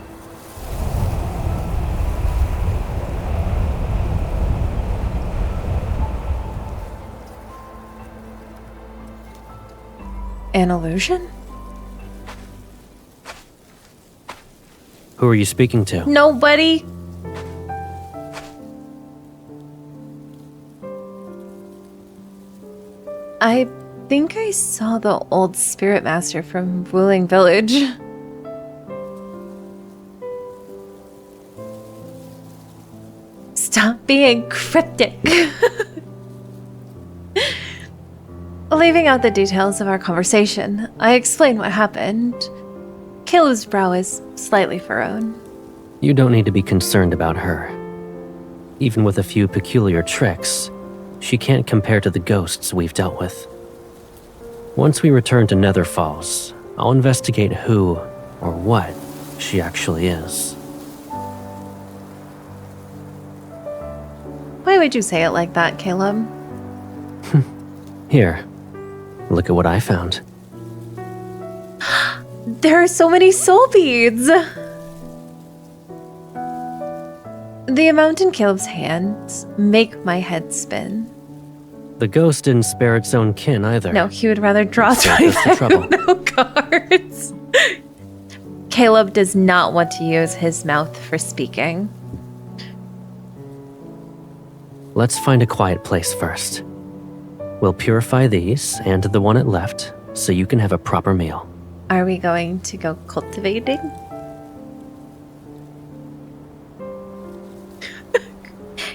An illusion? Who are you speaking to? Nobody. I think I saw the old spirit master from Wuling Village. Stop being cryptic. Leaving out the details of our conversation, I explain what happened. Caleb's brow is slightly furrowed. You don't need to be concerned about her. Even with a few peculiar tricks, she can't compare to the ghosts we've dealt with. Once we return to Nether Falls, I'll investigate who or what she actually is. Why would you say it like that, Caleb? Here, look at what I found. There are so many soul beads! The amount in Caleb's hands make my head spin. The ghost didn't spare its own kin either. No, he would rather draw no cards. Caleb does not want to use his mouth for speaking. Let's find a quiet place first. We'll purify these and the one it left so you can have a proper meal. Are we going to go cultivating?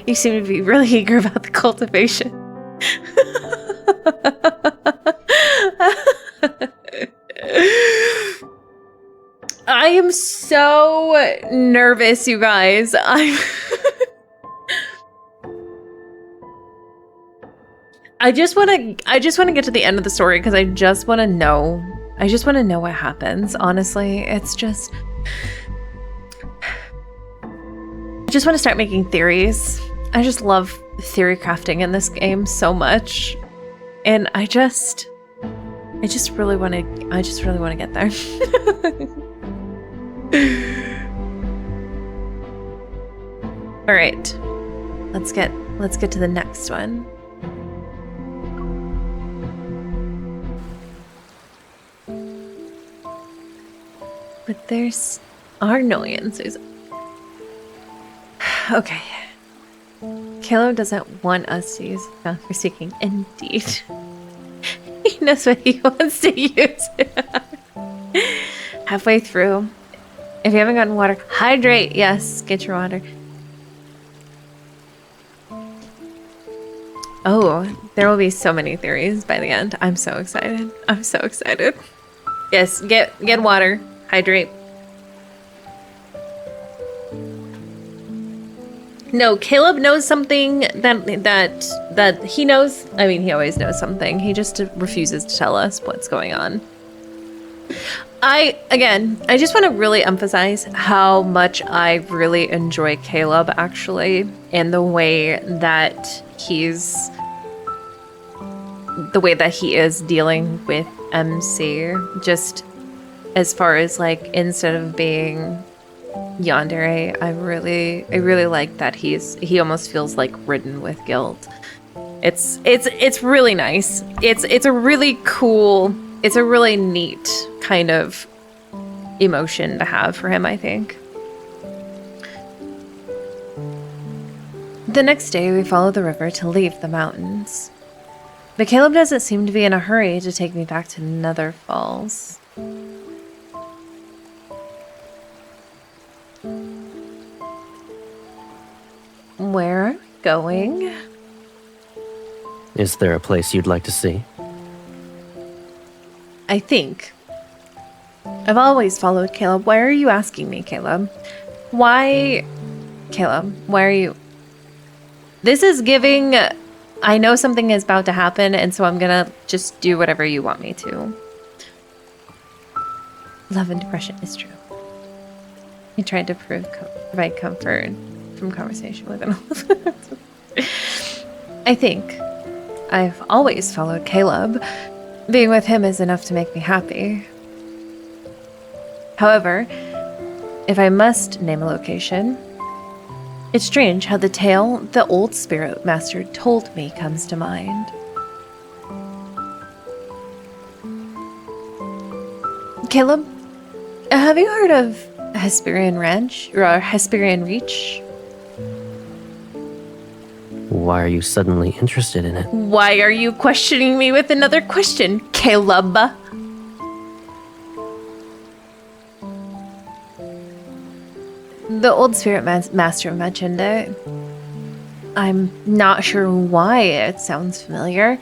You seem to be really eager about the cultivation. I am so nervous, you guys. I just want to get to the end of the story because I just want to know. I just want to know what happens. Honestly, it's just I just want to start making theories. I just love theory crafting in this game so much. And I just really want to get there. All right. Let's get to the next one. But there's are no answers. Okay. Caleb doesn't want us to use mouth for seeking. Indeed. He knows what he wants to use. Halfway through. If you haven't gotten water, hydrate. Yes, get your water. Oh, there will be so many theories by the end. I'm so excited. I'm so excited. Yes, get water. Hydrate. No, Caleb knows something that he knows. I mean, he always knows something. He just refuses to tell us what's going on. I just want to really emphasize how much I really enjoy Caleb, actually, and the way that he is dealing with MC. Just as far as, like, instead of being yandere, I really like that he almost feels like ridden with guilt. It's really nice. It's a really cool, it's a really neat kind of emotion to have for him, I think. The next day we follow the river to leave the mountains. But Caleb doesn't seem to be in a hurry to take me back to Nether Falls. Where are we going? Is there a place you'd like to see? I think. I've always followed Caleb. Why are you asking me, Caleb? Why... Caleb, why are you... This is giving... I know something is about to happen, and so I'm gonna just do whatever you want me to. Love and depression is true. He tried to provide comfort from conversation with an I think I've always followed Caleb. Being with him is enough to make me happy. However, if I must name a location, it's strange how the tale the old spirit master told me comes to mind. Caleb, have you heard of Hesperian Ranch or Hesperian Reach? Why are you suddenly interested in it? Why are you questioning me with another question, Caleb? The old spirit master mentioned it. I'm not sure why it sounds familiar.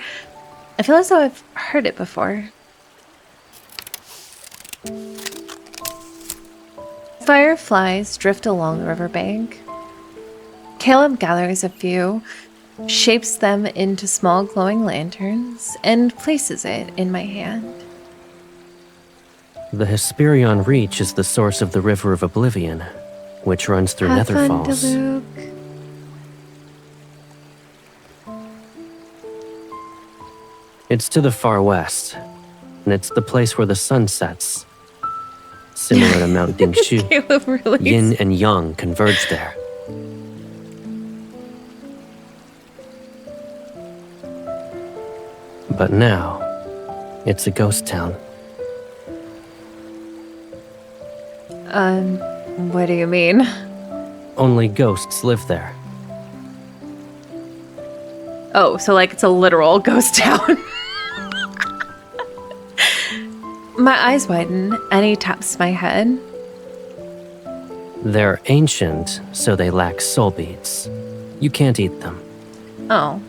I feel as though I've heard it before. Fireflies drift along the riverbank. Caleb gathers a few, shapes them into small glowing lanterns, and places it in my hand. The Hesperion Reach is the source of the River of Oblivion, which runs through Have Nether fun, Falls. Diluc. It's to the far west, and it's the place where the sun sets. Similar to Mount Dingshu, Caleb really Yin and Yang converge there. But now, it's a ghost town. What do you mean? Only ghosts live there. Oh, so like it's a literal ghost town. My eyes widen, and he taps my head. They're ancient, so they lack soul beads. You can't eat them. Oh.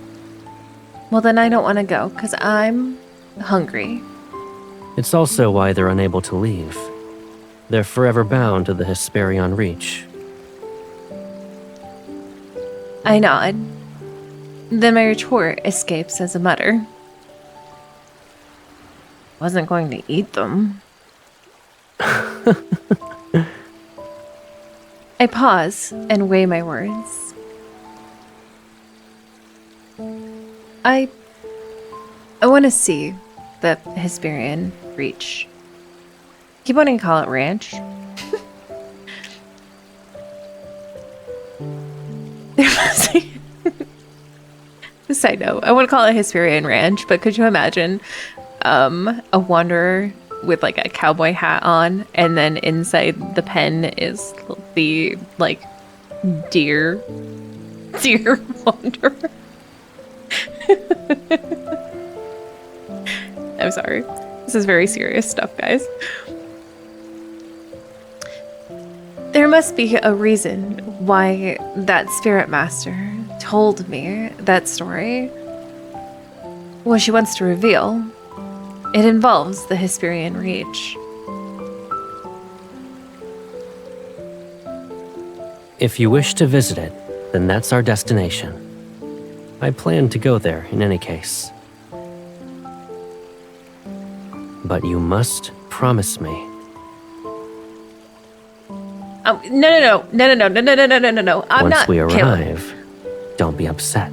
Well, then I don't want to go, because I'm hungry. It's also why they're unable to leave. They're forever bound to the Hesperion Reach. I nod. Then my retort escapes as a mutter. Wasn't going to eat them. I pause and weigh my words. I want to see the Hesperian Reach. Keep wanting to call it ranch. There must be... Side note, I want to call it Hesperian Ranch, but could you imagine a wanderer with like a cowboy hat on, and then inside the pen is the like deer wanderer? I'm sorry. This is very serious stuff, guys. There must be a reason why that spirit master told me that story. What she wants to reveal. It involves the Hesperian Reach. If you wish to visit it, then that's our destination. I plan to go there in any case. But you must promise me. No. I'm Once not. we Caleb. arrive, don't be upset.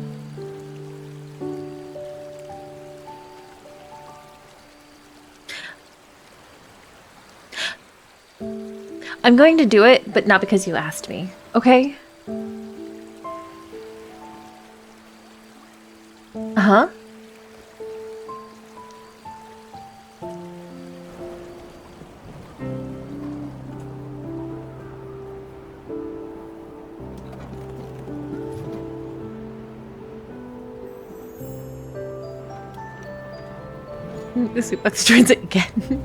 I'm going to do it, but not because you asked me, okay? Uh-huh. Let's try it again.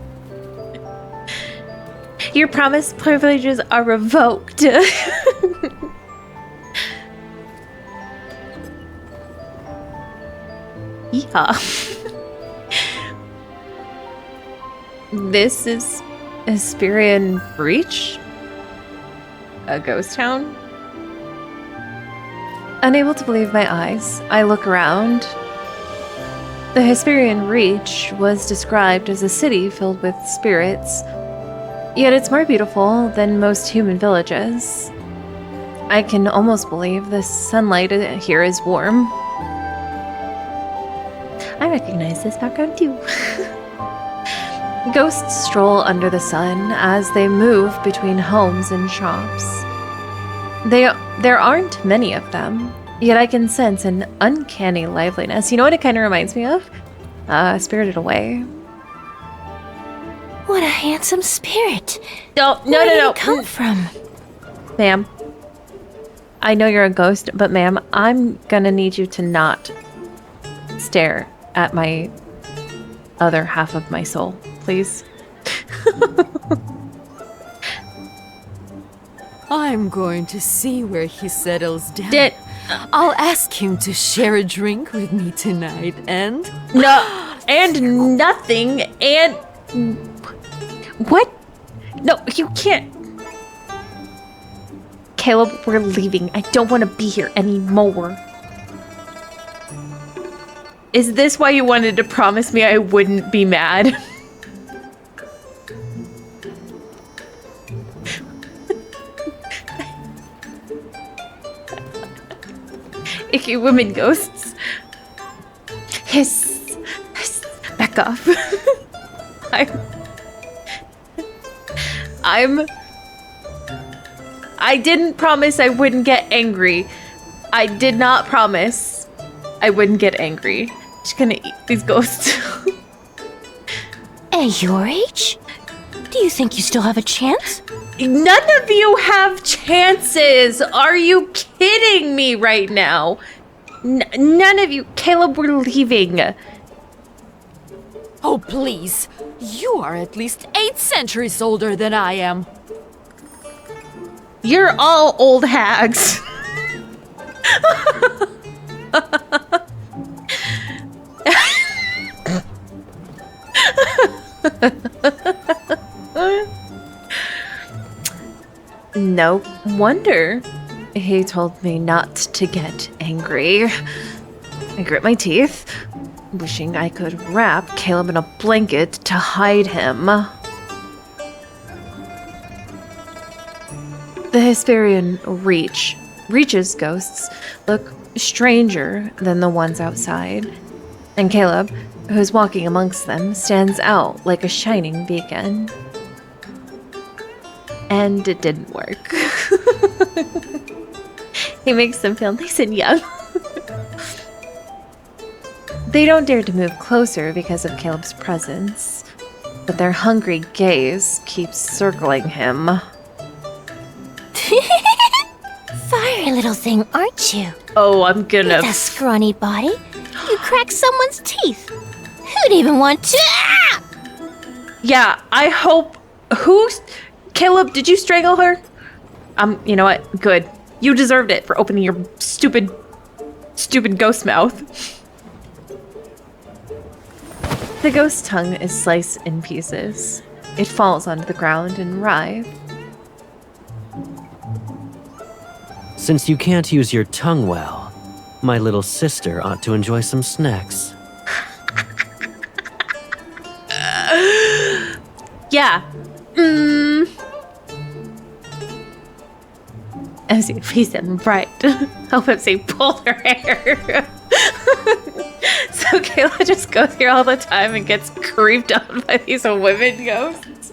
Your promised privileges are revoked. Yeah. This is Hesperian Breach? A ghost town? Unable to believe my eyes, I look around. The Hesperian Reach was described as a city filled with spirits, yet it's more beautiful than most human villages. I can almost believe the sunlight here is warm. I recognize this background too. Ghosts stroll under the sun as they move between homes and shops. There aren't many of them, yet I can sense an uncanny liveliness. You know what it kind of reminds me of? Spirited Away. What a handsome spirit. No. Where did it come from? Ma'am, I know you're a ghost, but ma'am, I'm gonna need you to not stare at my other half of my soul, please. I'm going to see where he settles down. I'll ask him to share a drink with me tonight, and... No, and nothing, and... What? No, you can't. Caleb, we're leaving. I don't want to be here anymore. Is this why you wanted to promise me I wouldn't be mad? Icky women ghosts. Hiss. Hiss. Back off. I didn't promise I wouldn't get angry. I did not promise I wouldn't get angry. Just gonna eat these ghosts. At your age? Do you think you still have a chance? None of you have chances. Are you kidding me right now? None of you. Caleb, we're leaving. Oh, please. You are at least 8 centuries older than I am. You're all old hags. No wonder he told me not to get angry. I grit my teeth, wishing I could wrap Caleb in a blanket to hide him. The Hesperian Reach's ghosts look stranger than the ones outside, and Caleb, who's walking amongst them, stands out like a shining beacon. And it didn't work. He makes them feel nice and young. They don't dare to move closer because of Caleb's presence, but their hungry gaze keeps circling him. Fiery little thing, aren't you? Oh, I'm gonna... With a scrawny body, you crack someone's teeth. Who'd even want to... Ah! Yeah, I hope... Caleb, did you strangle her? You know what? Good. You deserved it for opening your stupid ghost mouth. The ghost's tongue is sliced in pieces. It falls onto the ground and writhes. Since you can't use your tongue well, my little sister ought to enjoy some snacks. Yeah. As if he said right. Help him say pull her hair. So Kayla just goes here all the time and gets creeped on by these women ghosts.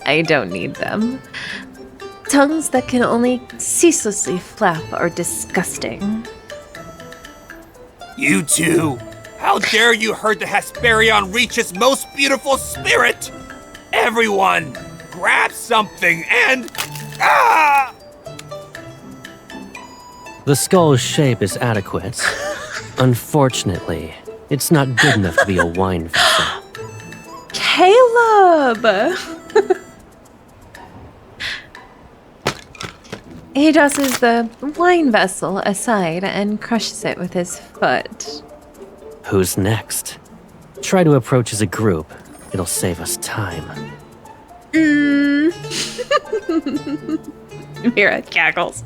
I don't need them. Tongues that can only ceaselessly flap are disgusting. You two! How dare you hurt the Hesperian Reach's most beautiful spirit! Everyone, grab something and... Ah! The skull's shape is adequate. Unfortunately, it's not good enough to be a wine vessel. Caleb! He tosses the wine vessel aside and crushes it with his foot. Who's next? Try to approach as a group. It'll save us time. time. Mira cackles.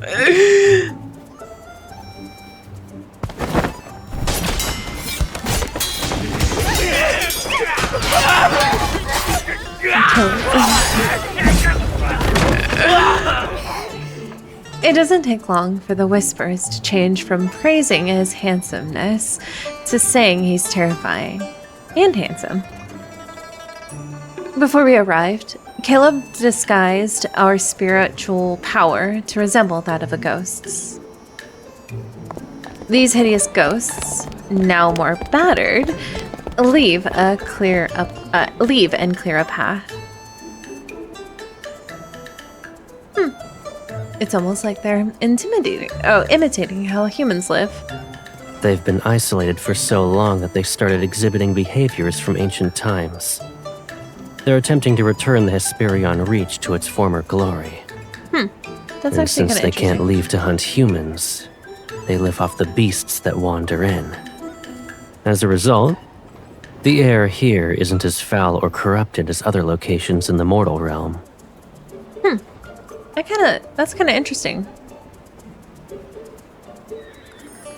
It doesn't take long for the whispers to change from praising his handsomeness to saying he's terrifying and handsome. Before we arrived, Caleb disguised our spiritual power to resemble that of a ghost's. These hideous ghosts, now more battered, leave and clear a path. It's almost like they're imitating how humans live. They've been isolated for so long that they started exhibiting behaviors from ancient times. They're attempting to return the Hesperion Reach to its former glory. That's and actually since kind they of can't leave to hunt humans, they live off the beasts that wander in. As a result, the air here isn't as foul or corrupted as other locations in the mortal realm. That's kind of interesting.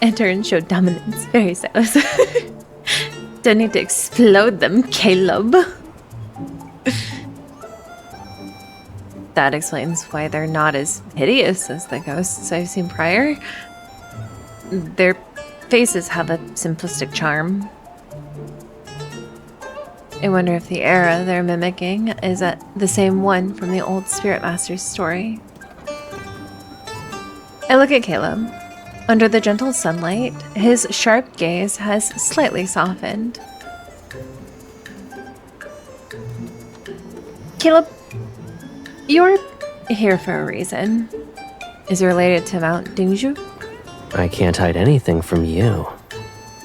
Enter and show dominance. Very Sylus. Don't need to explode them, Caleb. That explains why they're not as hideous as the ghosts I've seen prior. Their faces have a simplistic charm. I wonder if the era they're mimicking is the same one from the old Spirit Master's story. I look at Caleb. Under the gentle sunlight, his sharp gaze has slightly softened. Caleb, you're here for a reason. Is it related to Mount Dingzhu? I can't hide anything from you.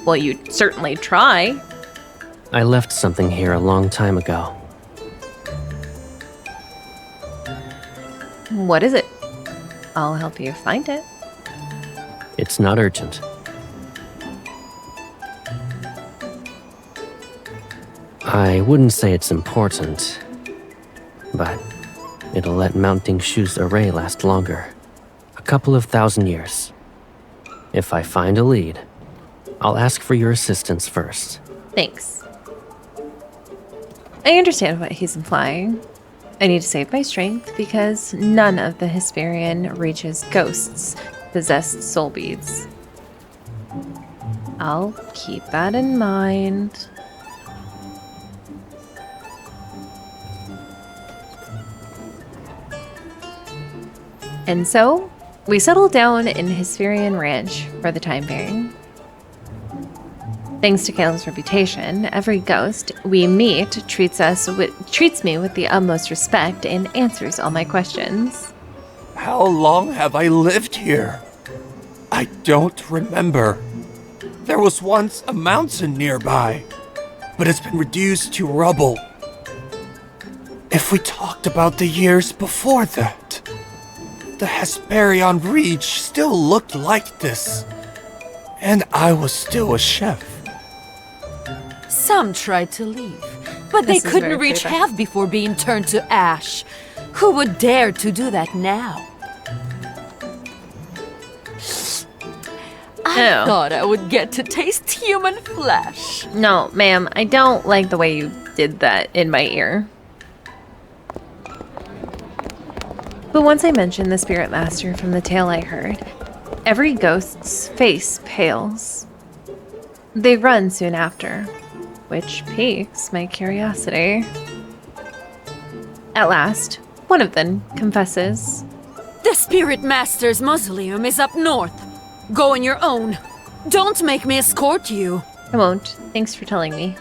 Well, you'd certainly try. I left something here a long time ago. What is it? I'll help you find it. It's not urgent. I wouldn't say it's important, but it'll let Mount Dingshu's array last longer. A couple of 1,000 years. If I find a lead, I'll ask for your assistance first. Thanks. I understand what he's implying. I need to save my strength because none of the Hesperion Reach's ghosts possessed soul beads. I'll keep that in mind. And so, we settle down in Hesperion Ranch for the time being. Thanks to Caleb's reputation, every ghost we meet treats me with the utmost respect and answers all my questions. How long have I lived here? I don't remember. There was once a mountain nearby, but it's been reduced to rubble. If we talked about the years before that, the Hesperion Reach still looked like this, and I was still a chef. Some tried to leave, but they couldn't reach half before being turned to ash. Who would dare to do that now? I thought I would get to taste human flesh. No, ma'am, I don't like the way you did that in my ear. But once I mentioned the Spirit Master from the tale I heard, every ghost's face pales. They run soon after, which piques my curiosity. At last, one of them confesses. The Spirit Master's mausoleum is up north. Go on your own. Don't make me escort you. I won't. Thanks for telling me.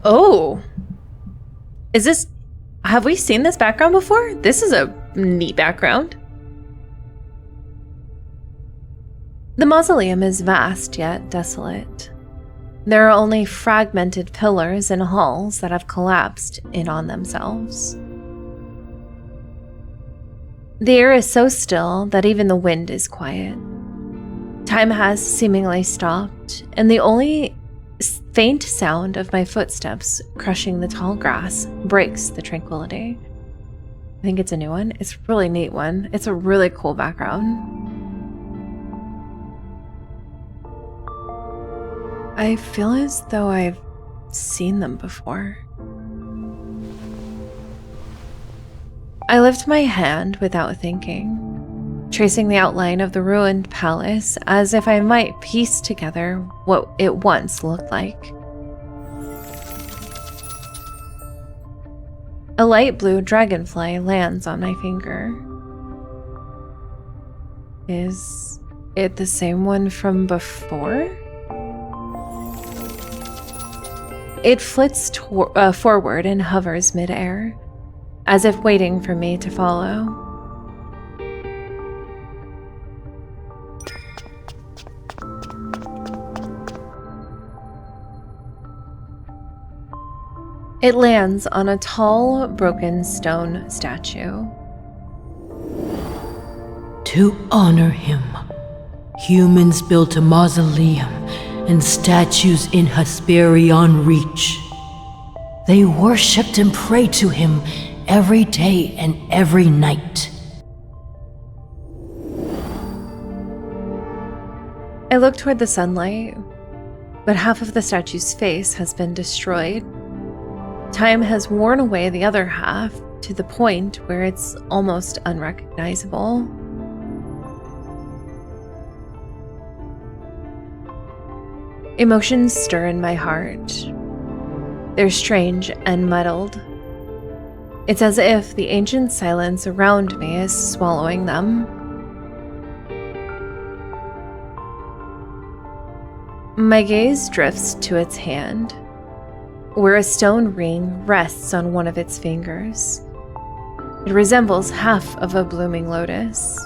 Oh! Is this... Have we seen this background before? This is a neat background. The mausoleum is vast yet desolate. There are only fragmented pillars and halls that have collapsed in on themselves. The air is so still that even the wind is quiet. Time has seemingly stopped, and the only faint sound of my footsteps crushing the tall grass breaks the tranquility. I think it's a new one. It's a really neat one. It's a really cool background. I feel as though I've seen them before. I lift my hand without thinking, tracing the outline of the ruined palace as if I might piece together what it once looked like. A light blue dragonfly lands on my finger. Is it the same one from before? It flits forward and hovers midair, as if waiting for me to follow. It lands on a tall, broken stone statue. To honor him, humans built a mausoleum and statues in Hesperion Reach. They worshipped and prayed to him every day and every night. I look toward the sunlight, but half of the statue's face has been destroyed. Time has worn away the other half to the point where it's almost unrecognizable. Emotions stir in my heart. They're strange and muddled. It's as if the ancient silence around me is swallowing them. My gaze drifts to its hand, where a stone ring rests on one of its fingers. It resembles half of a blooming lotus.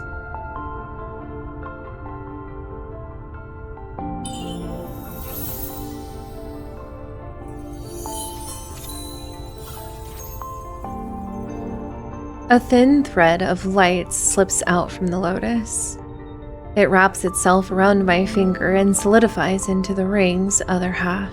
A thin thread of light slips out from the lotus. It wraps itself around my finger and solidifies into the ring's other half.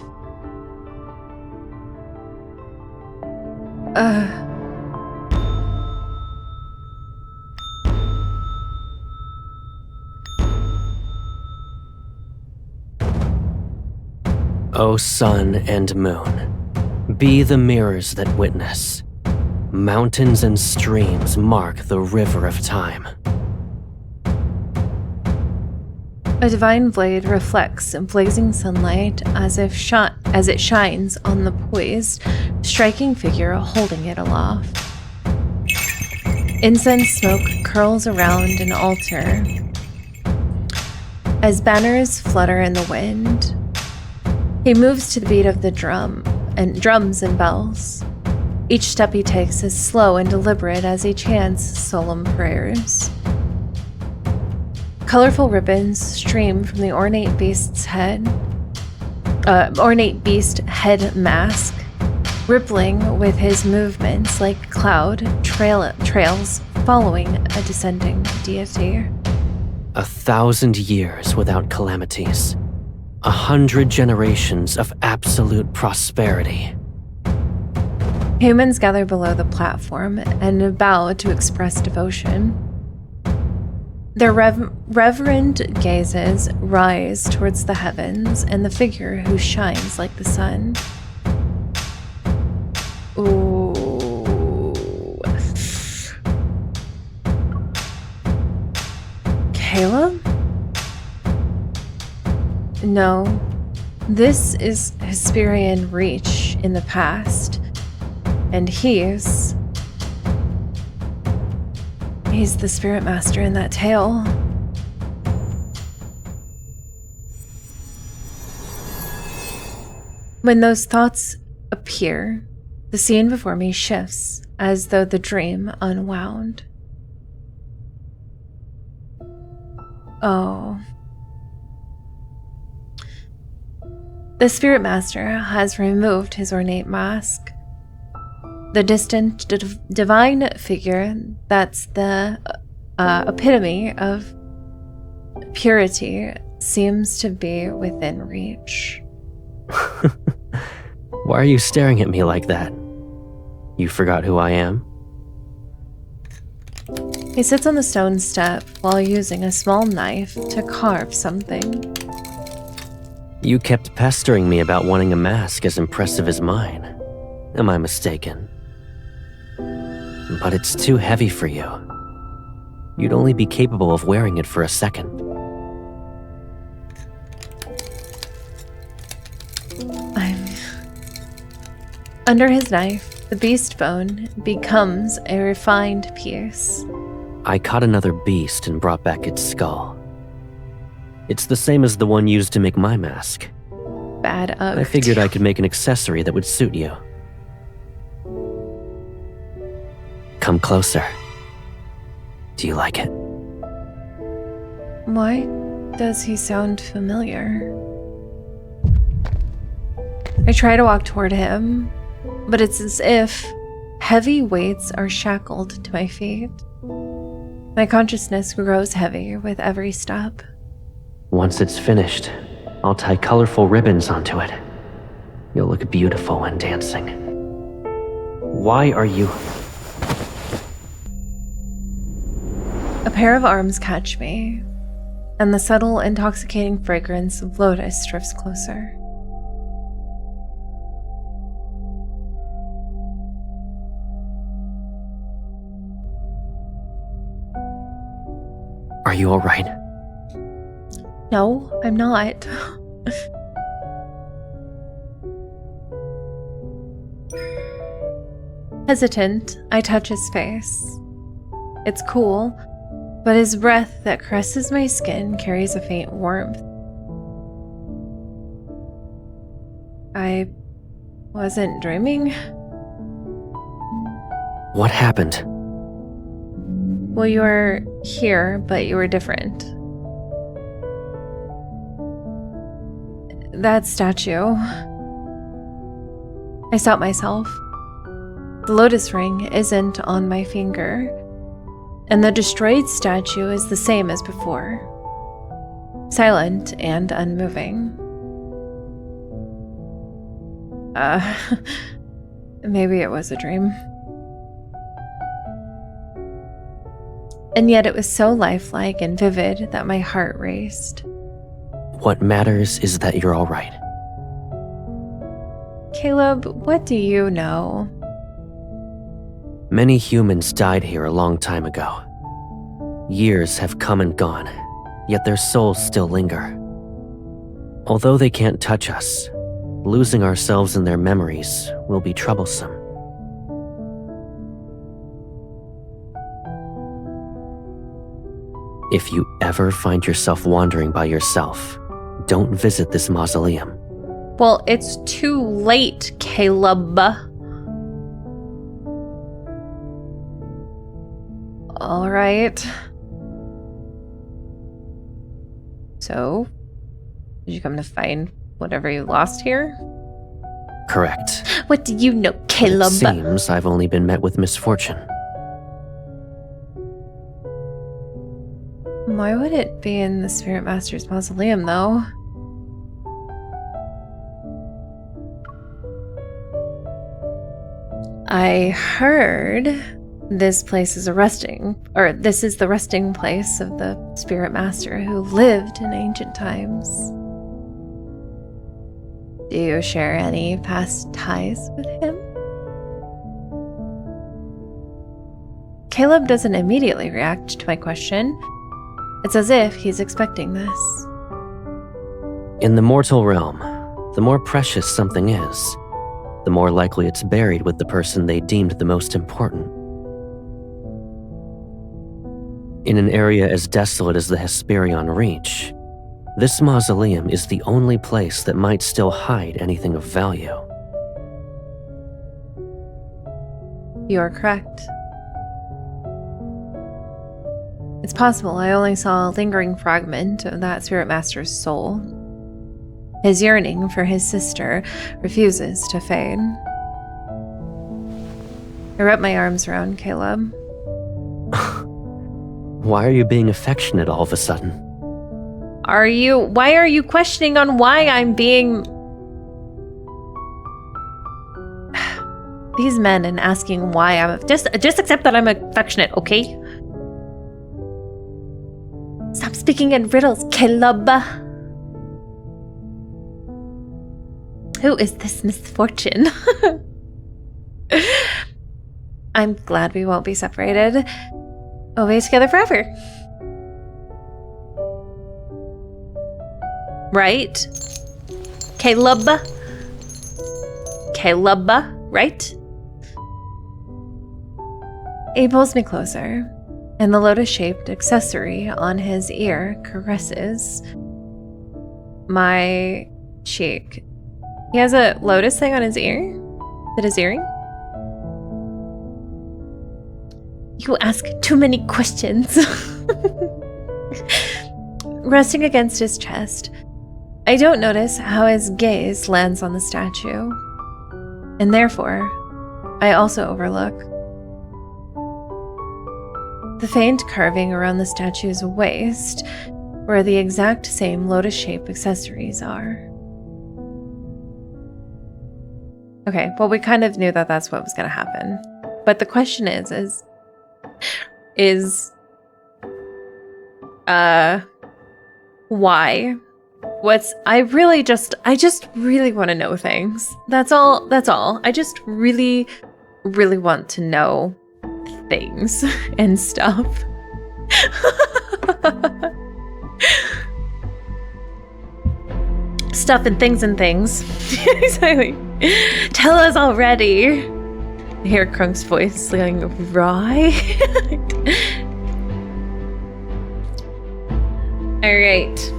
O sun and moon, be the mirrors that witness. Mountains and streams mark the river of time. A divine blade reflects in blazing sunlight as it shines on the poised, striking figure holding it aloft. Incense smoke curls around an altar as banners flutter in the wind. He moves to the beat of the drums and bells. Each step he takes is slow and deliberate as he chants solemn prayers. Colorful ribbons stream from the ornate beast head mask, rippling with his movements like cloud trails following a descending deity. 1,000 years without calamities. 100 generations of absolute prosperity. Humans gather below the platform and bow to express devotion. Their reverent gazes rise towards the heavens and the figure who shines like the sun. Ooh. Caleb? No, this is Hesperion Reach in the past, and he's the spirit master in that tale. When those thoughts appear, the scene before me shifts as though the dream unwound. Oh. The spirit master has removed his ornate mask. The distant divine figure that's the epitome of purity seems to be within reach. Why are you staring at me like that? You forgot who I am? He sits on the stone step while using a small knife to carve something. You kept pestering me about wanting a mask as impressive as mine. Am I mistaken? But it's too heavy for you. You'd only be capable of wearing it for a second. Under his knife, the beast bone becomes a refined piece. I caught another beast and brought back its skull. It's the same as the one used to make my mask. Bad ugh. I figured I could make an accessory that would suit you. Come closer. Do you like it? Why does he sound familiar? I try to walk toward him, but it's as if heavy weights are shackled to my feet. My consciousness grows heavier with every step. Once it's finished, I'll tie colorful ribbons onto it. You'll look beautiful when dancing. Why are you... A pair of arms catch me, and the subtle, intoxicating fragrance of lotus drifts closer. Are you all right? No, I'm not. Hesitant, I touch his face. It's cool, but his breath that caresses my skin carries a faint warmth. I wasn't dreaming. What happened? Well, you were here, but you were different. That statue. I stopped myself. The lotus ring isn't on my finger, and the destroyed statue is the same as before. Silent and unmoving. Maybe it was a dream. And yet it was so lifelike and vivid that my heart raced. What matters is that you're all right. Caleb, what do you know? Many humans died here a long time ago. Years have come and gone, yet their souls still linger. Although they can't touch us, losing ourselves in their memories will be troublesome. If you ever find yourself wandering by yourself, don't visit this mausoleum. Well, it's too late, Caleb. All right. So, did you come to find whatever you lost here? Correct. What do you know, Caleb? It seems I've only been met with misfortune. Why would it be in the Spirit Master's mausoleum, though? I heard this place is this is the resting place of the Spirit Master who lived in ancient times. Do you share any past ties with him? Caleb doesn't immediately react to my question. It's as if he's expecting this. In the mortal realm, the more precious something is, the more likely it's buried with the person they deemed the most important. In an area as desolate as the Hesperion Reach, this mausoleum is the only place that might still hide anything of value. You are correct. It's possible I only saw a lingering fragment of that Spirit Master's soul. His yearning for his sister refuses to fade. I wrap my arms around Caleb. Why are you being affectionate all of a sudden? Why are you questioning on why I'm being... these men and asking why I'm just accept that I'm affectionate, okay? Stop speaking in riddles, Caleb. Who is this misfortune? I'm glad we won't be separated. We'll be together forever. Right? Caleb? Caleb, right? He pulls me closer, and the lotus-shaped accessory on his ear caresses my cheek. He has a lotus thing on his ear? Is it his earring? You ask too many questions. Resting against his chest, I don't notice how his gaze lands on the statue, and therefore, I also overlook the faint carving around the statue's waist, where the exact same lotus-shaped accessories are. Okay, well, we kind of knew that that's what was going to happen. But the question is why? I just really want to know things. That's all. I just really, really want to know things and stuff. Stuff and things. Exactly. Tell us already. I hear Krunk's voice going, right? Alright.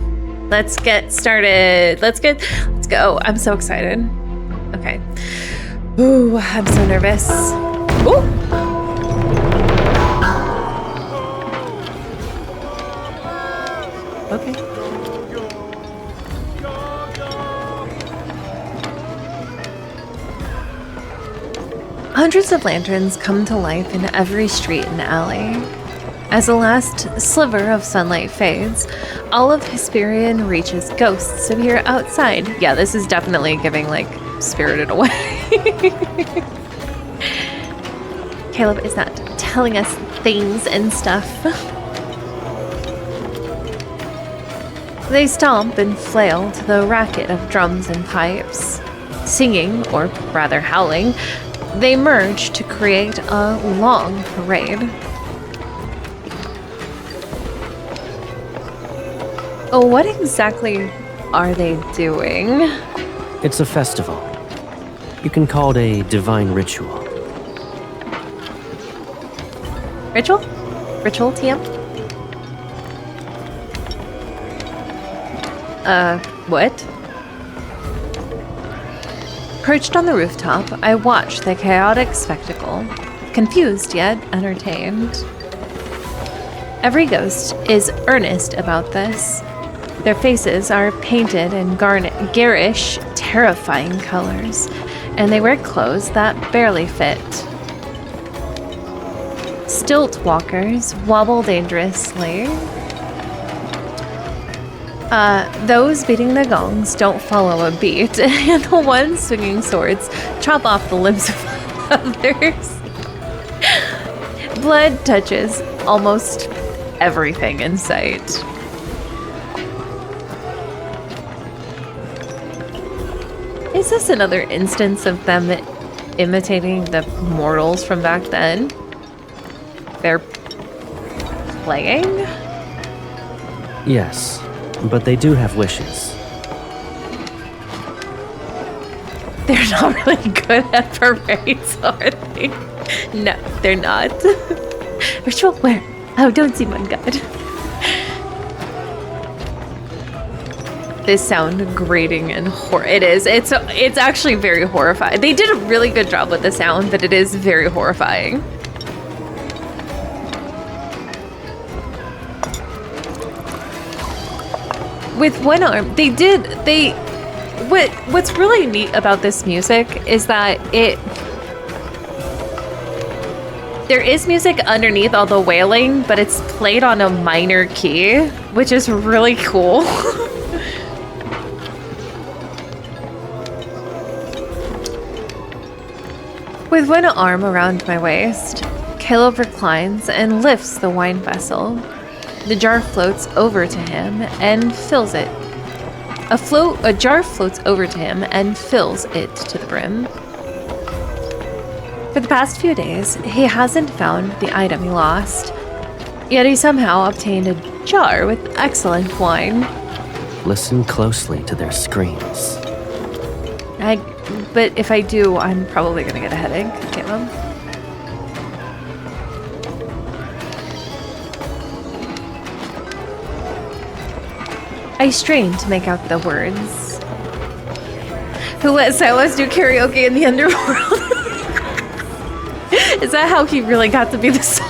Let's get started. Let's go. I'm so excited. Okay. Ooh, I'm so nervous. Ooh! Okay. Hundreds of lanterns come to life in every street and alley. As the last sliver of sunlight fades, all of Hesperian reaches ghosts appear outside. Yeah, this is definitely giving, like, Spirited Away. Caleb is not telling us things and stuff. They stomp and flail to the racket of drums and pipes. Singing, or rather howling, they merge to create a long parade. Oh, what exactly are they doing? It's a festival. You can call it a divine ritual. Ritual? Ritual, TM? What? Perched on the rooftop, I watch the chaotic spectacle, confused yet entertained. Every ghost is earnest about this. Their faces are painted in garish, terrifying colors, and they wear clothes that barely fit. Stilt walkers wobble dangerously. Those beating the gongs don't follow a beat, and the ones swinging swords chop off the limbs of others. Blood touches almost everything in sight. Is this another instance of them imitating the mortals from back then? They're playing? Yes, but they do have wishes. They're not really good at parades, are they? No, they're not. Ritual where? Oh, don't see my god. This sound grating and it is. It's actually very horrifying. They did a really good job with the sound, but it is very horrifying. With one arm, what's really neat about this music is that there is music underneath all the wailing, but it's played on a minor key, which is really cool. With one arm around my waist, Caleb reclines and lifts the wine vessel. The jar floats over to him and fills it. A jar floats over to him and fills it to the brim. For the past few days, he hasn't found the item he lost, yet he somehow obtained a jar with excellent wine. Listen closely to their screams. But if I do, I'm probably gonna get a headache, Caleb. I strain to make out the words. Who let Sylus do karaoke in the underworld? Is that how he really got to be the song?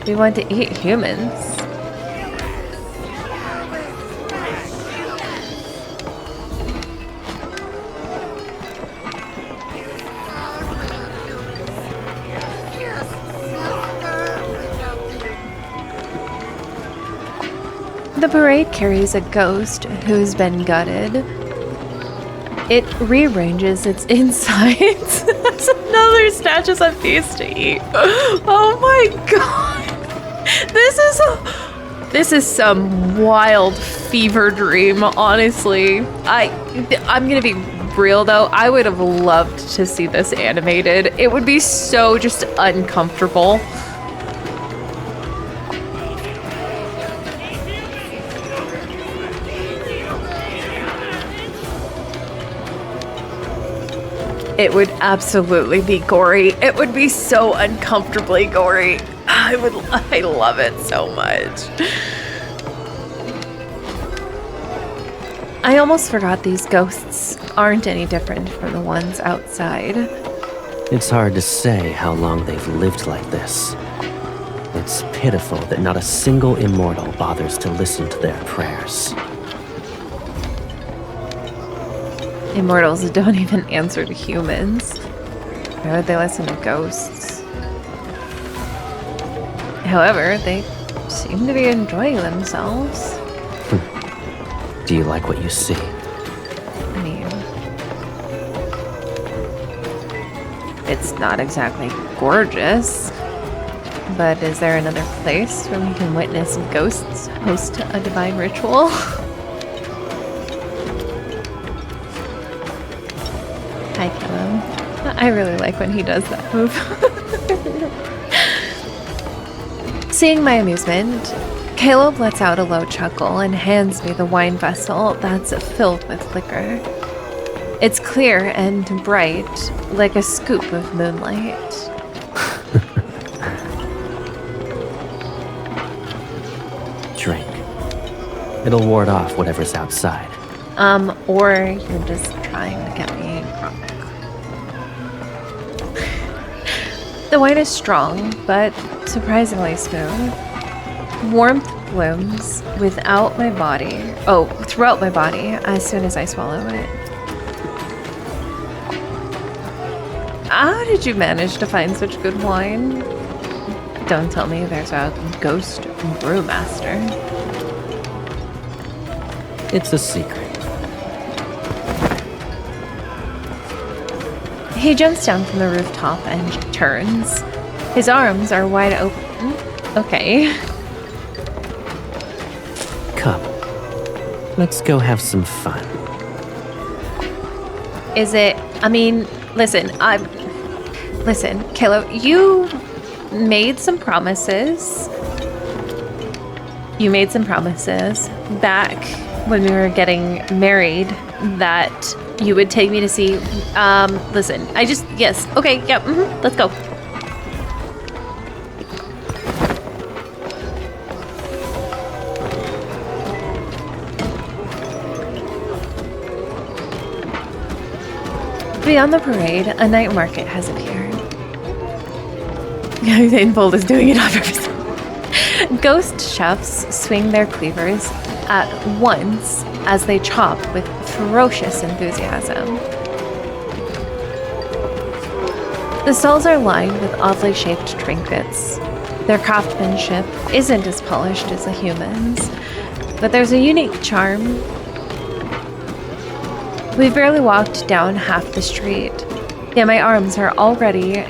We want to eat humans. The parade carries a ghost who's been gutted. It rearranges its insides as another snatches a piece to eat. Oh my god! This is some wild fever dream, honestly. I'm gonna be real though, I would have loved to see this animated. It would be so just uncomfortable. It would absolutely be gory. It would be so uncomfortably gory. I love it so much. I almost forgot these ghosts aren't any different from the ones outside. It's hard to say how long they've lived like this. It's pitiful that not a single immortal bothers to listen to their prayers. Immortals don't even answer to humans. Why would they listen to ghosts? However, they seem to be enjoying themselves. Do you like what you see? I mean, it's not exactly gorgeous, but is there another place where we can witness ghosts host a divine ritual? Hi, Caleb. I really like when he does that move. Seeing my amusement, Caleb lets out a low chuckle and hands me the wine vessel that's filled with liquor. It's clear and bright, like a scoop of moonlight. Drink. It'll ward off whatever's outside. Or you're just trying to get me drunk. The wine is strong, but surprisingly smooth. Warmth blooms throughout my body as soon as I swallow it. How did you manage to find such good wine? Don't tell me there's a ghost brewmaster. It's a secret. He jumps down from the rooftop and turns. His arms are wide open. Okay. Come. Let's go have some fun. Is it? I mean, listen, Caleb, you made some promises. You made some promises back when we were getting married that you would take me to see. Listen, yes. Okay, yep, let's go. Beyond the parade, a night market has appeared. Bold is doing it on purpose. Ghost chefs swing their cleavers at once as they chop with ferocious enthusiasm. The stalls are lined with oddly shaped trinkets. Their craftsmanship isn't as polished as the humans, but there's a unique charm. We've barely walked down half the street. Yeah, my arms already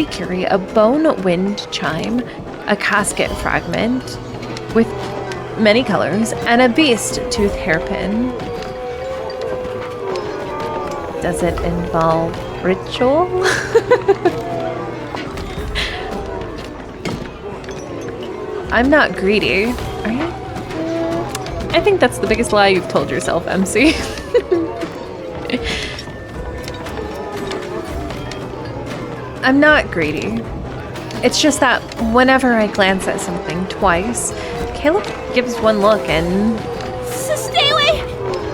carry a bone wind chime, a casket fragment with many colors, and a beast tooth hairpin. Does it involve ritual? I'm not greedy. Are you? I think that's the biggest lie you've told yourself, MC. I'm not greedy. It's just that whenever I glance at something twice, Caleb gives one look and... Stay away!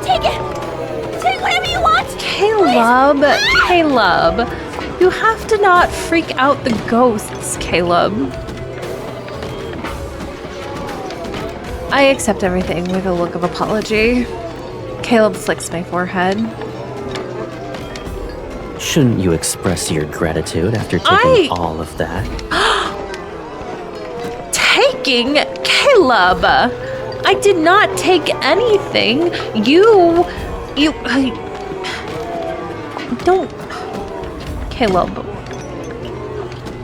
Take it! Take whatever you want! Caleb! Please. Caleb! You have to not freak out the ghosts, Caleb. I accept everything with a look of apology. Caleb flicks my forehead. Shouldn't you express your gratitude after taking all of that? Taking? Caleb! I did not take anything. You don't... Caleb.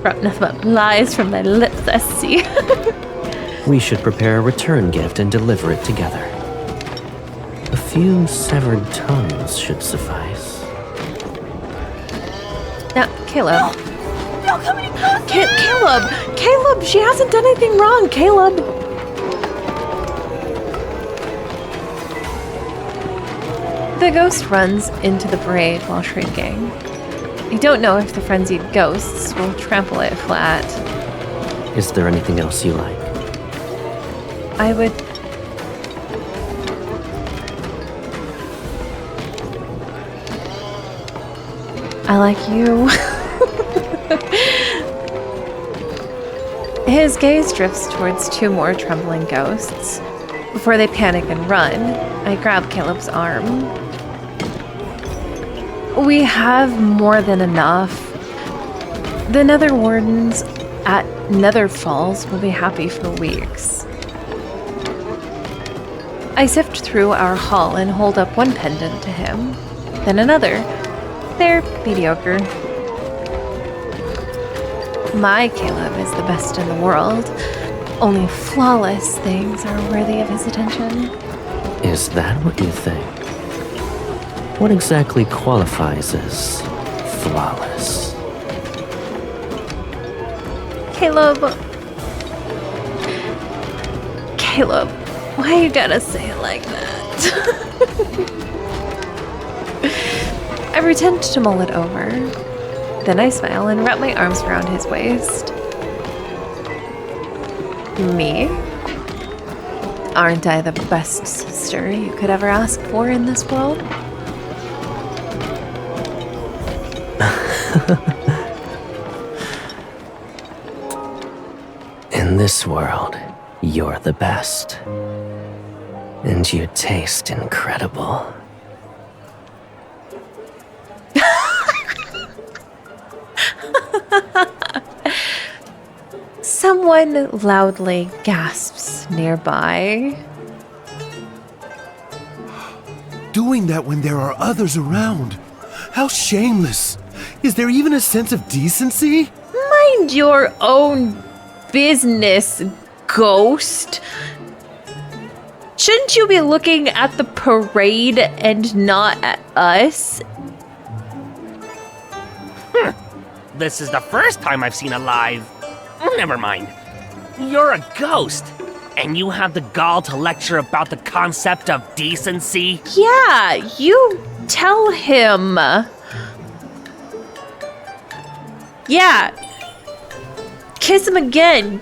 Brought nothing but lies from thy lips, I see. We should prepare a return gift and deliver it together. A few severed tongues should suffice. Now, Caleb. Don't come any closer! Caleb! Caleb, she hasn't done anything wrong, Caleb! The ghost runs into the parade while shrieking. I don't know if the frenzied ghosts will trample it flat. Is there anything else you like? I would... I like you. His gaze drifts towards two more trembling ghosts. Before they panic and run, I grab Caleb's arm. We have more than enough. The Nether Wardens at Nether Falls will be happy for weeks. I sift through our haul and hold up one pendant to him, then another. They're mediocre. My Caleb is the best in the world. Only flawless things are worthy of his attention. Is that what you think? What exactly qualifies as flawless? Caleb. Caleb, why you gotta say it like that? I pretend to mull it over. Then I smile and wrap my arms around his waist. Me? Aren't I the best sister you could ever ask for in this world? In this world, you're the best. And you taste incredible. Someone loudly gasps nearby. Doing that when there are others around. How shameless. Is there even a sense of decency? Mind your own business, ghost. Shouldn't you be looking at the parade and not at us? This is the first time I've seen a live. Never mind. You're a ghost, and you have the gall to lecture about the concept of decency? Yeah, you tell him. Yeah. Kiss him again.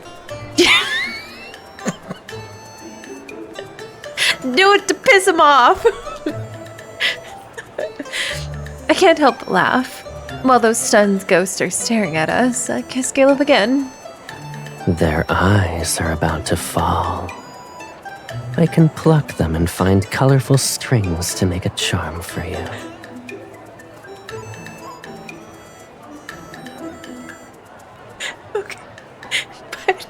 Do it to piss him off. I can't help but laugh. While those stunned ghosts are staring at us, I kiss Caleb again. Their eyes are about to fall. I can pluck them and find colorful strings to make a charm for you. Okay. But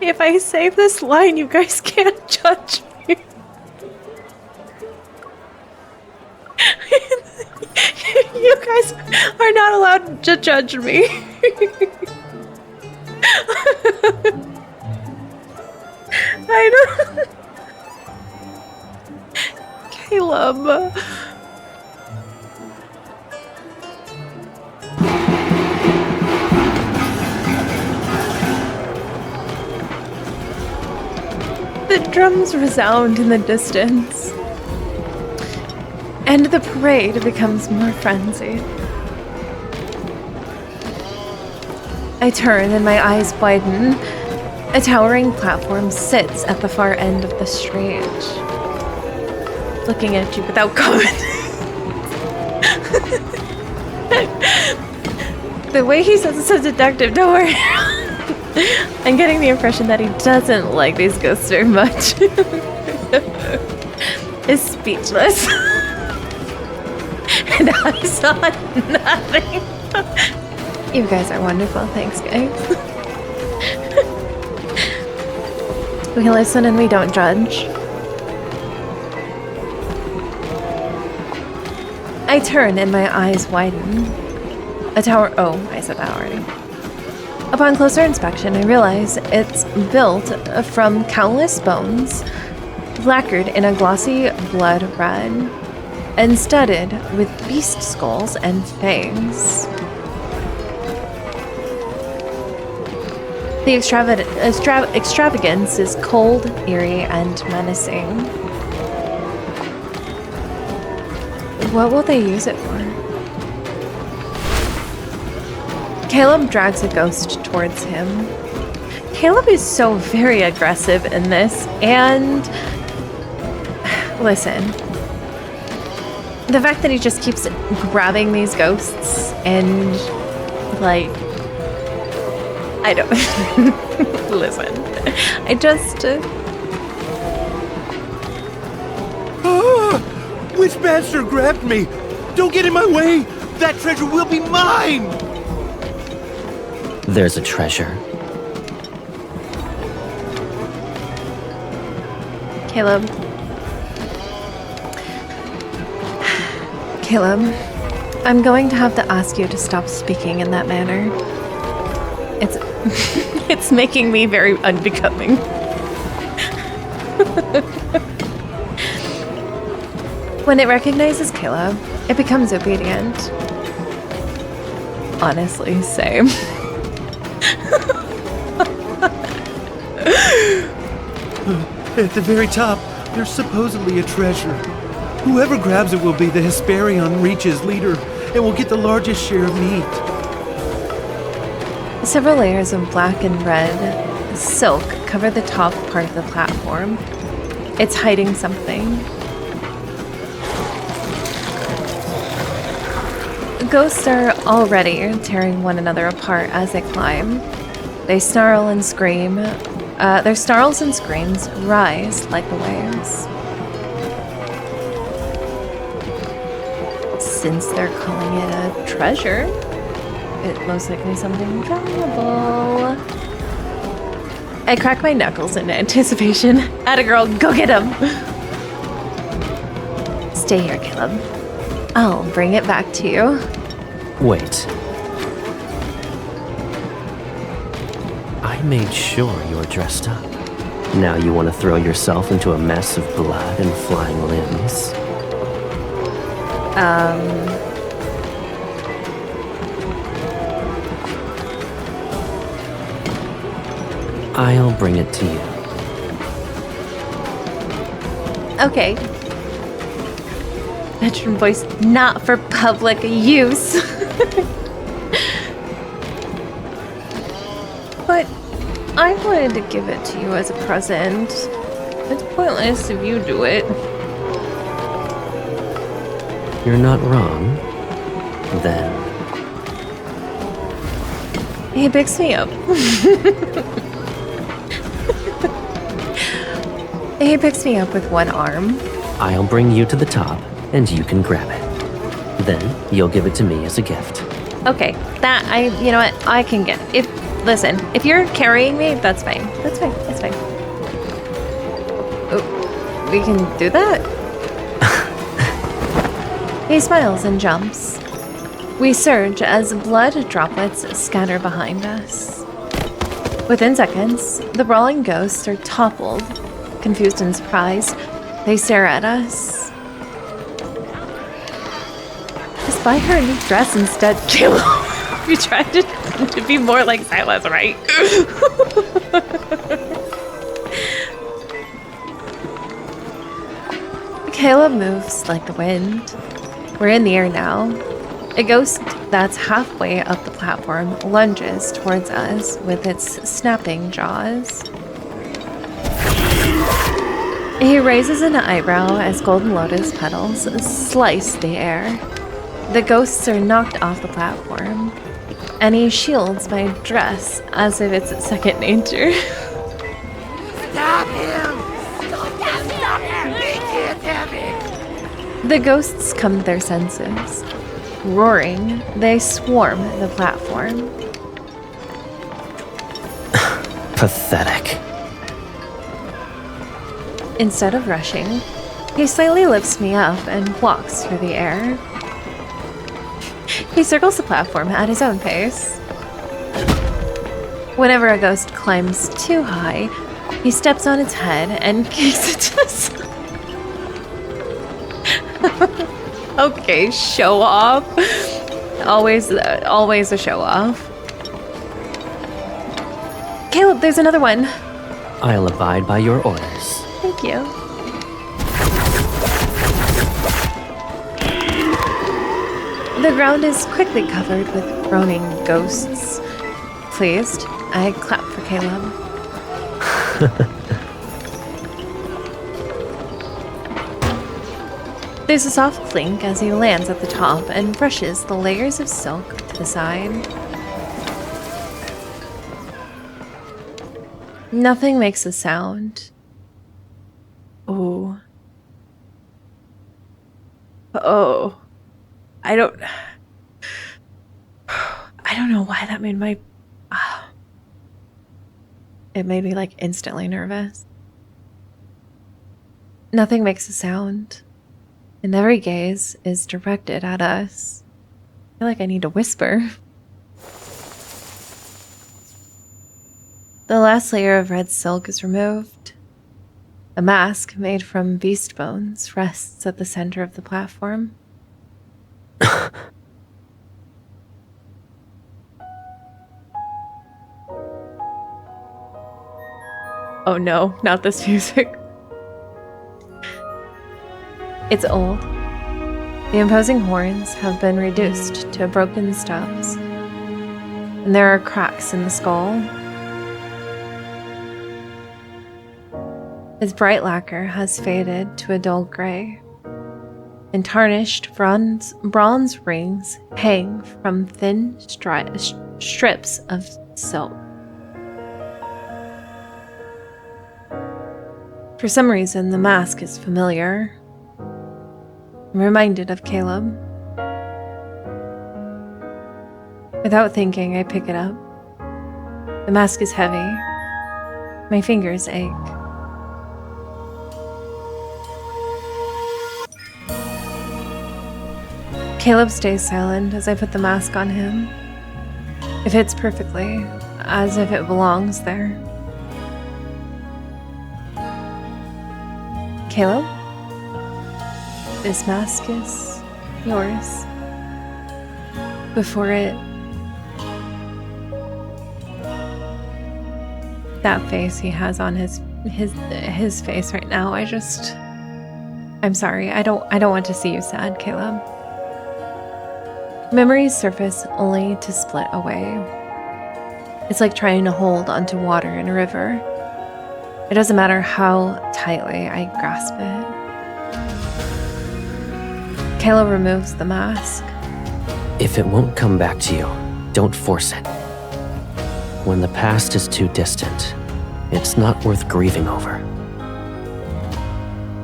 If I say this line, you guys can't judge me. You guys are not allowed to judge me. I don't... Caleb. The drums resound in the distance, and the parade becomes more frenzied. I turn and my eyes widen. A towering platform sits at the far end of the stage, looking at you without comment. The way he says it's so seductive, don't worry. I'm getting the impression that he doesn't like these ghosts very much. Is speechless. And I saw nothing. You guys are wonderful. Thanks, guys. We listen and we don't judge. I turn and my eyes widen. A tower. Oh, I said that already. Upon closer inspection, I realize it's built from countless bones, lacquered in a glossy blood red, and studded with beast skulls and fangs. The extravagance is cold, eerie, and menacing. What will they use it for? Caleb drags a ghost towards him. Caleb is so very aggressive in this, and listen, the fact that he just keeps grabbing these ghosts and like, I don't listen. I just Which bastard grabbed me? Don't get in my way! That treasure will be mine! There's a treasure. Caleb, I'm going to have to ask you to stop speaking in that manner. It's making me very unbecoming. When it recognizes Caleb, it becomes obedient. Honestly, same. At the very top, there's supposedly a treasure. Whoever grabs it will be the Hesperion Reach's leader and will get the largest share of meat. Several layers of black and red silk cover the top part of the platform. It's hiding something. Ghosts are already tearing one another apart as they climb. They snarl and scream. Their snarls and screams rise like the waves. Since they're calling it a treasure, it most likely something valuable. I crack my knuckles in anticipation. Atta girl, go get him! Stay here, Caleb. I'll bring it back to you. Wait. I made sure you were dressed up. Now you want to throw yourself into a mess of blood and flying limbs? I'll bring it to you. Okay. Veteran voice, not for public use. But I wanted to give it to you as a present. It's pointless if you do it. You're not wrong. Then. He picks me up. He picks me up with one arm. I'll bring you to the top, and you can grab it. Then you'll give it to me as a gift. Okay, that you know what, I can get. Listen, if you're carrying me, that's fine. That's fine. That's fine. Oh, we can do that? He smiles and jumps. We surge as blood droplets scatter behind us. Within seconds, the brawling ghosts are toppled. Confused and surprised, they stare at us. Just buy her a new dress instead, Caleb. You tried to be more like Sylus, right? Caleb moves like the wind. We're in the air now. A ghost that's halfway up the platform lunges towards us with its snapping jaws. He raises an eyebrow as golden lotus petals slice the air. The ghosts are knocked off the platform, and he shields my dress as if it's second nature. Stop him! Stop him! He can't have it! The ghosts come to their senses. Roaring, they swarm the platform. Pathetic. Instead of rushing, he slightly lifts me up and walks through the air. He circles the platform at his own pace. Whenever a ghost climbs too high, he steps on its head and kicks it to the side. Okay, show off. Always a show off. Caleb, there's another one. I'll abide by your orders. Thank you. The ground is quickly covered with groaning ghosts. Pleased, I clap for Caleb. There's a soft clink as he lands at the top and brushes the layers of silk to the side. Nothing makes a sound. Oh. Oh. I don't know why that made my... It made me like instantly nervous. Nothing makes a sound. And every gaze is directed at us. I feel like I need to whisper. The last layer of red silk is removed. A mask made from beast bones rests at the center of the platform. Oh no, not this music. It's old. The imposing horns have been reduced to broken stubs, and there are cracks in the skull. His bright lacquer has faded to a dull gray, and tarnished bronze rings hang from thin strips of silk. For some reason, the mask is familiar. I'm reminded of Caleb. Without thinking, I pick it up. The mask is heavy. My fingers ache. Caleb stays silent as I put the mask on him. It fits perfectly, as if it belongs there. Caleb? This mask is yours. Before it... That face he has on his face right now, I'm sorry, I don't want to see you sad, Caleb. Memories surface only to split away. It's like trying to hold onto water in a river. It doesn't matter how tightly I grasp it. Caleb removes the mask. If it won't come back to you, don't force it. When the past is too distant, it's not worth grieving over.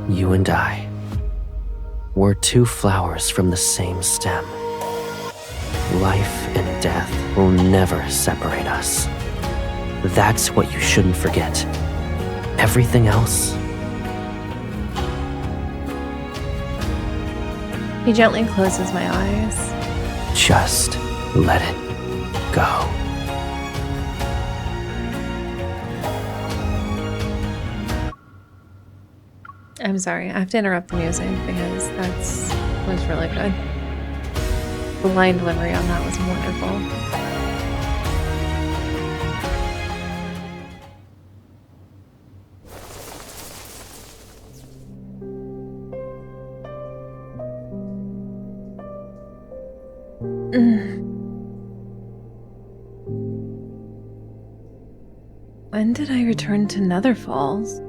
You and I, we're two flowers from the same stem. Life and death will never separate us. That's what you shouldn't forget. Everything else? He gently closes my eyes. Just let it go. I'm sorry, I have to interrupt the music because was really good. The line delivery on that was wonderful. When did I return to Nether Falls?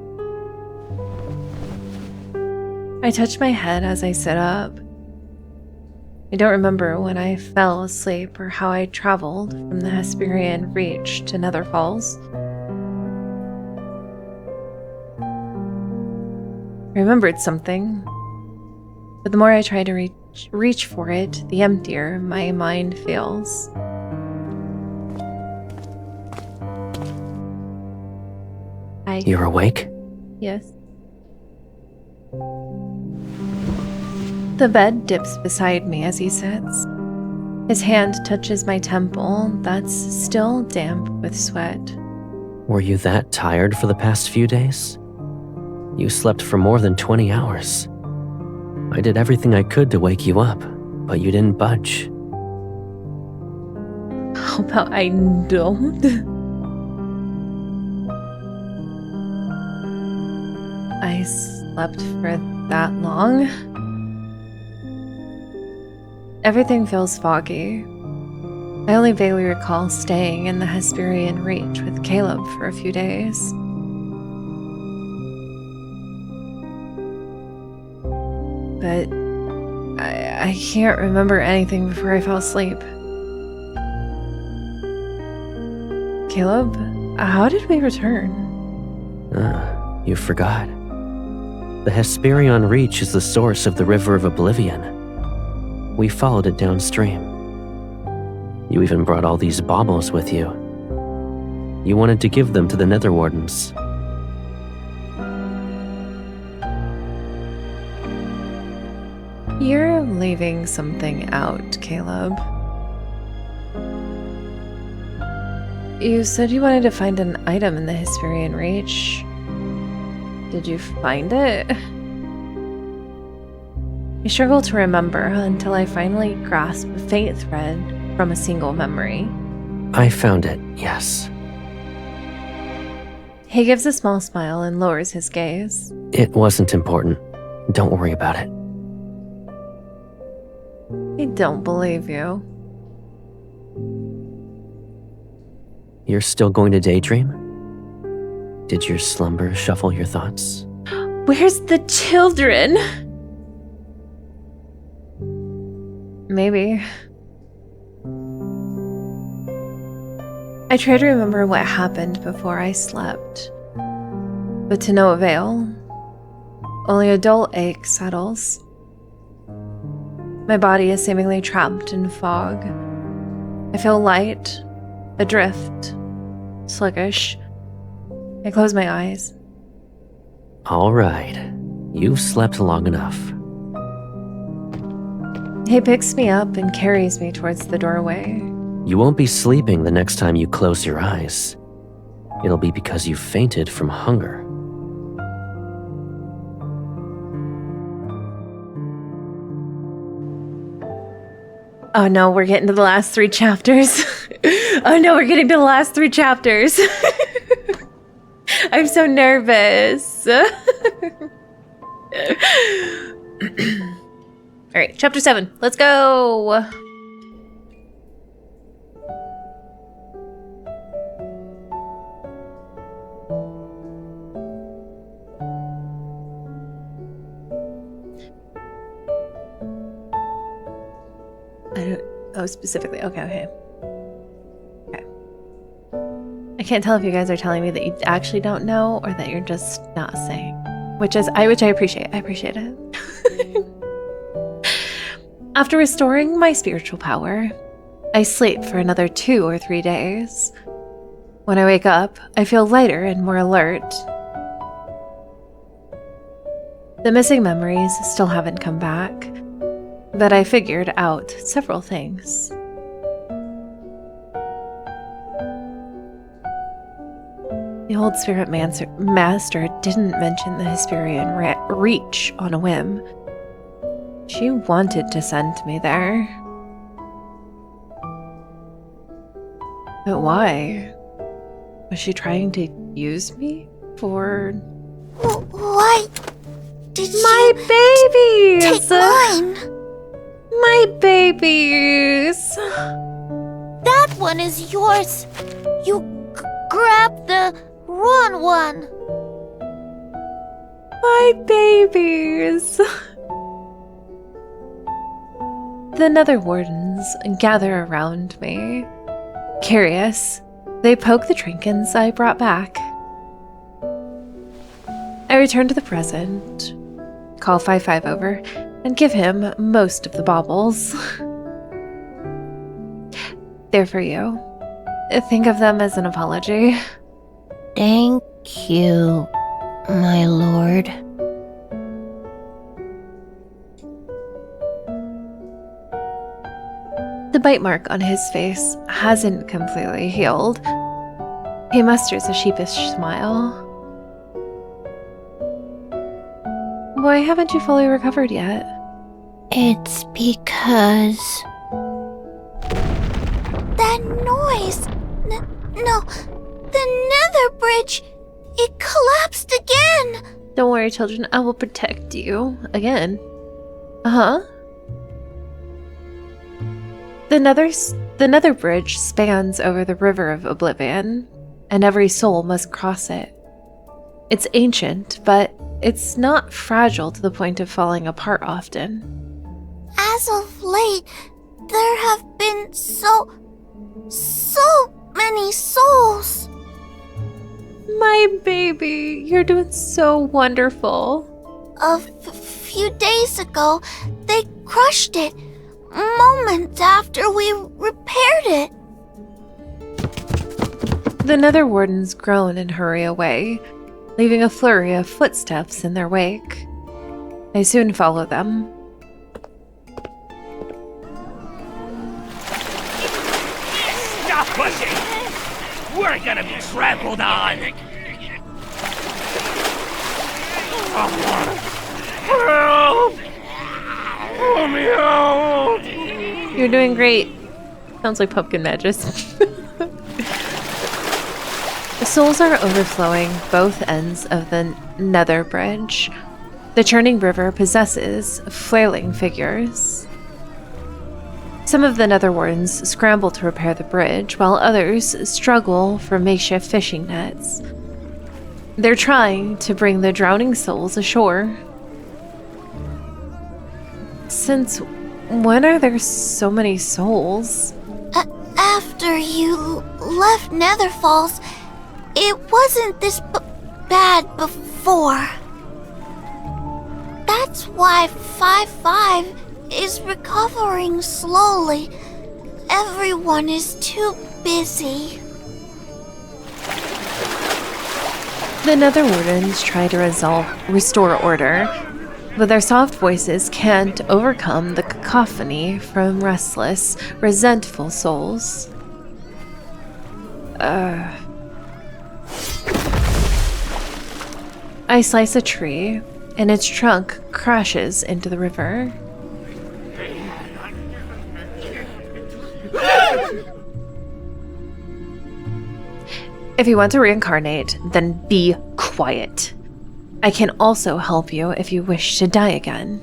I touch my head as I sit up. I don't remember when I fell asleep or how I traveled from the Hesperian Reach to Nether Falls. I remembered something, but the more I try to reach for it, the emptier my mind feels. You're awake? Yes. The bed dips beside me as he sits. His hand touches my temple that's still damp with sweat. Were you that tired for the past few days? You slept for more than 20 hours. I did everything I could to wake you up, but you didn't budge. How about I don't? I slept for that long? Everything feels foggy. I only vaguely recall staying in the Hesperian Reach with Caleb for a few days. But I can't remember anything before I fell asleep. Caleb, how did we return? You forgot. The Hesperian Reach is the source of the River of Oblivion. We followed it downstream. You even brought all these baubles with you. You wanted to give them to the Nether Wardens. You're leaving something out, Caleb. You said you wanted to find an item in the Hesperian Reach. Did you find it? I struggle to remember until I finally grasp a faint thread from a single memory. I found it, yes. He gives a small smile and lowers his gaze. It wasn't important. Don't worry about it. I don't believe you. You're still going to daydream? Did your slumber shuffle your thoughts? Where's the children? Maybe. I try to remember what happened before I slept, but to no avail. Only a dull ache settles. My body is seemingly trapped in fog. I feel light, adrift, sluggish. I close my eyes. All right. You've slept long enough. He picks me up and carries me towards the doorway. You won't be sleeping the next time you close your eyes. It'll be because you fainted from hunger. Oh no, we're getting to the last 3 chapters. Oh no, we're getting to the last 3 chapters. I'm so nervous. All right, chapter 7. Let's go. Oh, specifically. Okay. I can't tell if you guys are telling me that you actually don't know or that you're just not saying, which I appreciate. I appreciate it. After restoring my spiritual power, I sleep for another 2 or 3 days. When I wake up, I feel lighter and more alert. The missing memories still haven't come back, but I figured out several things. The old spirit master didn't mention the Hesperian reach on a whim. She wanted to send me there. But why? Was she trying to use me for... Why did my you babies! take mine? My babies! That one is yours. You grabbed the wrong one. My babies! The Nether Wardens gather around me. Curious, they poke the trinkets I brought back. I return to the present, call 5-5 over, and give him most of the baubles. They're for you. Think of them as an apology. Thank you, my lord. The bite mark on his face hasn't completely healed. He musters a sheepish smile. Why haven't you fully recovered yet? It's because... that noise! No, the nether bridge! It collapsed again! Don't worry, children, I will protect you. Again. Uh-huh. The nether bridge spans over the river of oblivion, and every soul must cross it. It's ancient, but it's not fragile to the point of falling apart often. As of late, there have been so many souls. My baby, you're doing so wonderful. A few days ago, they crushed it. Moments after we repaired it. The Nether Wardens groan and hurry away, leaving a flurry of footsteps in their wake. I soon follow them. Stop pushing! We're gonna be trampled on! Help! Let me out! You're doing great. Sounds like pumpkin magic. The souls are overflowing both ends of the Nether Bridge. The churning river possesses flailing figures. Some of the Nether Wardens scramble to repair the bridge, while others struggle for makeshift fishing nets. They're trying to bring the drowning souls ashore. Since when are there so many souls? After you left Nether Falls, it wasn't this bad before. That's why 5-5 is recovering slowly. Everyone is too busy. The Nether Wardens try to restore order, but their soft voices can't overcome the cacophony from restless, resentful souls. I slice a tree, and its trunk crashes into the river. If you want to reincarnate, then be quiet. I can also help you if you wish to die again.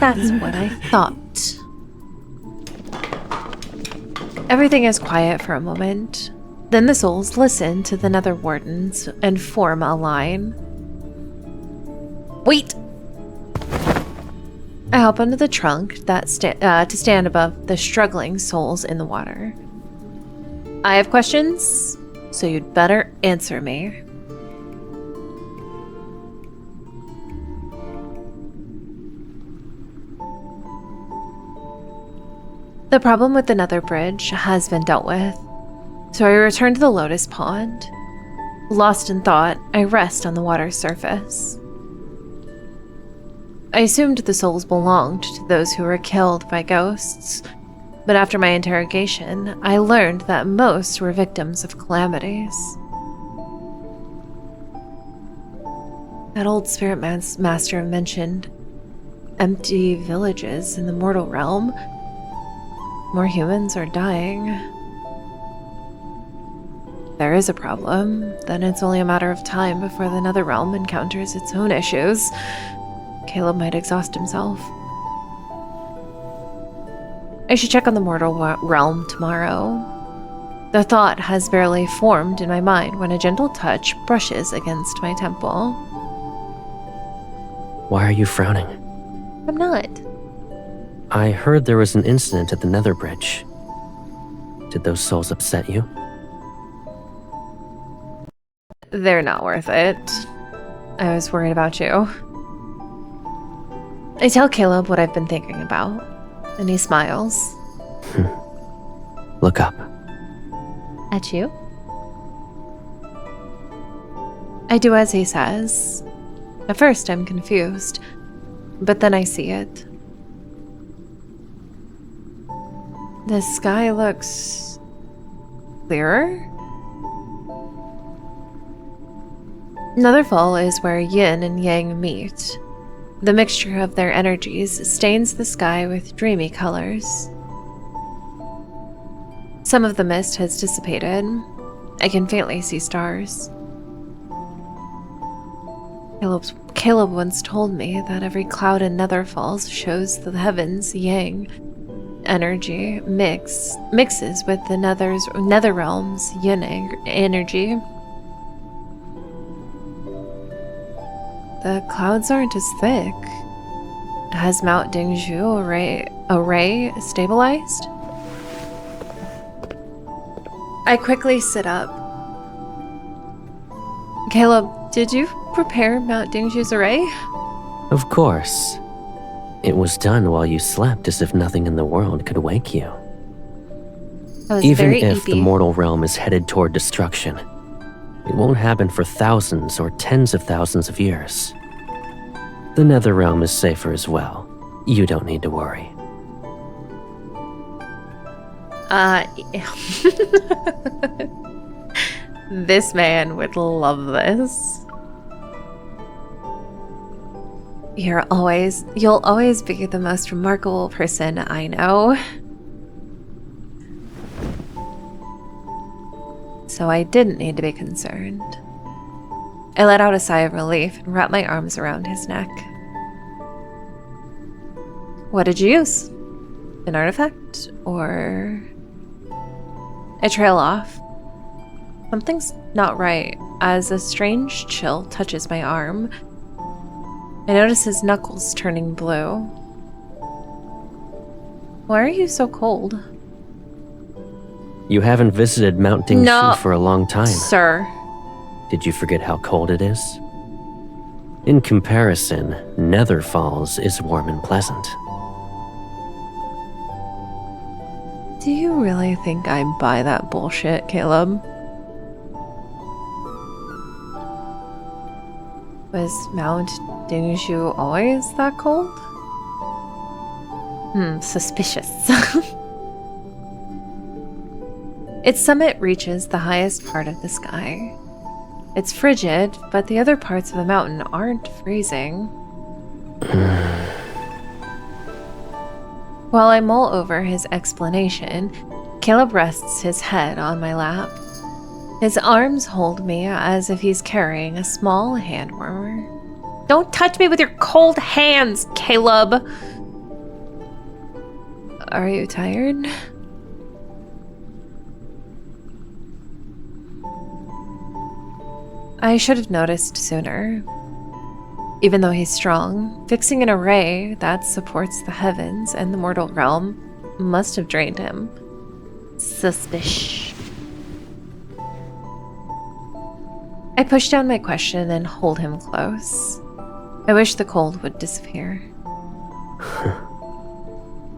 That's what I thought. Everything is quiet for a moment. Then the souls listen to the Nether Wardens and form a line. Wait! I hop onto the trunk to stand above the struggling souls in the water. I have questions, so you'd better answer me. The problem with the Nether Bridge has been dealt with, so I return to the Lotus Pond. Lost in thought, I rest on the water's surface. I assumed the souls belonged to those who were killed by ghosts, but after my interrogation, I learned that most were victims of calamities. That old spirit master mentioned empty villages in the mortal realm. More humans are dying. If there is a problem, then it's only a matter of time before the Nether realm encounters its own issues. Caleb might exhaust himself. I should check on the mortal realm tomorrow. The thought has barely formed in my mind when a gentle touch brushes against my temple. Why are you frowning? I'm not. I heard there was an incident at the Nether Bridge. Did those souls upset you? They're not worth it. I was worried about you. I tell Caleb what I've been thinking about, and he smiles. Look up. At you? I do as he says. At first, I'm confused, but then I see it. The sky looks clearer? Netherfall is where yin and yang meet. The mixture of their energies stains the sky with dreamy colors. Some of the mist has dissipated. I can faintly see stars. Caleb once told me that every cloud in Netherfalls shows the heavens yang energy mixes with the Nether realm's yin energy. The clouds aren't as thick. Has Mount Dingzhu array stabilized? I quickly sit up. Caleb, did you prepare Mount Dingzhu's array? Of course. It was done while you slept as if nothing in the world could wake you. Even if the mortal realm is headed toward destruction, it won't happen for thousands or tens of thousands of years. The Nether realm is safer as well. You don't need to worry. This man would love this. You'll always be the most remarkable person I know. So I didn't need to be concerned. I let out a sigh of relief and wrapped my arms around his neck. What did you use? An artifact? Or... I trail off. Something's not right as a strange chill touches my arm. I notice his knuckles turning blue. Why are you so cold? You haven't visited Mount Dingzhu for a long time. Sir. Did you forget how cold it is? In comparison, Netherfalls is warm and pleasant. Do you really think I buy that bullshit, Caleb? Was Mount Dingzhu always that cold? Suspicious. Its summit reaches the highest part of the sky. It's frigid, but the other parts of the mountain aren't freezing. While I mull over his explanation, Caleb rests his head on my lap. His arms hold me as if he's carrying a small hand warmer. Don't touch me with your cold hands, Caleb! Are you tired? I should have noticed sooner. Even though he's strong, fixing an array that supports the heavens and the mortal realm must have drained him. Suspicious. I push down my question and hold him close. I wish the cold would disappear.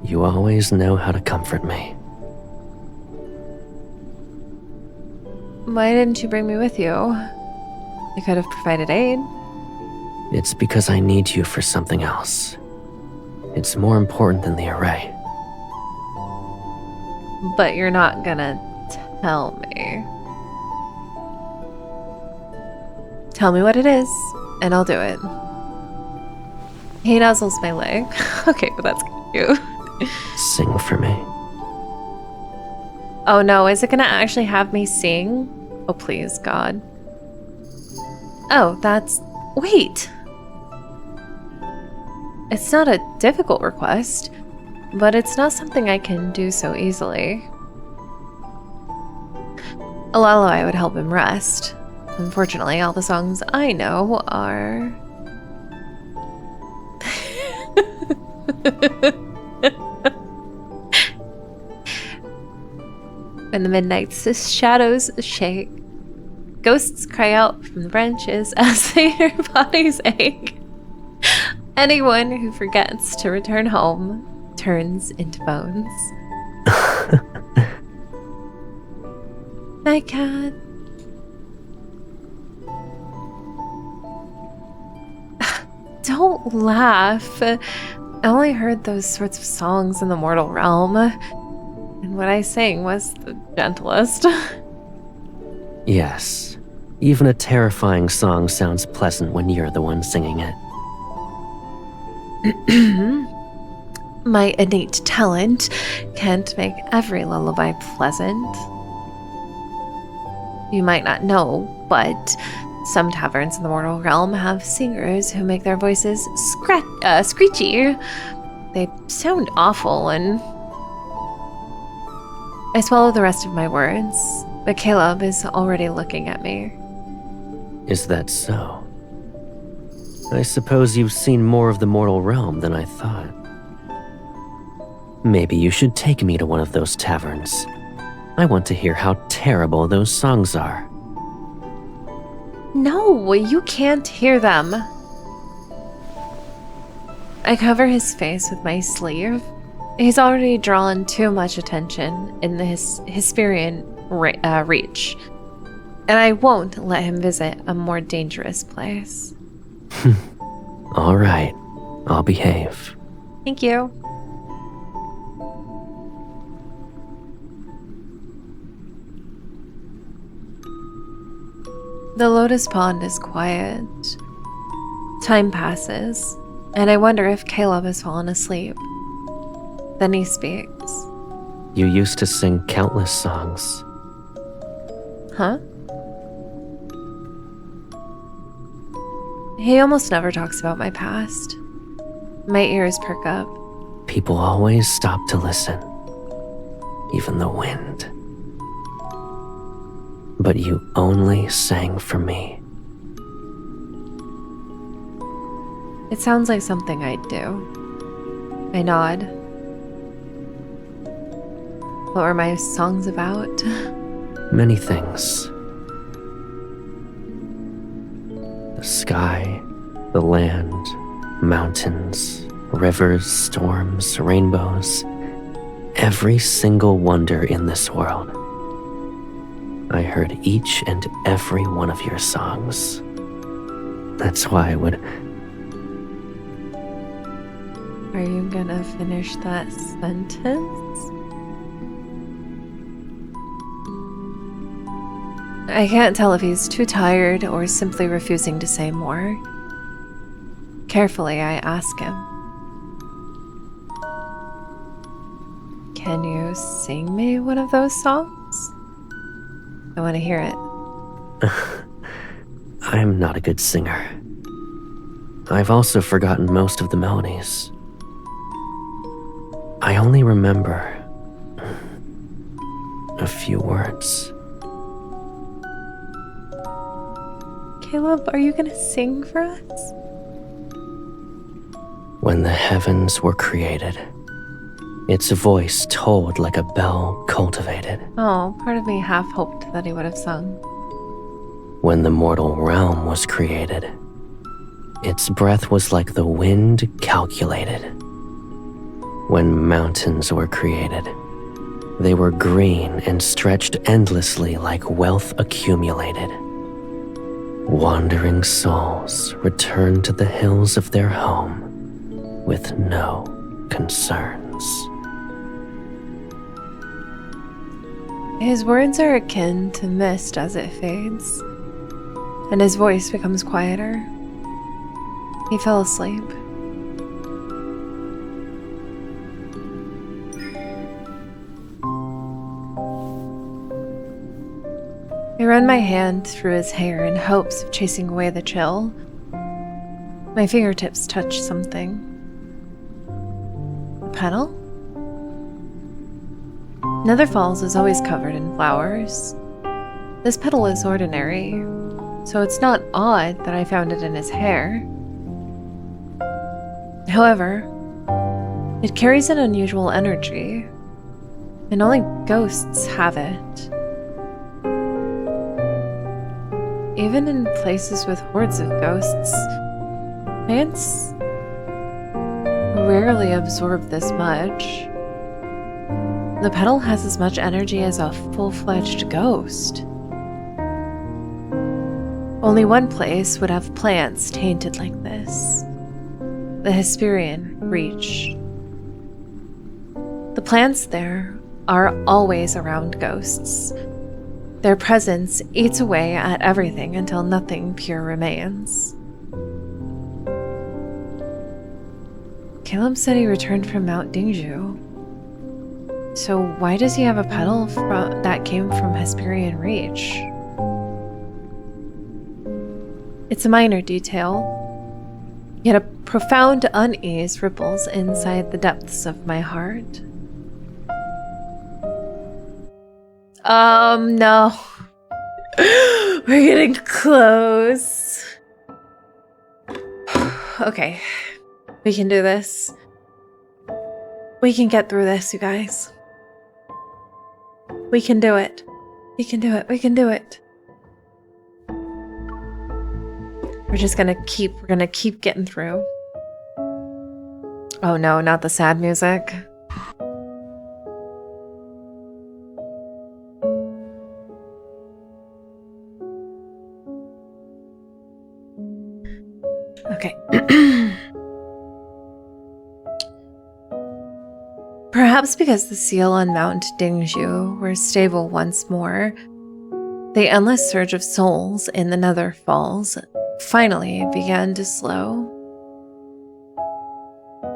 You always know how to comfort me. Why didn't you bring me with you? I could have provided aid. It's because I need you for something else. It's more important than the array. But you're not gonna tell me. Tell me what it is, and I'll do it. He nuzzles my leg. Okay, but that's cute. Sing for me. Oh no, is it gonna actually have me sing? Oh please, God. Oh, wait! It's not a difficult request, but it's not something I can do so easily. A lullaby would help him rest. Unfortunately, all the songs I know are... When the midnight shadows shake, ghosts cry out from the branches as their bodies ache. Anyone who forgets to return home turns into bones. Night cat. Don't laugh. I only heard those sorts of songs in the mortal realm, and what I sang was the gentlest. Yes. Even a terrifying song sounds pleasant when you're the one singing it. My innate talent can't make every lullaby pleasant. You might not know, but some taverns in the mortal realm have singers who make their voices screechy. They sound awful, and I swallow the rest of my words, but Caleb is already looking at me. Is that so? I suppose you've seen more of the mortal realm than I thought. Maybe you should take me to one of those taverns. I want to hear how terrible those songs are. No, you can't hear them. I cover his face with my sleeve. He's already drawn too much attention in the Hesperian reach, and I won't let him visit a more dangerous place. All right, I'll behave. Thank you. The lotus pond is quiet. Time passes, and I wonder if Caleb has fallen asleep. Then he speaks. You used to sing countless songs. Huh? He almost never talks about my past. My ears perk up. People always stop to listen. Even the wind. But you only sang for me. It sounds like something I'd do. I nod. What were my songs about? Many things. The sky, the land, mountains, rivers, storms, rainbows. Every single wonder in this world. I heard each and every one of your songs. That's why I would... Are you gonna finish that sentence? I can't tell if he's too tired or simply refusing to say more. Carefully, I ask him. Can you sing me one of those songs? I want to hear it. I'm not a good singer. I've also forgotten most of the melodies. I only remember a few words. Caleb, are you gonna sing for us? When the heavens were created, its voice tolled like a bell cultivated. Oh, part of me half hoped that he would have sung. When the mortal realm was created, its breath was like the wind calculated. When mountains were created, they were green and stretched endlessly like wealth accumulated. Wandering souls returned to the hills of their home with no concerns. His words are akin to mist as it fades, and his voice becomes quieter. He fell asleep. I run my hand through his hair in hopes of chasing away the chill. My fingertips touch something. A petal? Nether Falls is always covered in flowers. This petal is ordinary, so it's not odd that I found it in his hair. However, it carries an unusual energy, and only ghosts have it. Even in places with hordes of ghosts, plants rarely absorb this much. The petal has as much energy as a full-fledged ghost. Only one place would have plants tainted like this: the Hesperian Reach. The plants there are always around ghosts. Their presence eats away at everything until nothing pure remains. Caleb said he returned from Mount Dingju. So why does he have a petal that came from Hesperian Reach? It's a minor detail, yet a profound unease ripples inside the depths of my heart. No. We're getting close. Okay. We can do this. We can get through this, you guys. We can do it. We can do it. We can do it. We're gonna keep getting through. Oh no, not the sad music. Okay. Perhaps because the seal on Mount Dingju were stable once more, the endless surge of souls in the Nether Falls finally began to slow.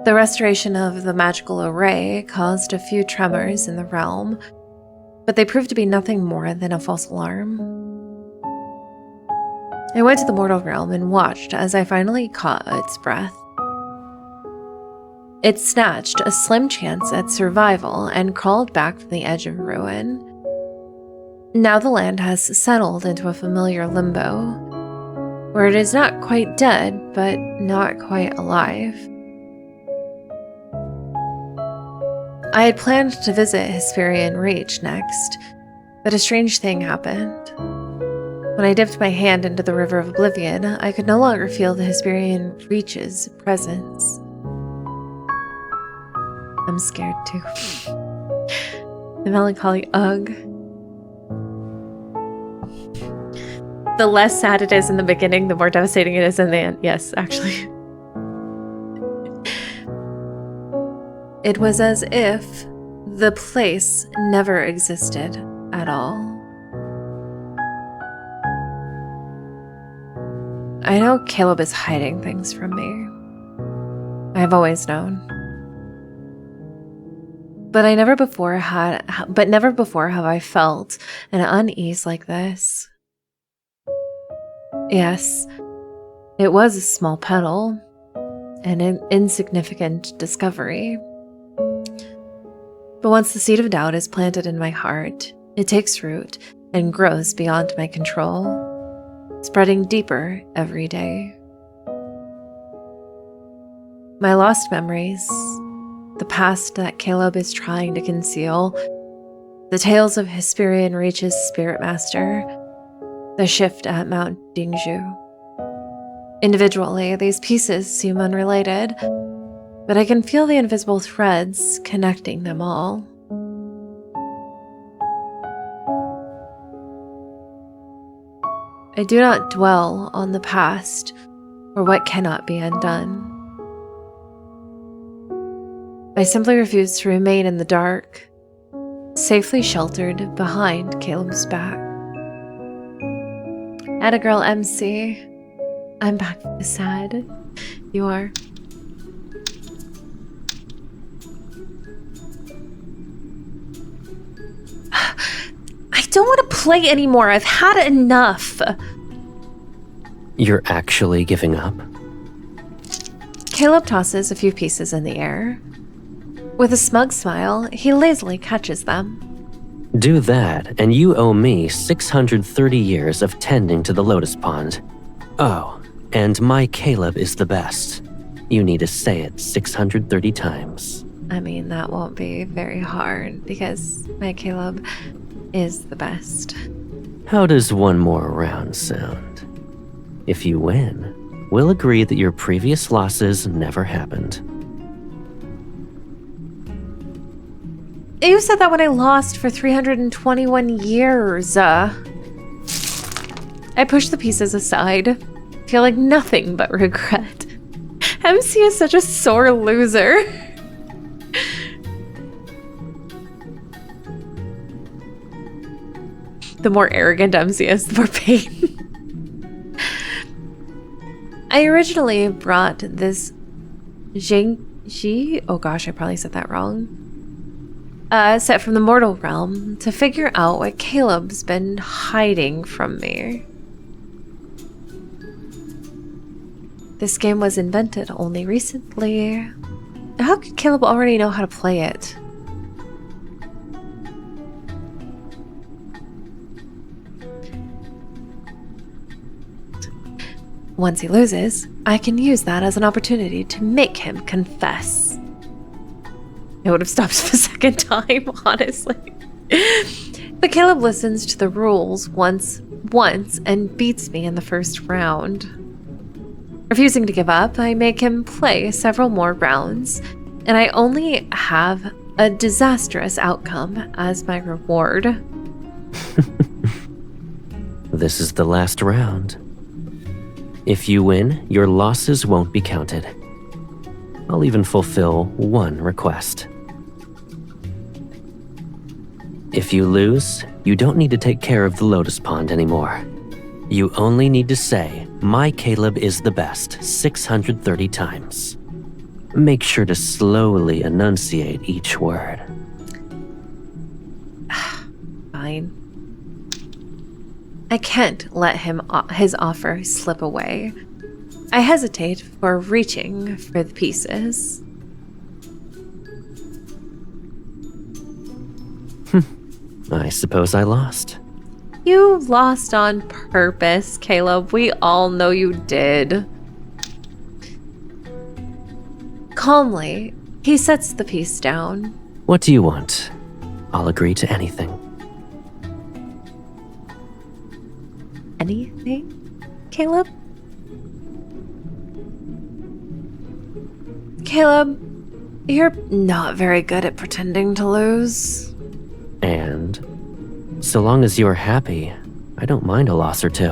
The restoration of the magical array caused a few tremors in the realm, but they proved to be nothing more than a false alarm. I went to the mortal realm and watched as I finally caught its breath. It snatched a slim chance at survival and crawled back from the edge of ruin. Now the land has settled into a familiar limbo, where it is not quite dead, but not quite alive. I had planned to visit Hesperian Reach next, but a strange thing happened. When I dipped my hand into the River of Oblivion, I could no longer feel the Hesperian Reach's presence. I'm scared too. The melancholy ugh. The less sad it is in the beginning, the more devastating it is in the end. Yes, actually. It was as if the place never existed at all. I know Caleb is hiding things from me. I've always known. But never before have I felt an unease like this. Yes, it was a small petal, an insignificant discovery. But once the seed of doubt is planted in my heart, it takes root and grows beyond my control, spreading deeper every day. My lost memories, the past that Caleb is trying to conceal, the tales of Hesperian Reach's spirit master, the shift at Mount Dingju. Individually, these pieces seem unrelated, but I can feel the invisible threads connecting them all. I do not dwell on the past or what cannot be undone. I simply refuse to remain in the dark, safely sheltered behind Caleb's back. Atta girl MC, I'm back for the sad. You are. I don't want to play anymore. I've had enough. You're actually giving up? Caleb tosses a few pieces in the air. With a smug smile, he lazily catches them. Do that, and you owe me 630 years of tending to the lotus pond. Oh, and my Caleb is the best. You need to say it 630 times. I mean, that won't be very hard, because my Caleb is the best. How does one more round sound? If you win, we'll agree that your previous losses never happened. You said that when I lost for 321 years. I push the pieces aside, feeling nothing but regret. MC is such a sore loser. The more arrogant MC is, the more pain. I originally brought this oh gosh, I probably said that wrong. Set from the mortal realm to figure out what Caleb's been hiding from me. This game was invented only recently. How could Caleb already know how to play it? Once he loses, I can use that as an opportunity to make him confess. I would have stopped the second time, honestly. But Caleb listens to the rules once and beats me in the first round. Refusing to give up, I make him play several more rounds, and I only have a disastrous outcome as my reward. This is the last round. If you win, your losses won't be counted. I'll even fulfill one request. If you lose, you don't need to take care of the lotus pond anymore. You only need to say, "My Caleb is the best," 630 times. Make sure to slowly enunciate each word. Fine. I can't let his offer slip away. I hesitate before reaching for the pieces. I suppose I lost. You lost on purpose, Caleb. We all know you did. Calmly, he sets the piece down. What do you want? I'll agree to anything. Anything, Caleb? Caleb, you're not very good at pretending to lose. And so long as you're happy, I don't mind a loss or two.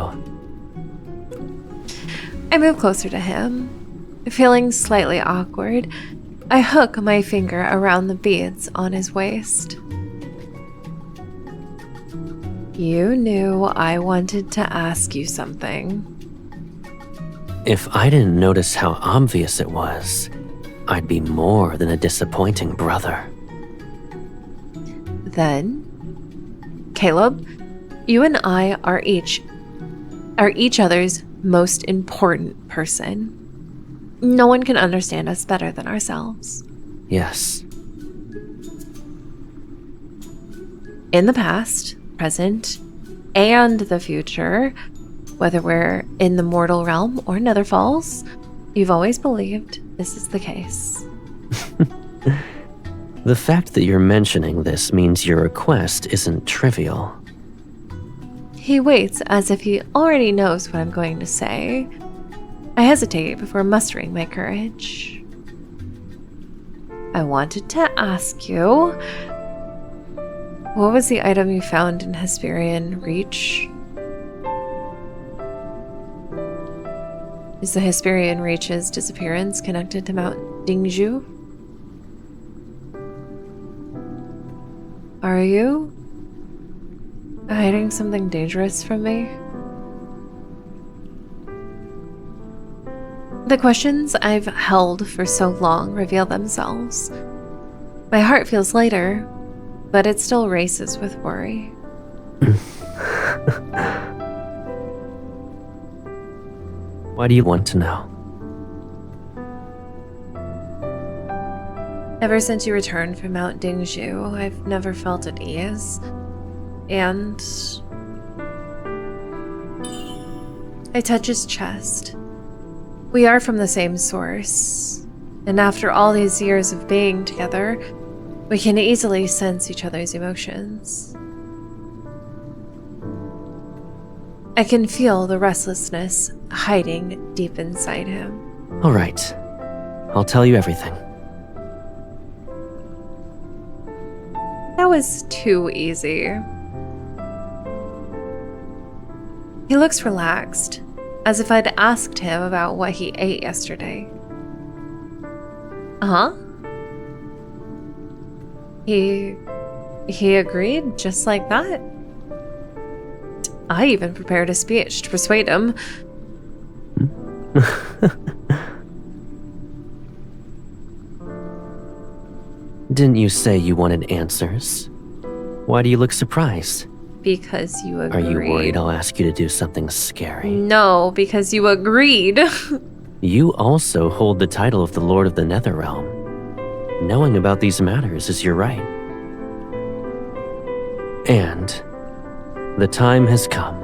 I move closer to him. Feeling slightly awkward, I hook my finger around the beads on his waist. You knew I wanted to ask you something. If I didn't notice how obvious it was, I'd be more than a disappointing brother. Then, Caleb, you and I are each other's most important person. No one can understand us better than ourselves. Yes. In the past, present, and the future, whether we're in the mortal realm or Nether Falls, you've always believed this is the case. The fact that you're mentioning this means your request isn't trivial. He waits as if he already knows what I'm going to say. I hesitate before mustering my courage. I wanted to ask you, what was the item you found in Hesperian Reach? Is the Hesperian Reach's disappearance connected to Mount Dingzhu? Are you hiding something dangerous from me? The questions I've held for so long reveal themselves. My heart feels lighter, but it still races with worry. Why do you want to know? Ever since you returned from Mount Dingzhu, I've never felt at ease. And I touch his chest. We are from the same source, and after all these years of being together, we can easily sense each other's emotions. I can feel the restlessness hiding deep inside him. All right. I'll tell you everything. That was too easy. He looks relaxed, as if I'd asked him about what he ate yesterday. Uh-huh. He agreed just like that. I even prepared a speech to persuade him. Didn't you say you wanted answers? Why do you look surprised? Because you agreed. Are you worried I'll ask you to do something scary? No, because you agreed. You also hold the title of the Lord of the Netherrealm. Knowing about these matters is your right. And the time has come.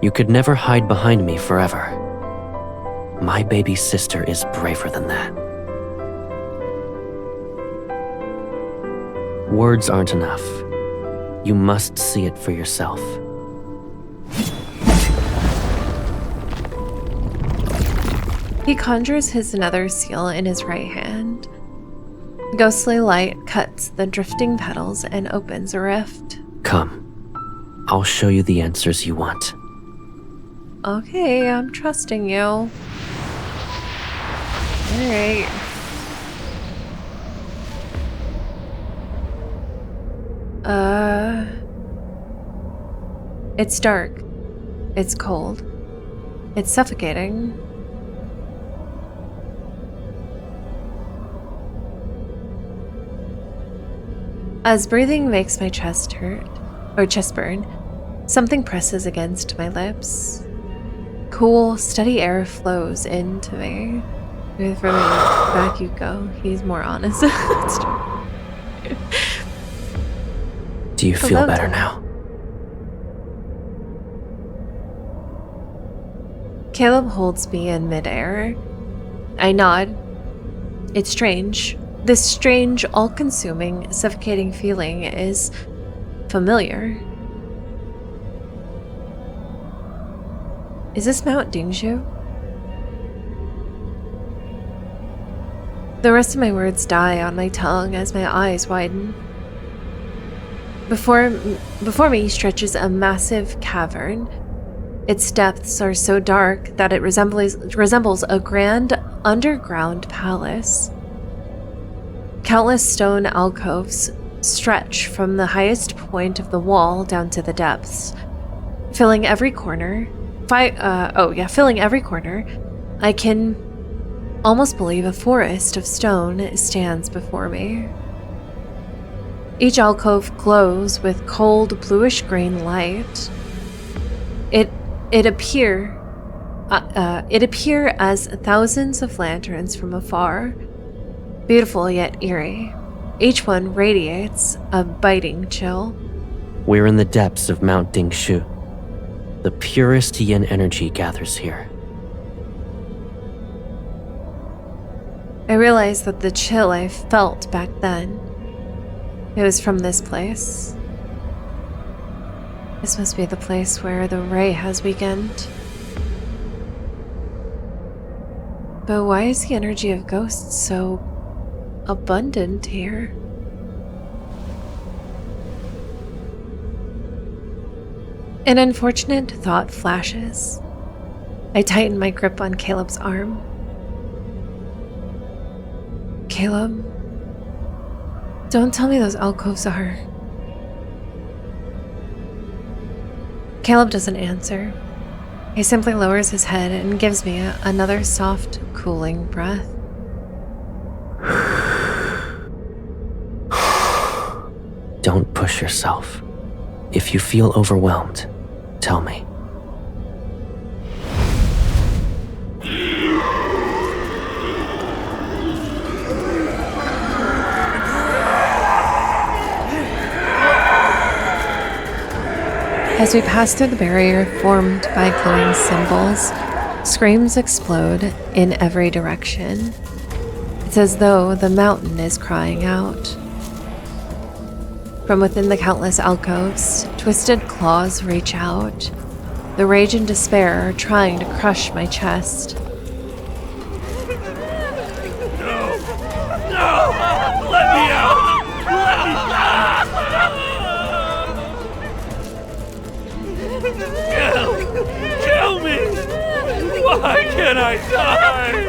You could never hide behind me forever. My baby sister is braver than that. Words aren't enough. You must see it for yourself. He conjures his nether seal in his right hand. Ghostly light cuts the drifting petals and opens a rift. Come. I'll show you the answers you want. Okay, I'm trusting you. Alright. It's dark. It's cold. It's suffocating. As breathing makes my chest hurt, or chest burn, something presses against my lips. Cool, steady air flows into me. Further back you go. He's more honest. Do you feel better now? Caleb holds me in midair. I nod. It's strange. This strange, all-consuming, suffocating feeling is familiar. Is this Mount Dingzhu? The rest of my words die on my tongue as my eyes widen. Before me stretches a massive cavern. Its depths are so dark that it resembles a grand underground palace. Countless stone alcoves stretch from the highest point of the wall down to the depths, filling every corner. Filling every corner. I can almost believe a forest of stone stands before me. Each alcove glows with cold bluish-green light. It appear as thousands of lanterns from afar, beautiful yet eerie. Each one radiates a biting chill. We're in the depths of Mount Dingzhu. The purest yin energy gathers here. I realize that the chill I felt back then, it was from this place. This must be the place where the ray has weakened. But why is the energy of ghosts so abundant here. An unfortunate thought flashes. I tighten my grip on Caleb's arm. Caleb, don't tell me those alcoves are... Caleb doesn't answer. He simply lowers his head and gives me another soft, cooling breath. Don't push yourself. If you feel overwhelmed, tell me. As we pass through the barrier formed by glowing symbols, screams explode in every direction. It's as though the mountain is crying out. From within the countless alcoves, twisted claws reach out. The rage and despair are trying to crush my chest. No! Let me out! Let me out! Kill me! Why can't I die?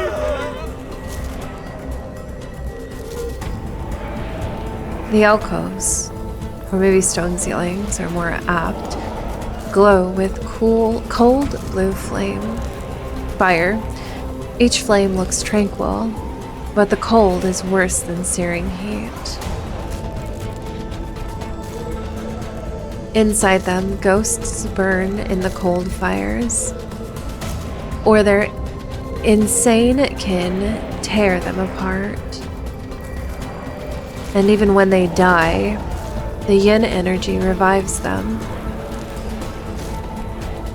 The alcoves, or maybe stone ceilings are more apt, glow with cold blue fire. Each flame looks tranquil, but the cold is worse than searing heat. Inside them, ghosts burn in the cold fires, or their insane kin tear them apart. And even when they die, the yin energy revives them.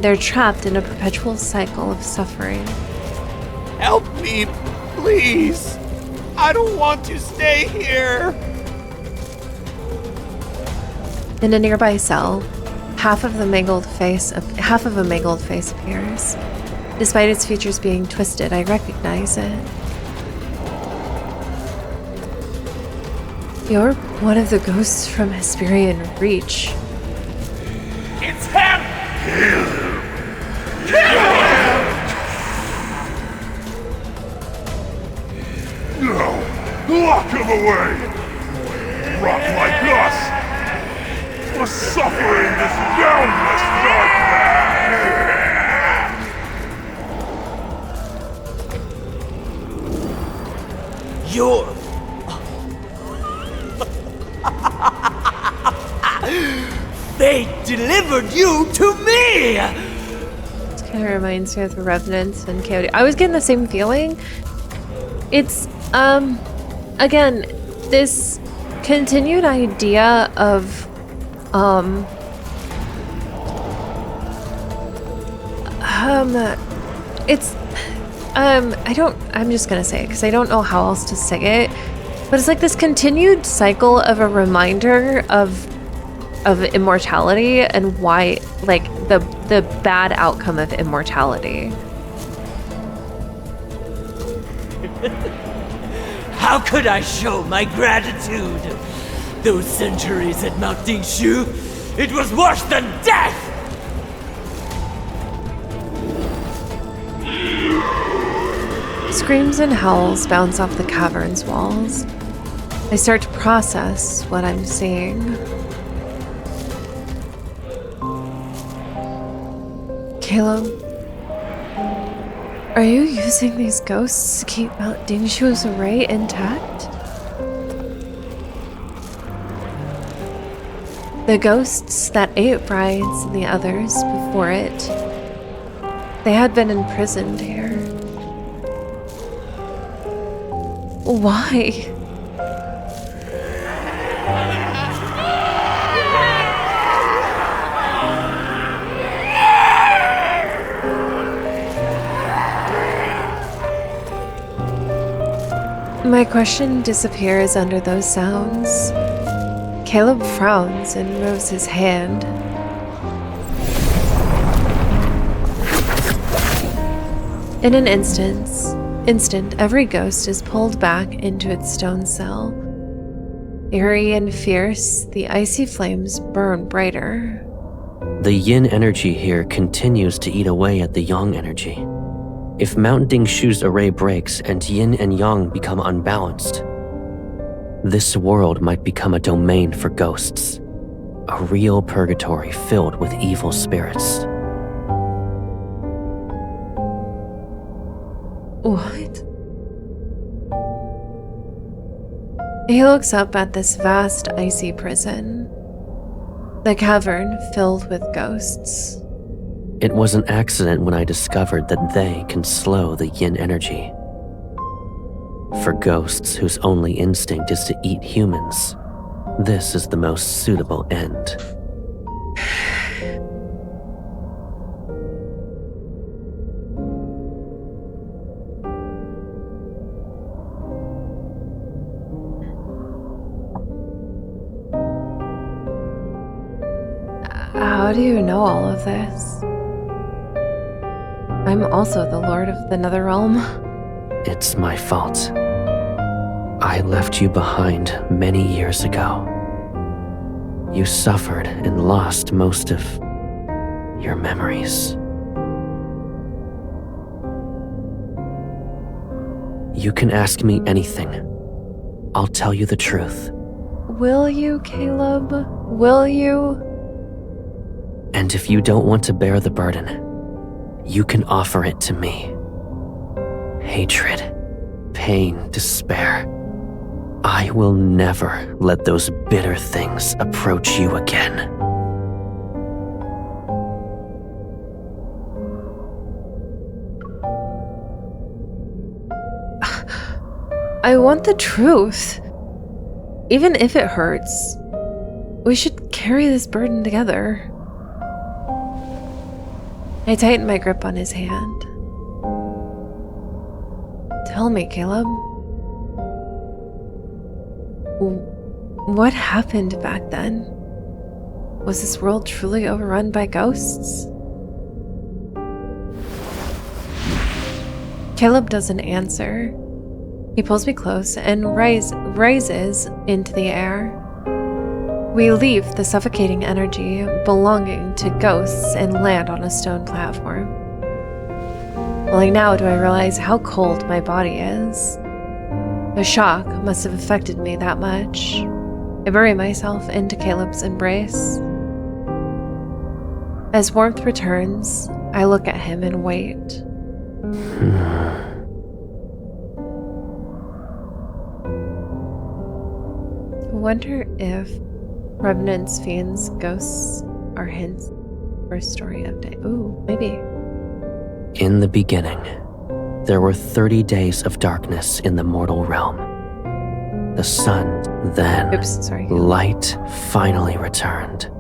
They're trapped in a perpetual cycle of suffering. Help me, please! I don't want to stay here! In a nearby cell, half of a mangled face appears. Despite its features being twisted, I recognize it. You're one of the ghosts from Hesperian Reach. It's him! Kill him! No! Lock him away! Rock like us! For suffering this boundless darkness! You're... Fate delivered you to me! It kind of reminds me of the Revenants and Chaotic. I was getting the same feeling. It's, again, this continued idea of, I'm just gonna say it because I don't know how else to say it, but it's like this continued cycle of a reminder of immortality and why, like, the bad outcome of immortality. How could I show my gratitude? Those centuries at Mount Dingshu, it was worse than death! Screams and howls bounce off the cavern's walls. I start to process what I'm seeing. Caleb, are you using these ghosts to keep Mount Dingshu's array intact? The ghosts that ate brides and the others before it, they had been imprisoned here. Why? My question disappears under those sounds. Caleb frowns and moves his hand. In an instant, instant, every ghost is pulled back into its stone cell. Eerie and fierce, the icy flames burn brighter. The yin energy here continues to eat away at the yang energy. If Mount Dingshu's array breaks and yin and yang become unbalanced, this world might become a domain for ghosts, a real purgatory filled with evil spirits. What? He looks up at this vast icy prison, the cavern filled with ghosts. It was an accident when I discovered that they can slow the yin energy. For ghosts whose only instinct is to eat humans, this is the most suitable end. How do you know all of this? I'm also the Lord of the Netherrealm. It's my fault. I left you behind many years ago. You suffered and lost most of your memories. You can ask me anything. I'll tell you the truth. Will you, Caleb? Will you? And if you don't want to bear the burden, you can offer it to me. Hatred, pain, despair. I will never let those bitter things approach you again. I want the truth. Even if it hurts, we should carry this burden together. I tighten my grip on his hand. Tell me, Caleb. What happened back then? Was this world truly overrun by ghosts? Caleb doesn't answer. He pulls me close and rises into the air. We leave the suffocating energy belonging to ghosts and land on a stone platform. Only now do I realize how cold my body is. The shock must have affected me that much. I bury myself into Caleb's embrace. As warmth returns, I look at him and wait. I wonder if revenants, fiends, ghosts are hints for a story of day. Ooh, maybe. In the beginning, there were 30 days of darkness in the mortal realm. The sun, then, light finally returned,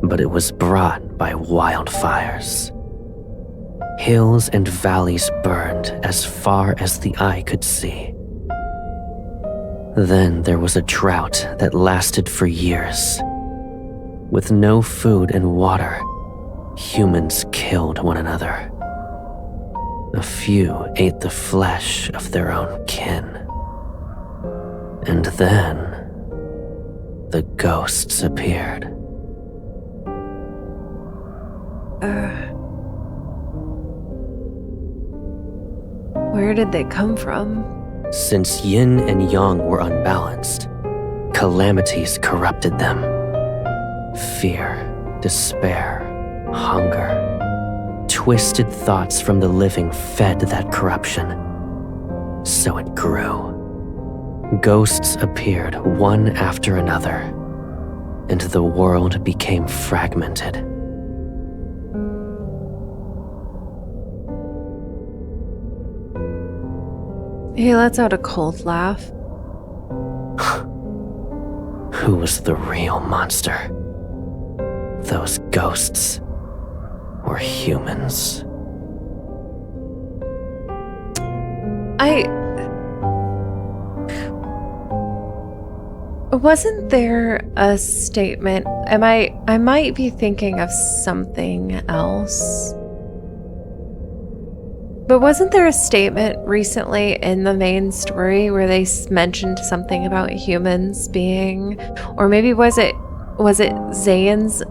but it was brought by wildfires. Hills and valleys burned as far as the eye could see. Then there was a drought that lasted for years. With no food and water, humans killed one another. A few ate the flesh of their own kin. And then, the ghosts appeared. Where did they come from? Since yin and yang were unbalanced, calamities corrupted them. Fear, despair, hunger. Twisted thoughts from the living fed that corruption. So it grew. Ghosts appeared one after another, and the world became fragmented. He lets out a cold laugh. Who was the real monster? Those ghosts or humans? Wasn't there a statement? I might be thinking of something else. But wasn't there a statement recently in the main story where they mentioned something about humans being, or maybe was it Zayn's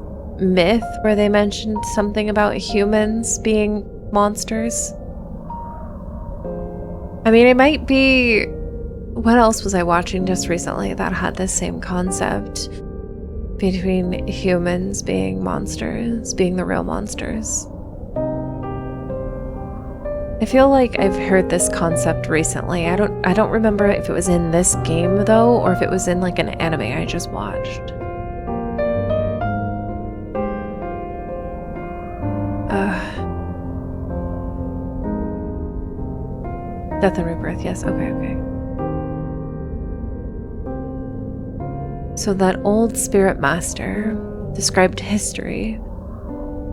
myth where they mentioned something about humans being monsters? I mean, it might be... What else was I watching just recently that had this same concept between humans being monsters, being the real monsters? I feel like I've heard this concept recently. I don't remember if it was in this game though, or if it was in like an anime I just watched. Death and Rebirth, yes, okay. So that old spirit master described history,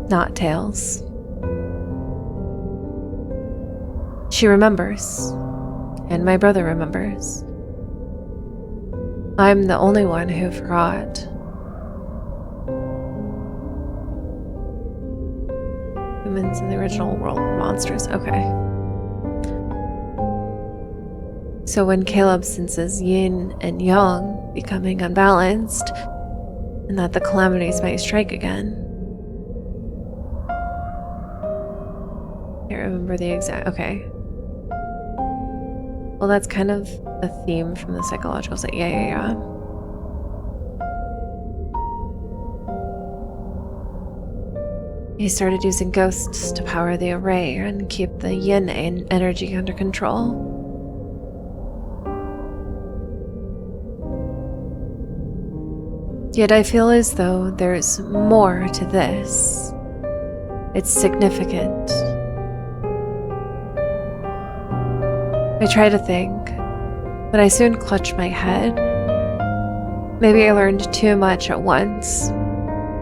not tales. She remembers, and my brother remembers. I'm the only one who forgot. Humans in the original world were monsters, okay. So when Caleb senses yin and yang becoming unbalanced, and that the calamities might strike again. Can't remember the exact, okay. Well, that's kind of a theme from the psychological side. Yeah. He started using ghosts to power the array and keep the yin energy under control. Yet I feel as though there's more to this. It's significant. I try to think, but I soon clutch my head. Maybe I learned too much at once.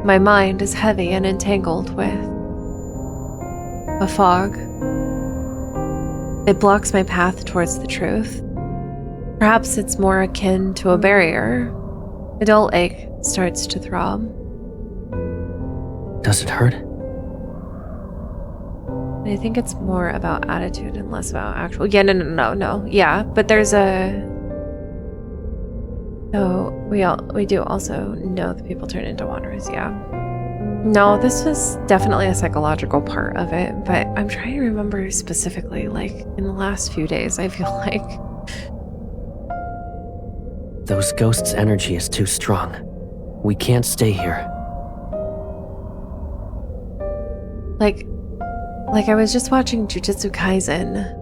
My mind is heavy and entangled with a fog. It blocks my path towards the truth. Perhaps it's more akin to a barrier. A dull ache starts to throb. Does it hurt? I think it's more about attitude and less about actual... Yeah, no. Yeah, but there's a... So, we do also know that people turn into wanderers, yeah. No, this was definitely a psychological part of it, but I'm trying to remember specifically, like, in the last few days, I feel like... Those ghosts' energy is too strong. We can't stay here. Like I was just watching Jujutsu Kaisen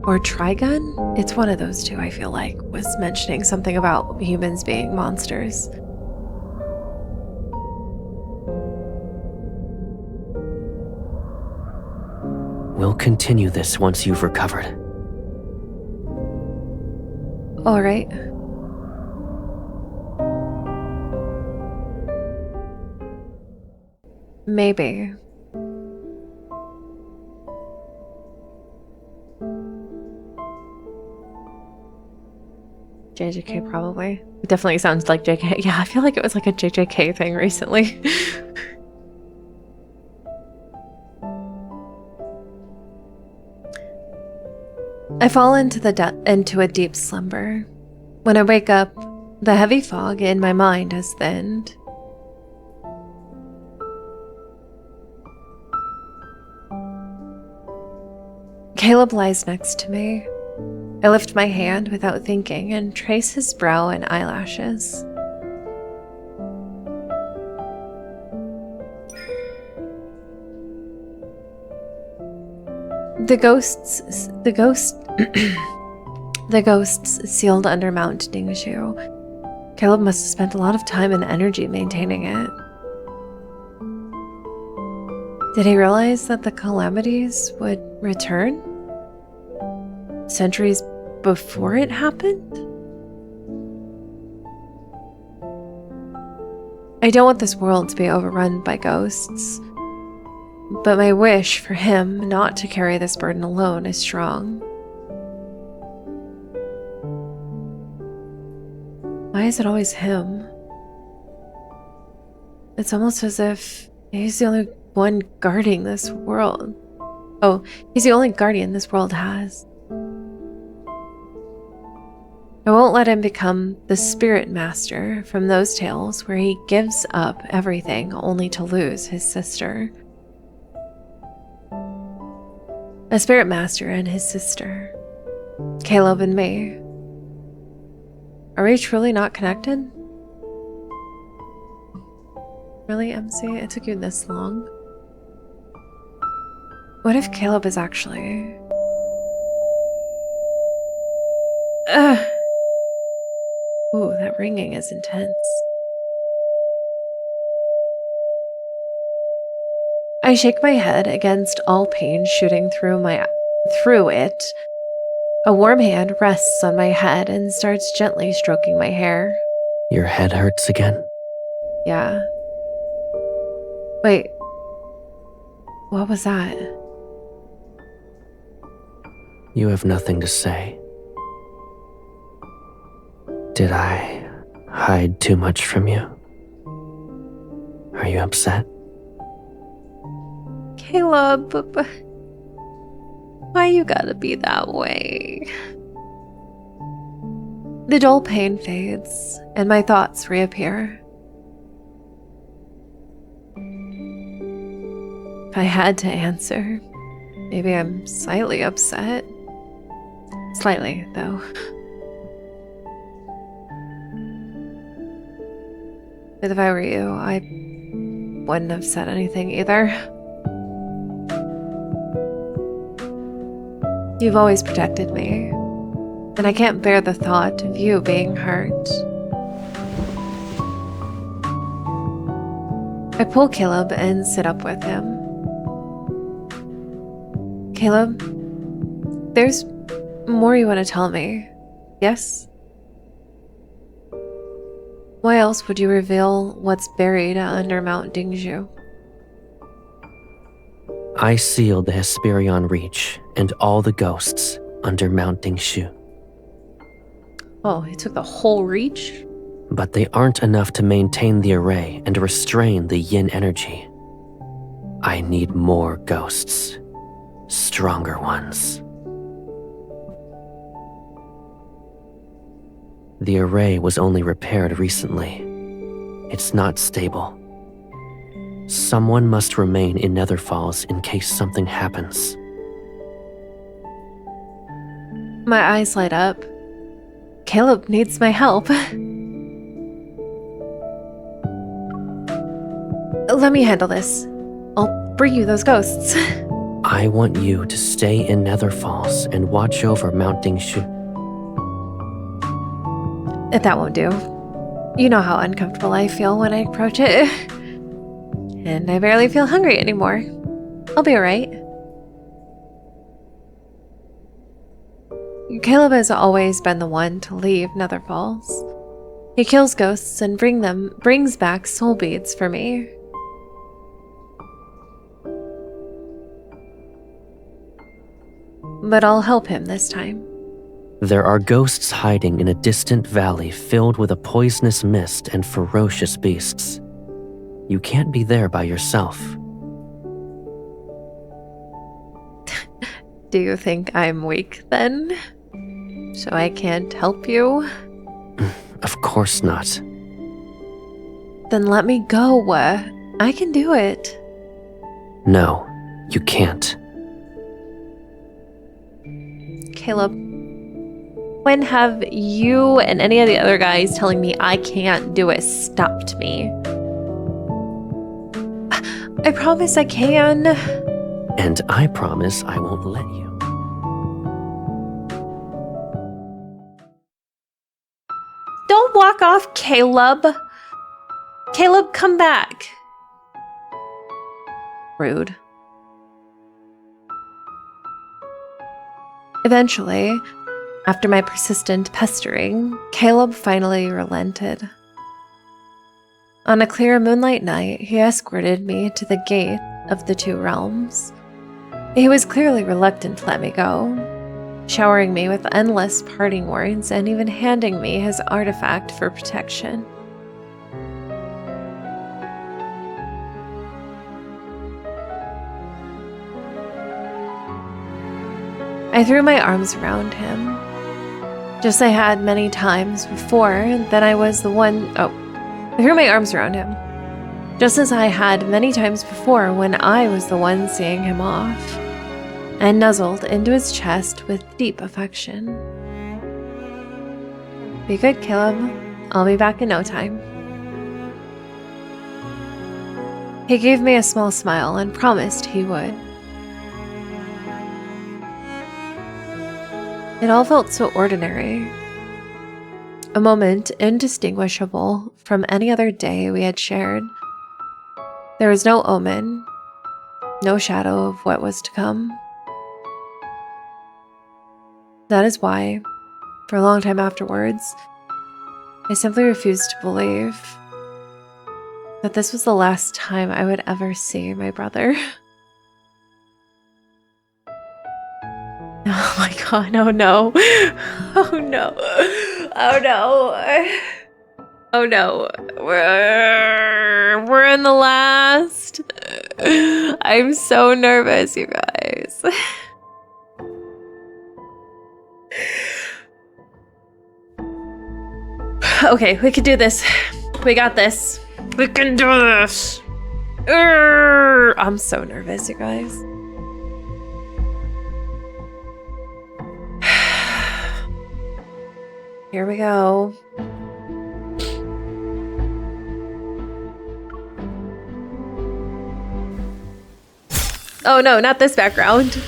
or Trigun. It's one of those two, I feel like, was mentioning something about humans being monsters. We'll continue this once you've recovered. All right. Maybe. JJK probably. It definitely sounds like JK. Yeah, I feel like it was like a JJK thing recently. I fall into a deep slumber. When I wake up, the heavy fog in my mind has thinned. Caleb lies next to me. I lift my hand without thinking and trace his brow and eyelashes. The ghosts sealed under Mount Dingshu. Caleb must have spent a lot of time and energy maintaining it. Did he realize that the calamities would return? Centuries before it happened? I don't want this world to be overrun by ghosts, but my wish for him not to carry this burden alone is strong. Why is it always him? It's almost as if he's the only one guarding this world. Oh, he's the only guardian this world has. I won't let him become the spirit master from those tales where he gives up everything only to lose his sister. A spirit master and his sister. Caleb and me. Are we truly not connected? Really, MC? It took you this long? What if Caleb is actually... Ugh. Ooh, that ringing is intense. I shake my head against all pain shooting through it. A warm hand rests on my head and starts gently stroking my hair. Your head hurts again? Yeah. Wait. What was that? You have nothing to say. Did I hide too much from you? Are you upset? Caleb, why you gotta be that way? The dull pain fades, and my thoughts reappear. If I had to answer, maybe I'm slightly upset. Slightly, though. But if I were you, I wouldn't have said anything either. You've always protected me, and I can't bear the thought of you being hurt. I pull Caleb and sit up with him. Caleb, there's more you want to tell me, yes? Why else would you reveal what's buried under Mount Dingzhu? I sealed the Hesperion Reach and all the ghosts under Mount Dingshu. Oh, he took the whole reach? But they aren't enough to maintain the array and restrain the yin energy. I need more ghosts. Stronger ones. The array was only repaired recently. It's not stable. Someone must remain in Nether Falls in case something happens. My eyes light up. Caleb needs my help. Let me handle this. I'll bring you those ghosts. I want you to stay in Nether Falls and watch over Mount Dingshu. That won't do. You know how uncomfortable I feel when I approach it. And I barely feel hungry anymore. I'll be alright. Caleb has always been the one to leave Nether Falls. He kills ghosts and brings back soul beads for me. But I'll help him this time. There are ghosts hiding in a distant valley filled with a poisonous mist and ferocious beasts. You can't be there by yourself. Do you think I'm weak then? So I can't help you? Of course not. Then let me go. I can do it. No, you can't. Caleb, when have you and any of the other guys telling me I can't do it stopped me? I promise I can. And I promise I won't let you. Don't walk off, Caleb. Caleb, come back. Rude. Eventually, after my persistent pestering, Caleb finally relented. On a clear moonlight night, he escorted me to the gate of the two realms. He was clearly reluctant to let me go, showering me with endless parting words and even handing me his artifact for protection. I threw my arms around him, just I had many times before. Then I was the one. Oh, I threw my arms around him, just as I had many times before when I was the one seeing him off, and nuzzled into his chest with deep affection. Be good, Caleb. I'll be back in no time. He gave me a small smile and promised he would. It all felt so ordinary. A moment indistinguishable from any other day we had shared. There was no omen, no shadow of what was to come. That is why, for a long time afterwards, I simply refused to believe that this was the last time I would ever see my brother. Oh my god, oh no. Oh no. Oh no. Oh no. We're in the last. I'm so nervous, you guys. Okay, we can do this. We got this. We can do this. I'm so nervous, you guys. Here we go. Oh no, not this background.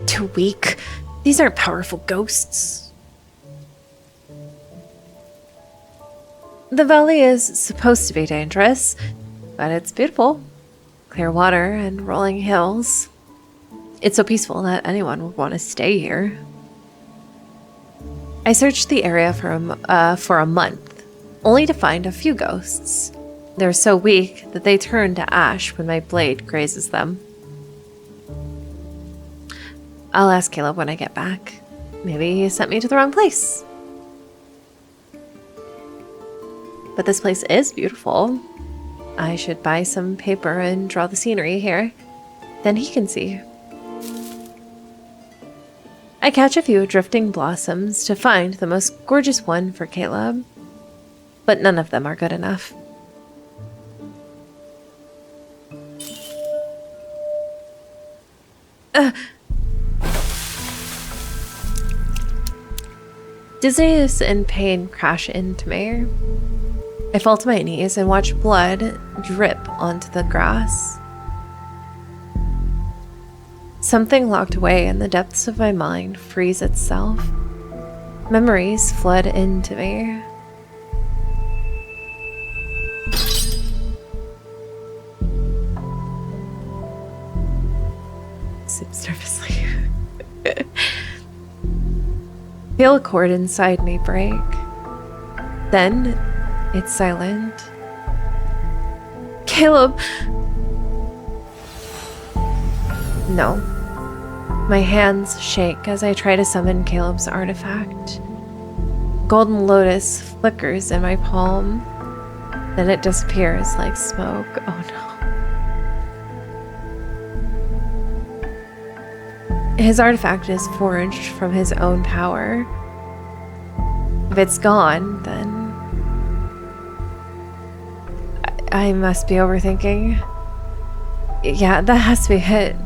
Too weak. These aren't powerful ghosts. The valley is supposed to be dangerous, but it's beautiful. Clear water and rolling hills. It's so peaceful that anyone would want to stay here. I searched the area for a month, only to find a few ghosts. They're so weak that they turn to ash when my blade grazes them. I'll ask Caleb when I get back. Maybe he sent me to the wrong place. But this place is beautiful. I should buy some paper and draw the scenery here. Then he can see. I catch a few drifting blossoms to find the most gorgeous one for Caleb. But none of them are good enough. Dizziness and pain crash into me. I fall to my knees and watch blood drip onto the grass. Something locked away in the depths of my mind frees itself. Memories flood into me. Sips nervously. Feel a chord inside me break. Then it's silent. Caleb! No. My hands shake as I try to summon Caleb's artifact. Golden lotus flickers in my palm. Then it disappears like smoke. Oh no. His artifact is forged from his own power. If it's gone, then I must be overthinking. Yeah, that has to be it.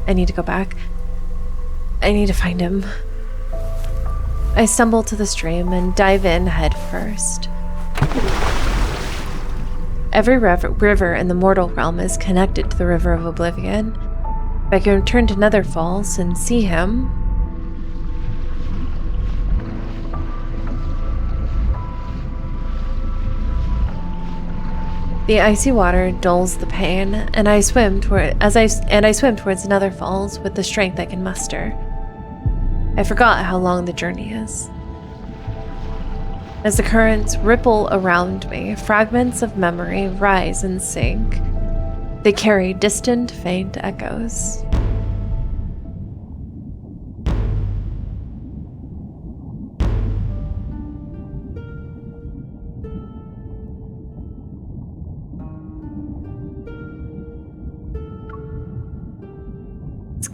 I need to go back. I need to find him. I stumble to the stream and dive in head first. Every river in the mortal realm is connected to the River of Oblivion. If I can return to Nether Falls and see him. The icy water dulls the pain, and I swim towards Nether Falls with the strength I can muster. I forgot how long the journey is. As the currents ripple around me, fragments of memory rise and sink. They carry distant, faint echoes.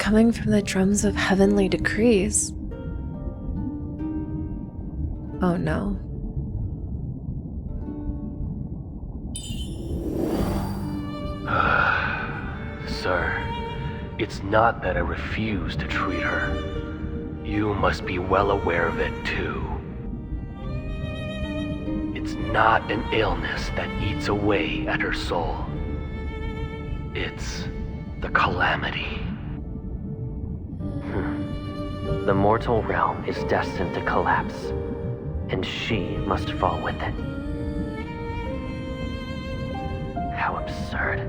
coming from the drums of heavenly decrees. Oh no. Sir, it's not that I refuse to treat her. You must be well aware of it too. It's not an illness that eats away at her soul. It's the calamity. The mortal realm is destined to collapse, and she must fall with it. How absurd.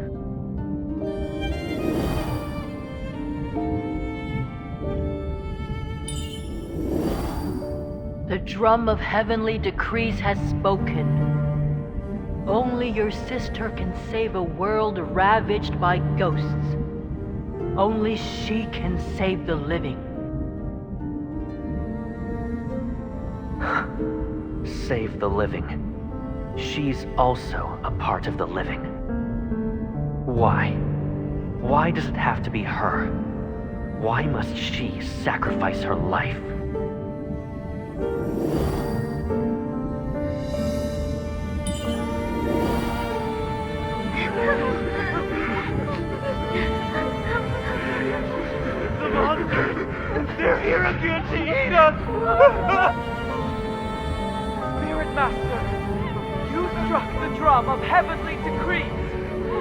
The drum of heavenly decrees has spoken. Only your sister can save a world ravaged by ghosts. Only she can save the living. Save the living. She's also a part of the living. Why? Why does it have to be her? Why must she sacrifice her life? The monsters! They're here again to eat us! Spirit Master, you struck the drum of heavenly decrees.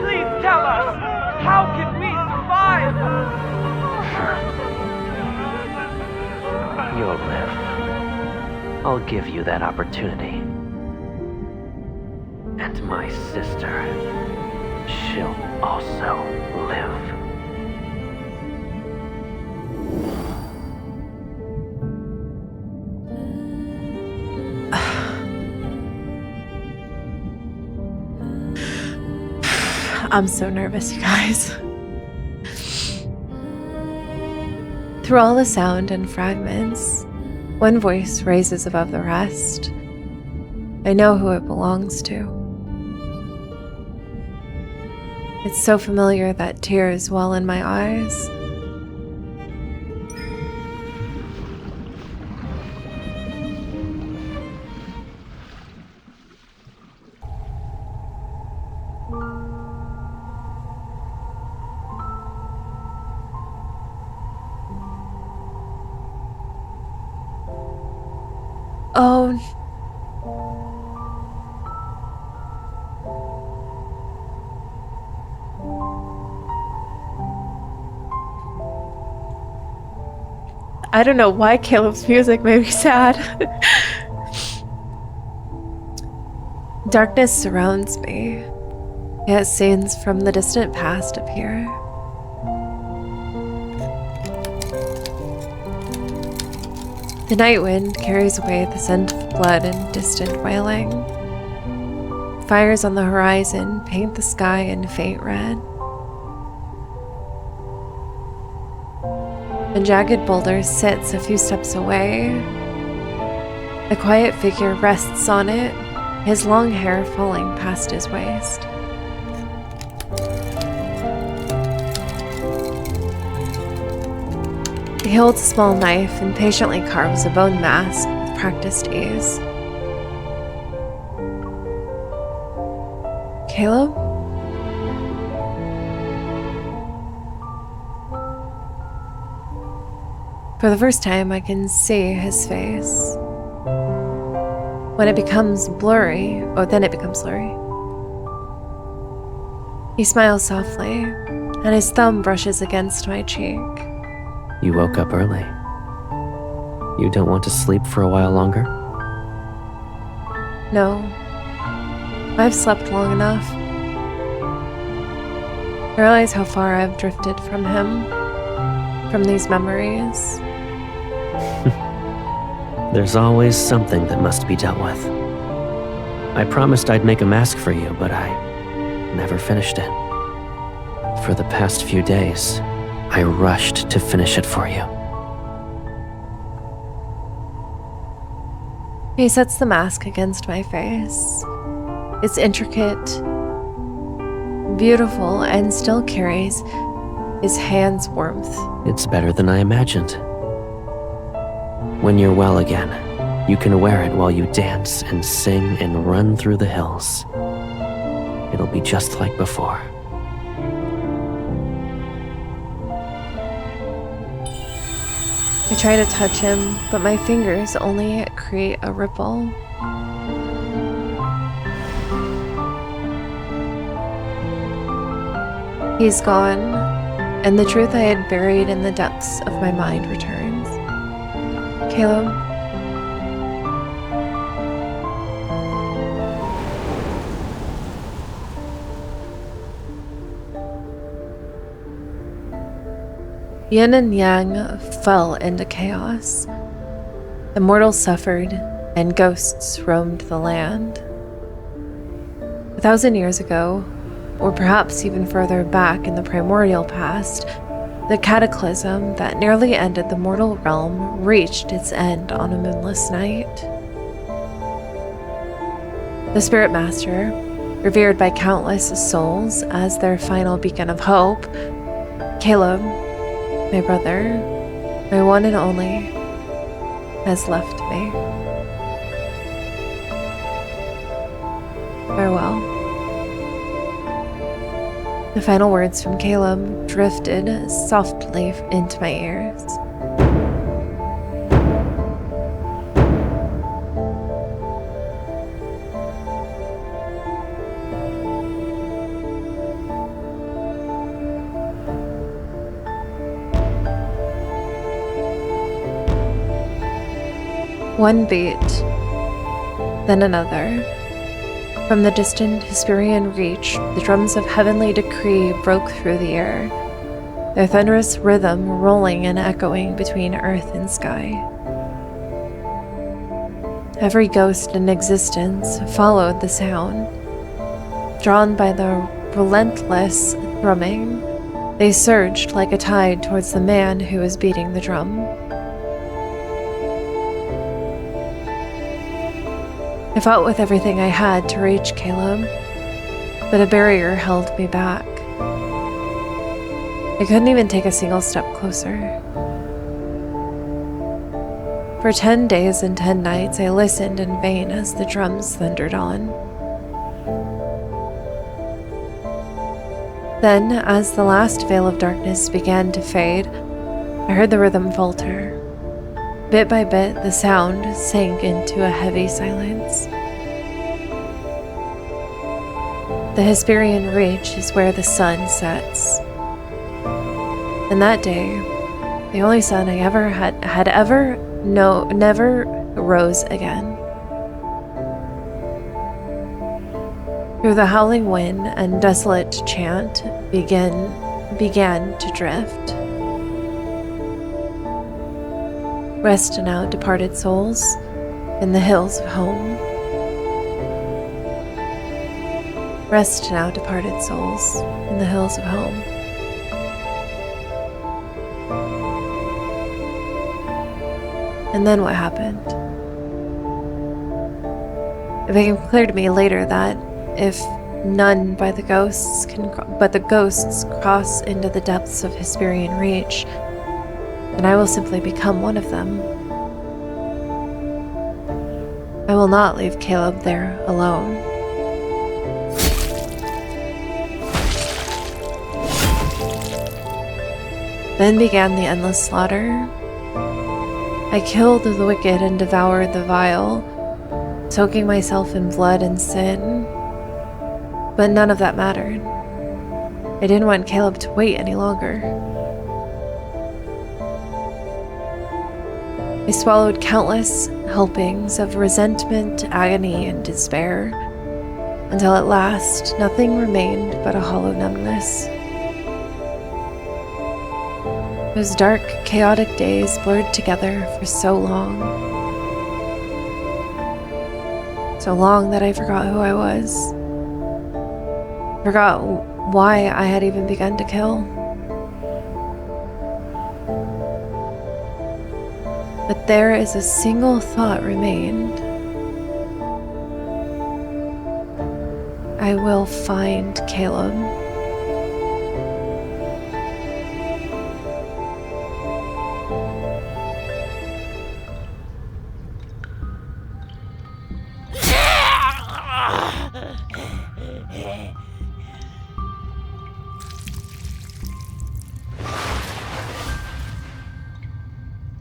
Please tell us, how can we survive? You'll live. I'll give you that opportunity. And my sister, she'll also live. I'm so nervous, you guys. Through all the sound and fragments, one voice raises above the rest. I know who it belongs to. It's so familiar that tears well in my eyes. Oh. I don't know why Caleb's music made me sad. Darkness surrounds me, yet scenes from the distant past appear. The night wind carries away the scent of blood and distant wailing. Fires on the horizon paint the sky in faint red. A jagged boulder sits a few steps away. A quiet figure rests on it, his long hair falling past his waist. He holds a small knife and patiently carves a bone mask with practiced ease. Caleb? For the first time, I can see his face. When it becomes blurry, then it becomes blurry. He smiles softly, and his thumb brushes against my cheek. You woke up early. You don't want to sleep for a while longer? No. I've slept long enough. I realize how far I've drifted from him, from these memories. There's always something that must be dealt with. I promised I'd make a mask for you, but I never finished it. For the past few days, I rushed to finish it for you. He sets the mask against my face. It's intricate, beautiful, and still carries his hand's warmth. It's better than I imagined. When you're well again, you can wear it while you dance and sing and run through the hills. It'll be just like before. I try to touch him, but my fingers only create a ripple. He's gone, and the truth I had buried in the depths of my mind returns. Caleb. Yin and Yang fell into chaos. The mortals suffered, and ghosts roamed the land. 1,000 years ago, or perhaps even further back in the primordial past, the cataclysm that nearly ended the mortal realm reached its end on a moonless night. The Spirit Master, revered by countless souls as their final beacon of hope, Caleb, my brother, my one and only, has left me. Farewell. The final words from Caleb drifted softly into my ears. One beat, then another. From the distant Hesperian reach, the drums of heavenly decree broke through the air, their thunderous rhythm rolling and echoing between earth and sky. Every ghost in existence followed the sound. Drawn by the relentless thrumming, they surged like a tide towards the man who was beating the drum. I fought with everything I had to reach Caleb, but a barrier held me back. I couldn't even take a single step closer. For 10 days and 10 nights, I listened in vain as the drums thundered on. Then, as the last veil of darkness began to fade, I heard the rhythm falter. Bit by bit, the sound sank into a heavy silence. The Hesperian Reach is where the sun sets. And that day, the only sun I ever never rose again. Through the howling wind and desolate chant began to drift. Rest now, departed souls, in the hills of home. Rest now, departed souls, in the hills of home. And then what happened? It became clear to me later that if none but the ghosts cross into the depths of Hesperian Reach, then I will simply become one of them. I will not leave Caleb there alone. Then began the endless slaughter. I killed the wicked and devoured the vile, soaking myself in blood and sin. But none of that mattered. I didn't want Caleb to wait any longer. I swallowed countless helpings of resentment, agony, and despair, until at last nothing remained but a hollow numbness. Those dark, chaotic days blurred together for so long. So long that I forgot who I was. Forgot why I had even begun to kill. But there is a single thought remained. I will find Caleb.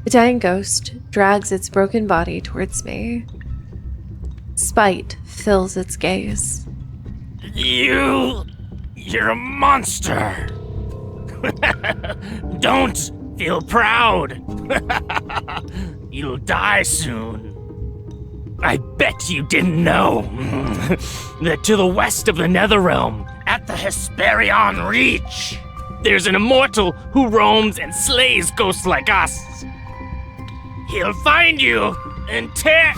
The dying ghost drags its broken body towards me. Spite fills its gaze. You're a monster. Don't feel proud. You'll die soon. I bet you didn't know that to the west of the Netherrealm, at the Hesperion Reach, there's an immortal who roams and slays ghosts like us. He'll find you and tear...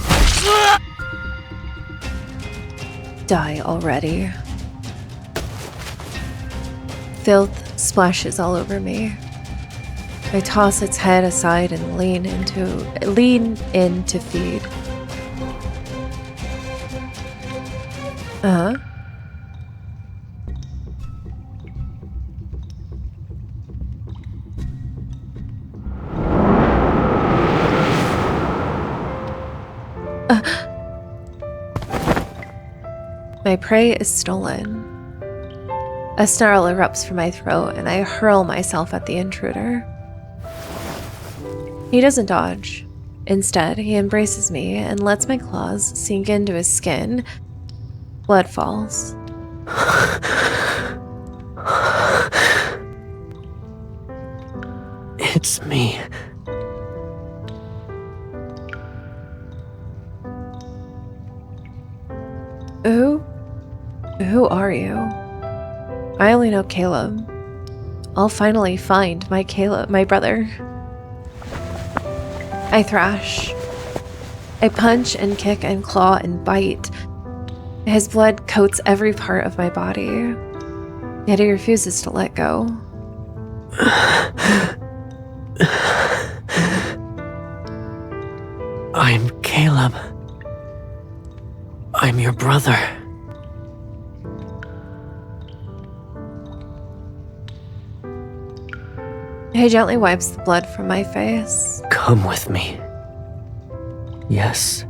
Die already. Filth splashes all over me. I toss its head aside and lean in to feed. My prey is stolen. A snarl erupts from my throat, and I hurl myself at the intruder. He doesn't dodge. Instead, he embraces me and lets my claws sink into his skin. Blood falls. It's me. Who are you? I only know Caleb. I'll finally find my brother. I thrash. I punch and kick and claw and bite. His blood coats every part of my body. Yet he refuses to let go. I'm Caleb. I'm your brother. He gently wipes the blood from my face. Come with me. Yes.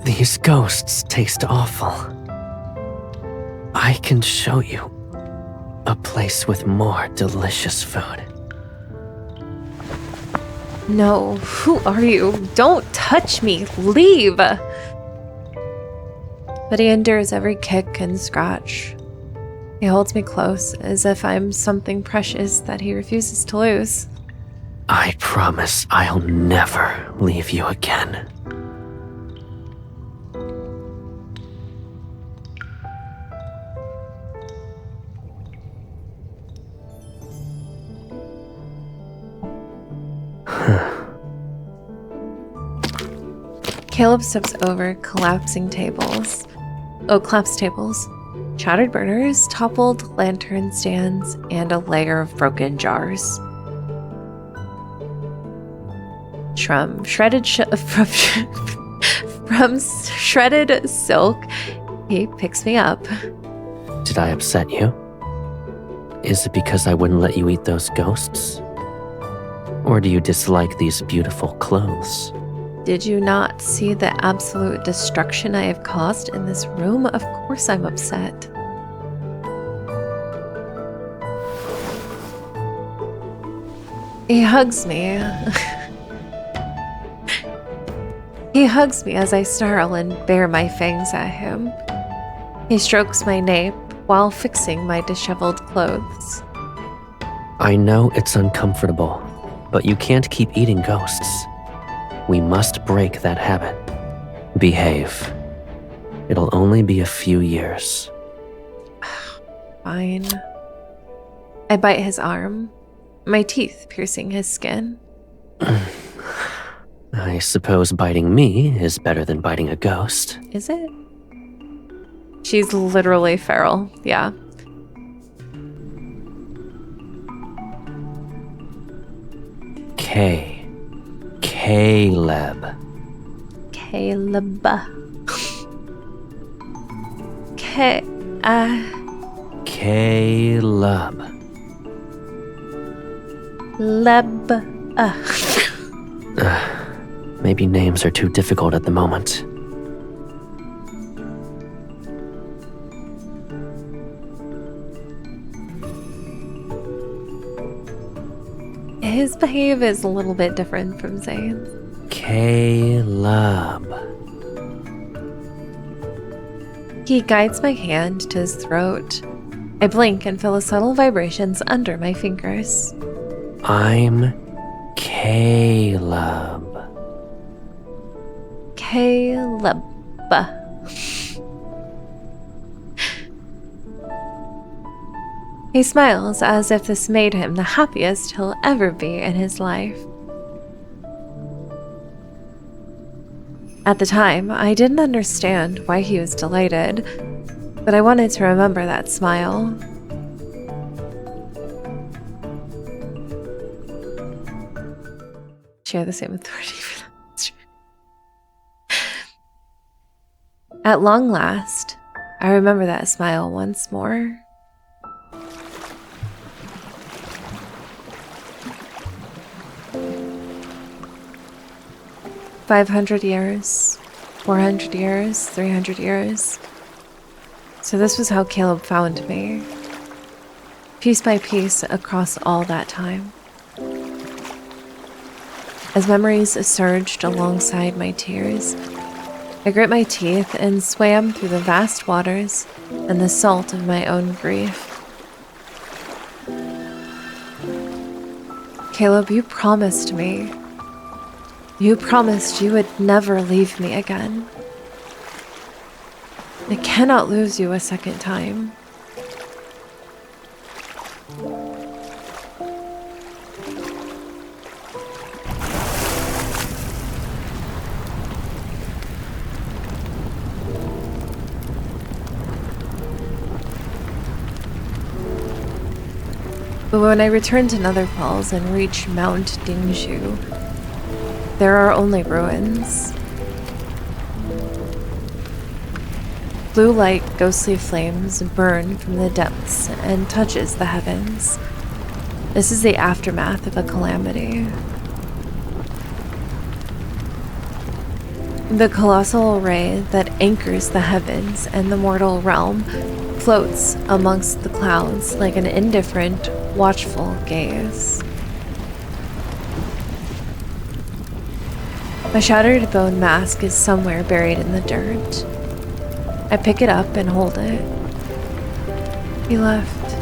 These ghosts taste awful. I can show you a place with more delicious food. No, who are you? Don't touch me. Leave. But he endures every kick and scratch. He holds me close, as if I'm something precious that he refuses to lose. I promise I'll never leave you again. Caleb steps over collapsing tables. Collapsed tables. Shattered burners, toppled lantern stands, and a layer of broken jars. From shredded silk, he picks me up. Did I upset you? Is it because I wouldn't let you eat those ghosts? Or do you dislike these beautiful clothes? Did you not see the absolute destruction I have caused in this room? Of course I'm upset. He hugs me. He hugs me as I snarl and bare my fangs at him. He strokes my nape while fixing my disheveled clothes. I know it's uncomfortable, but you can't keep eating ghosts. We must break that habit. Behave. It'll only be a few years. Fine. I bite his arm, my teeth piercing his skin. I suppose biting me is better than biting a ghost. Is it? She's literally feral, yeah. Caleb. Caleb. Caleb. Maybe names are too difficult at the moment. his behave is a little bit different from Zane's. Caleb. He guides my hand to his throat. I blink and feel the subtle vibrations under my fingers. I'm Caleb. Caleb. He smiles as if this made him the happiest he'll ever be in his life. At the time, I didn't understand why he was delighted, but I wanted to remember that smile. Share the same authority for that. At long last, I remember that smile once more. "500 years, 400 years, 300 years. So this was how Caleb found me, piece by piece across all that time. As memories surged alongside my tears, I grit my teeth and swam through the vast waters and the salt of my own grief. Caleb, you promised me. You promised you would never leave me again. I cannot lose you a second time. But when I return to Netherfalls and reach Mount Dingshu, there are only ruins. Blue light, ghostly flames burn from the depths and touches the heavens. This is the aftermath of a calamity. The colossal ray that anchors the heavens and the mortal realm floats amongst the clouds like an indifferent, watchful gaze. My shattered bone mask is somewhere buried in the dirt. I pick it up and hold it. He left.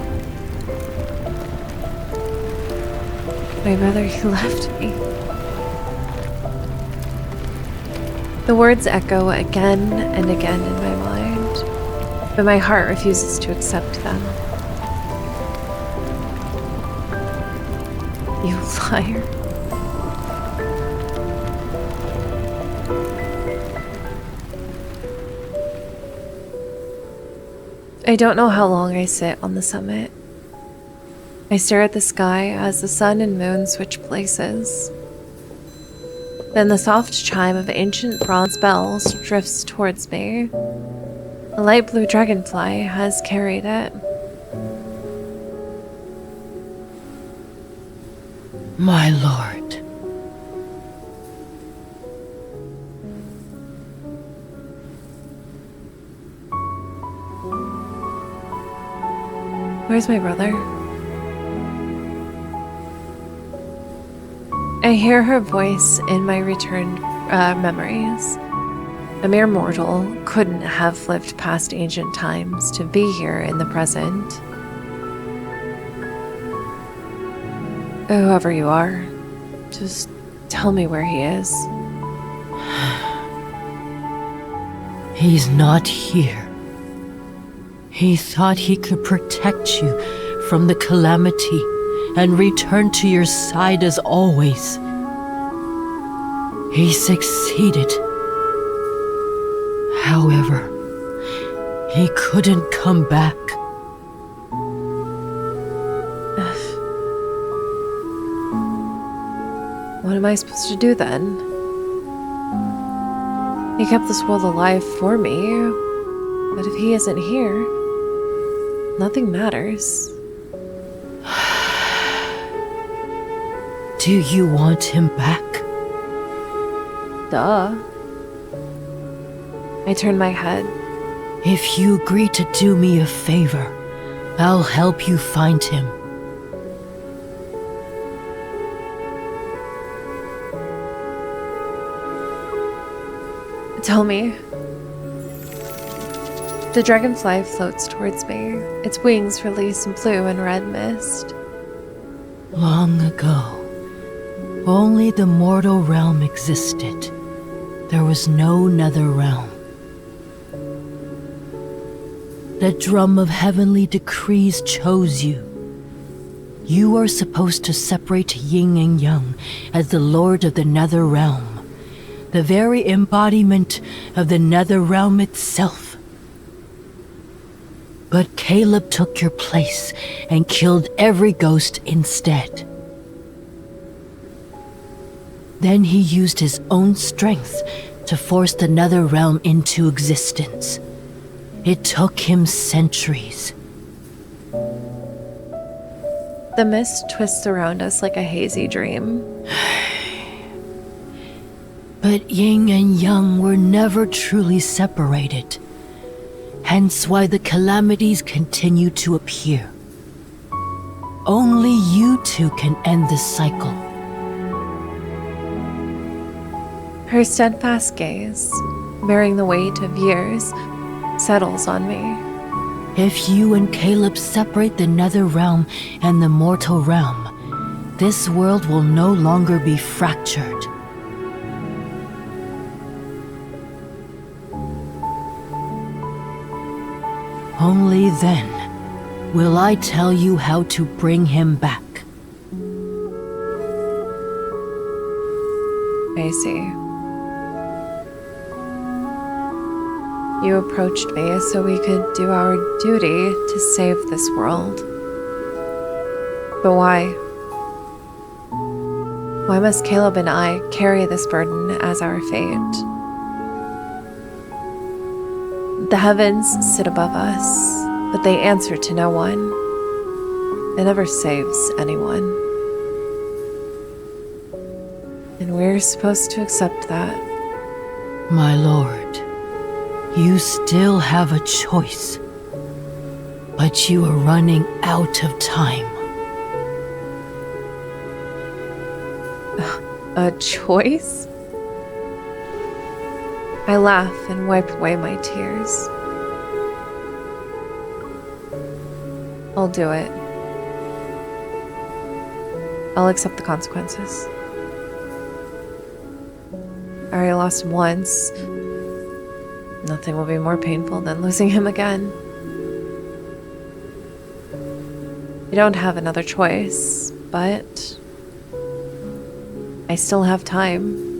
My brother, he left me. The words echo again and again in my mind, but my heart refuses to accept them. You liar. I don't know how long I sit on the summit. I stare at the sky as the sun and moon switch places. Then the soft chime of ancient bronze bells drifts towards me. A light blue dragonfly has carried it. My lord. Where's my brother? I hear her voice in my returned memories. A mere mortal couldn't have lived past ancient times to be here in the present. Whoever you are, just tell me where he is. He's not here. He thought he could protect you from the calamity and return to your side as always. He succeeded. However, he couldn't come back. What am I supposed to do then? He kept this world alive for me, but if he isn't here, nothing matters. Do you want him back? Duh. I turn my head. If you agree to do me a favor, I'll help you find him. Tell me. The dragonfly floats towards me, its wings release blue and red mist. Long ago, only the mortal realm existed. There was no nether realm. The drum of heavenly decrees chose you. You are supposed to separate Yin and Yang as the lord of the nether realm, the very embodiment of the nether realm itself. But Caleb took your place and killed every ghost instead. Then he used his own strength to force the nether realm into existence. It took him centuries. The mist twists around us like a hazy dream. But Yin and Yang were never truly separated. Hence why the calamities continue to appear. Only you two can end this cycle. Her steadfast gaze, bearing the weight of years, settles on me. If you and Caleb separate the nether realm and the mortal realm, this world will no longer be fractured. Only then will I tell you how to bring him back. I see. You approached me so we could do our duty to save this world. But why? Why must Caleb and I carry this burden as our fate? The heavens sit above us, but they answer to no one. It never saves anyone. And we're supposed to accept that. My lord, you still have a choice, but you are running out of time. A choice? I laugh and wipe away my tears. I'll do it. I'll accept the consequences. I already lost him once. Nothing will be more painful than losing him again. I don't have another choice, but I still have time.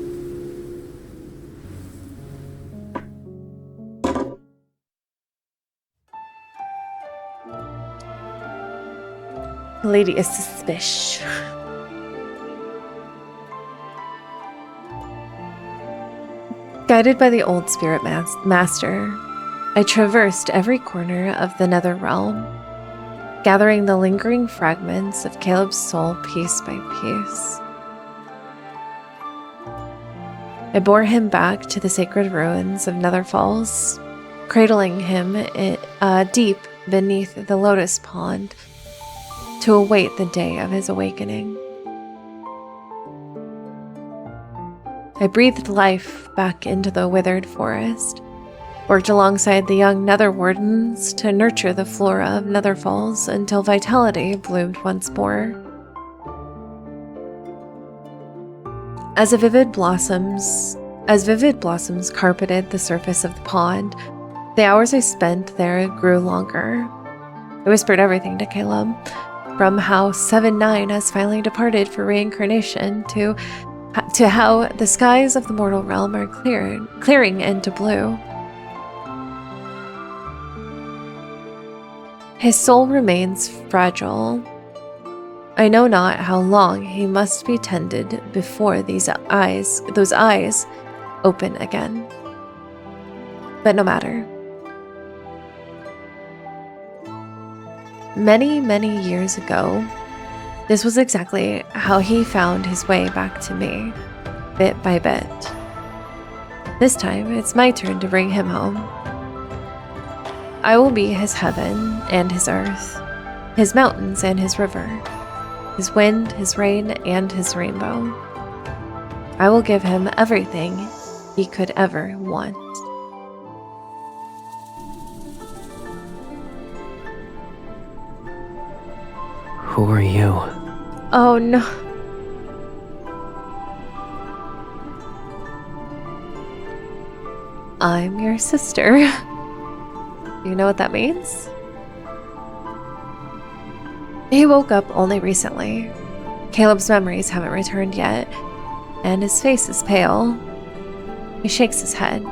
The lady is suspicious. Guided by the old spirit master, I traversed every corner of the nether realm, gathering the lingering fragments of Caleb's soul piece by piece. I bore him back to the sacred ruins of Nether Falls, cradling him deep beneath the lotus pond to await the day of his awakening. I breathed life back into the withered forest, worked alongside the young nether wardens to nurture the flora of Nether Falls until vitality bloomed once more. As vivid blossoms carpeted the surface of the pond, the hours I spent there grew longer. I whispered everything to Caleb, from how 7-9 has finally departed for reincarnation to how the skies of the mortal realm are clearing into blue. His soul remains fragile. I know not how long he must be tended before those eyes open again. But no matter. Many, many years ago, this was exactly how he found his way back to me, bit by bit. This time, it's my turn to bring him home. I will be his heaven and his earth, his mountains and his river, his wind, his rain, and his rainbow. I will give him everything he could ever want. Who are you? Oh no. I'm your sister. You know what that means? He woke up only recently. Caleb's memories haven't returned yet, and his face is pale. He shakes his head.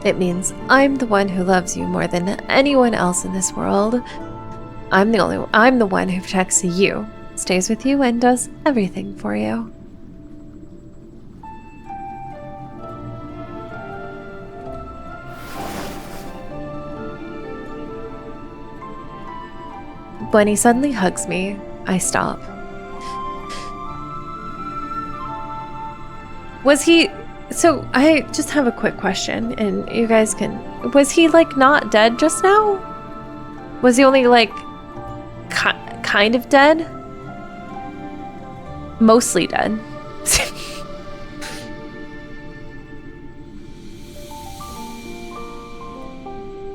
It means I'm the one who loves you more than anyone else in this world. I'm the one who protects you, stays with you, and does everything for you. When he suddenly hugs me, I stop. Was he... So, I just have a quick question, and you guys can... Was he, like, not dead just now? Was he only, like, kind of dead? Mostly dead.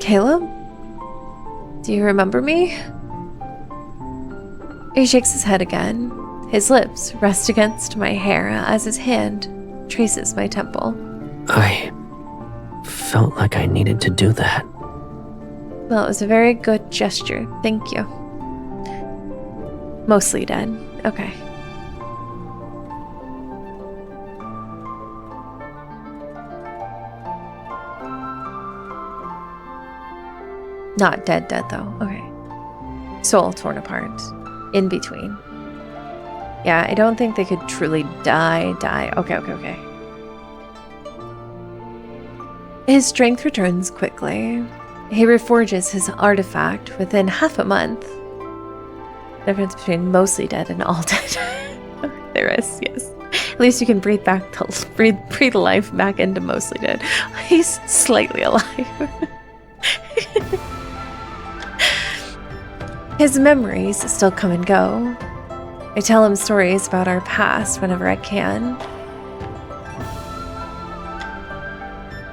Caleb? Do you remember me? He shakes his head again. His lips rest against my hair as his hand traces my temple. I felt like I needed to do that. Well, it was a very good gesture. Thank you. Mostly dead. Okay. Not dead, though. Okay. Soul torn apart. In between. Yeah, I don't think they could truly die. Okay. His strength returns quickly. He reforges his artifact within half a month. Difference between mostly dead and all dead. There is, yes. At least you can breathe life back into mostly dead. He's slightly alive. His memories still come and go. I tell him stories about our past whenever I can.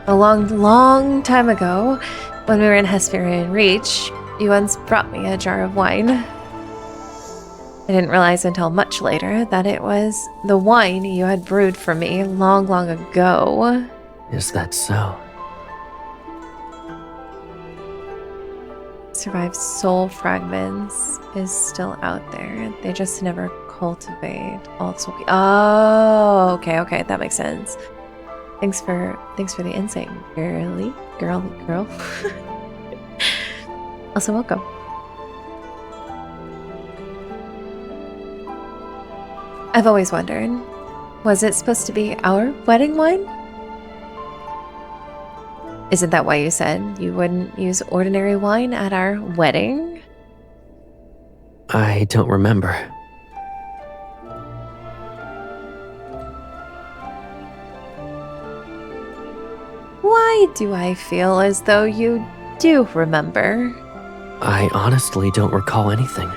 A long time ago, when we were in Hesperian Reach, you once brought me a jar of wine. I didn't realize until much later that it was the wine you had brewed for me long ago. Is that so? Survived soul fragments is still out there. They just never cultivate all soul. Oh, okay, that makes sense. Thanks for the insight, girl. Also, welcome. I've always wondered, was it supposed to be our wedding wine? Isn't that why you said you wouldn't use ordinary wine at our wedding? I don't remember. Why do I feel as though you do remember? I honestly don't recall anything.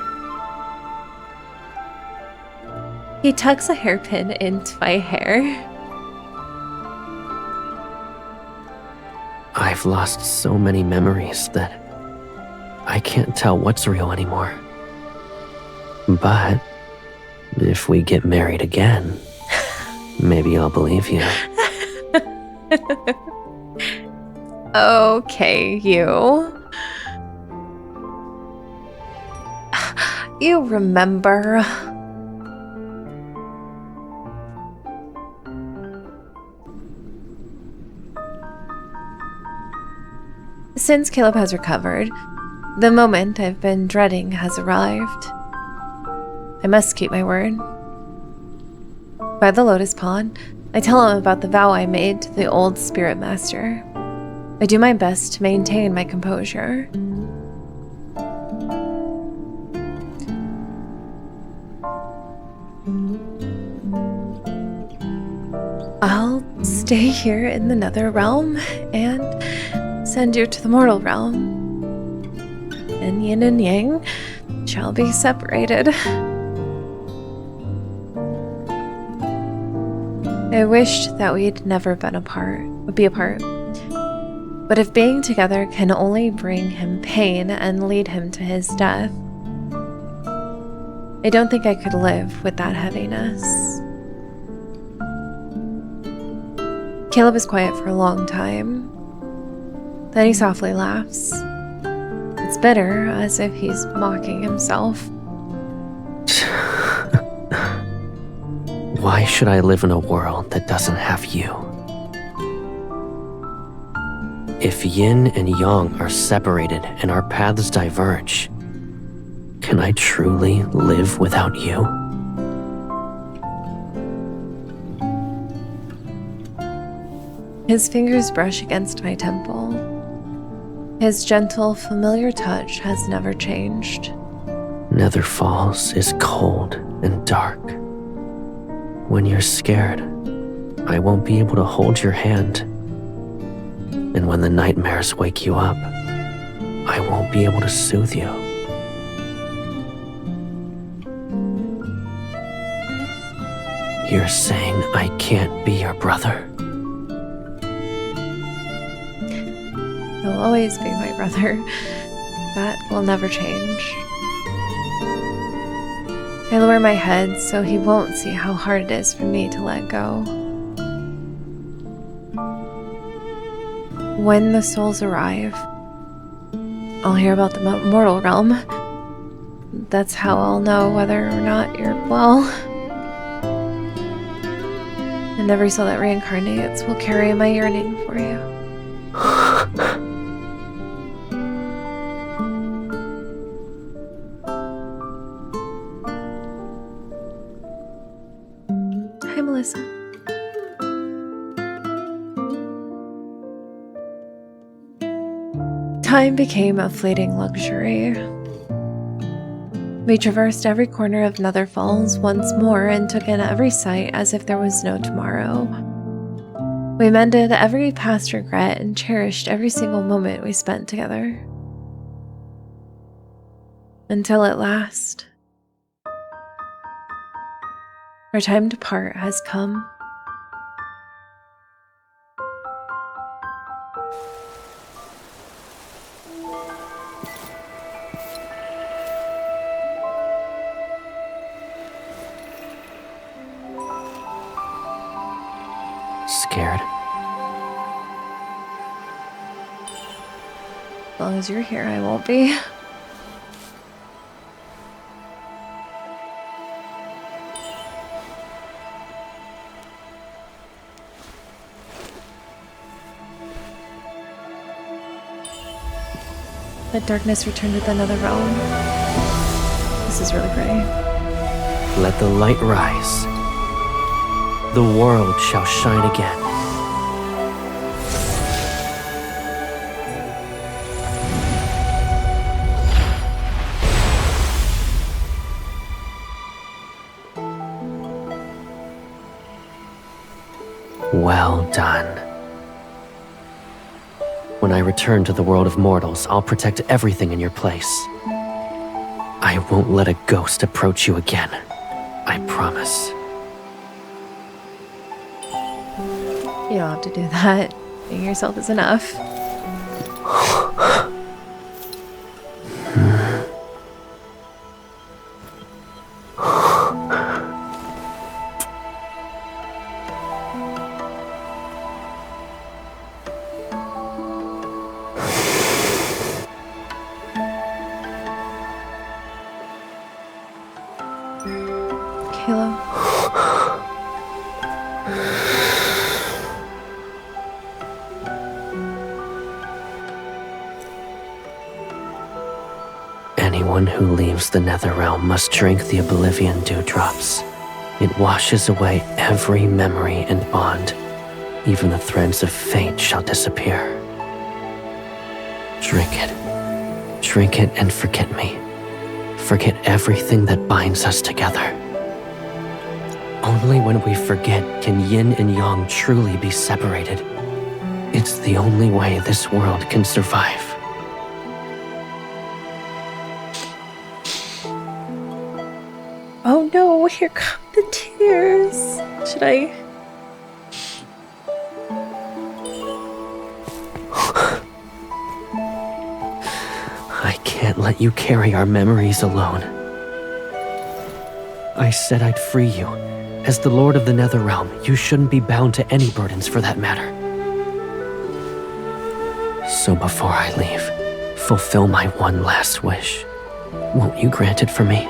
He tucks a hairpin into my hair. I've lost so many memories that I can't tell what's real anymore. But if we get married again, maybe I'll believe you. Okay, you. You remember. Since Caleb has recovered, the moment I've been dreading has arrived. I must keep my word. By the Lotus Pond, I tell him about the vow I made to the old spirit master. I do my best to maintain my composure. I'll stay here in the Nether Realm and send you to the mortal realm. And Yin and Yang shall be separated. I wished that we'd never be apart. But if being together can only bring him pain and lead him to his death, I don't think I could live with that heaviness. Caleb is quiet for a long time. Then he softly laughs. It's bitter, as if he's mocking himself. Why should I live in a world that doesn't have you? If yin and yang are separated and our paths diverge, can I truly live without you? His fingers brush against my temple. His gentle, familiar touch has never changed. Nether Falls is cold and dark. When you're scared, I won't be able to hold your hand. And when the nightmares wake you up, I won't be able to soothe you. You're saying I can't be your brother? He'll always be my brother. That will never change. I lower my head so he won't see how hard it is for me to let go. When the souls arrive, I'll hear about the mortal realm. That's how I'll know whether or not you're well. And every soul that reincarnates will carry my yearning for you. Hi, Melissa. Time became a fleeting luxury. We traversed every corner of Nether Falls once more and took in every sight as if there was no tomorrow. We mended every past regret and cherished every single moment we spent together. Until at last, our time to part has come. Scared? As long as you're here, I won't be. Let darkness return to the Nether realm. This is really pretty. Let the light rise. The world shall shine again. Well done. When I return to the world of mortals, I'll protect everything in your place. I won't let a ghost approach you again. I promise. You don't have to do that. Being yourself is enough. Caleb. Anyone who leaves the Nether realm must drink the Oblivion dewdrops. It washes away every memory and bond. Even the threads of fate shall disappear. Drink it. Drink it and forget me. Forget everything that binds us together. Only when we forget can yin and yang truly be separated. It's the only way this world can survive. Oh no, here come the tears. Should I can't let you carry our memories alone. I said I'd free you. As the Lord of the Netherrealm, you shouldn't be bound to any burdens for that matter. So before I leave, fulfill my one last wish. Won't you grant it for me?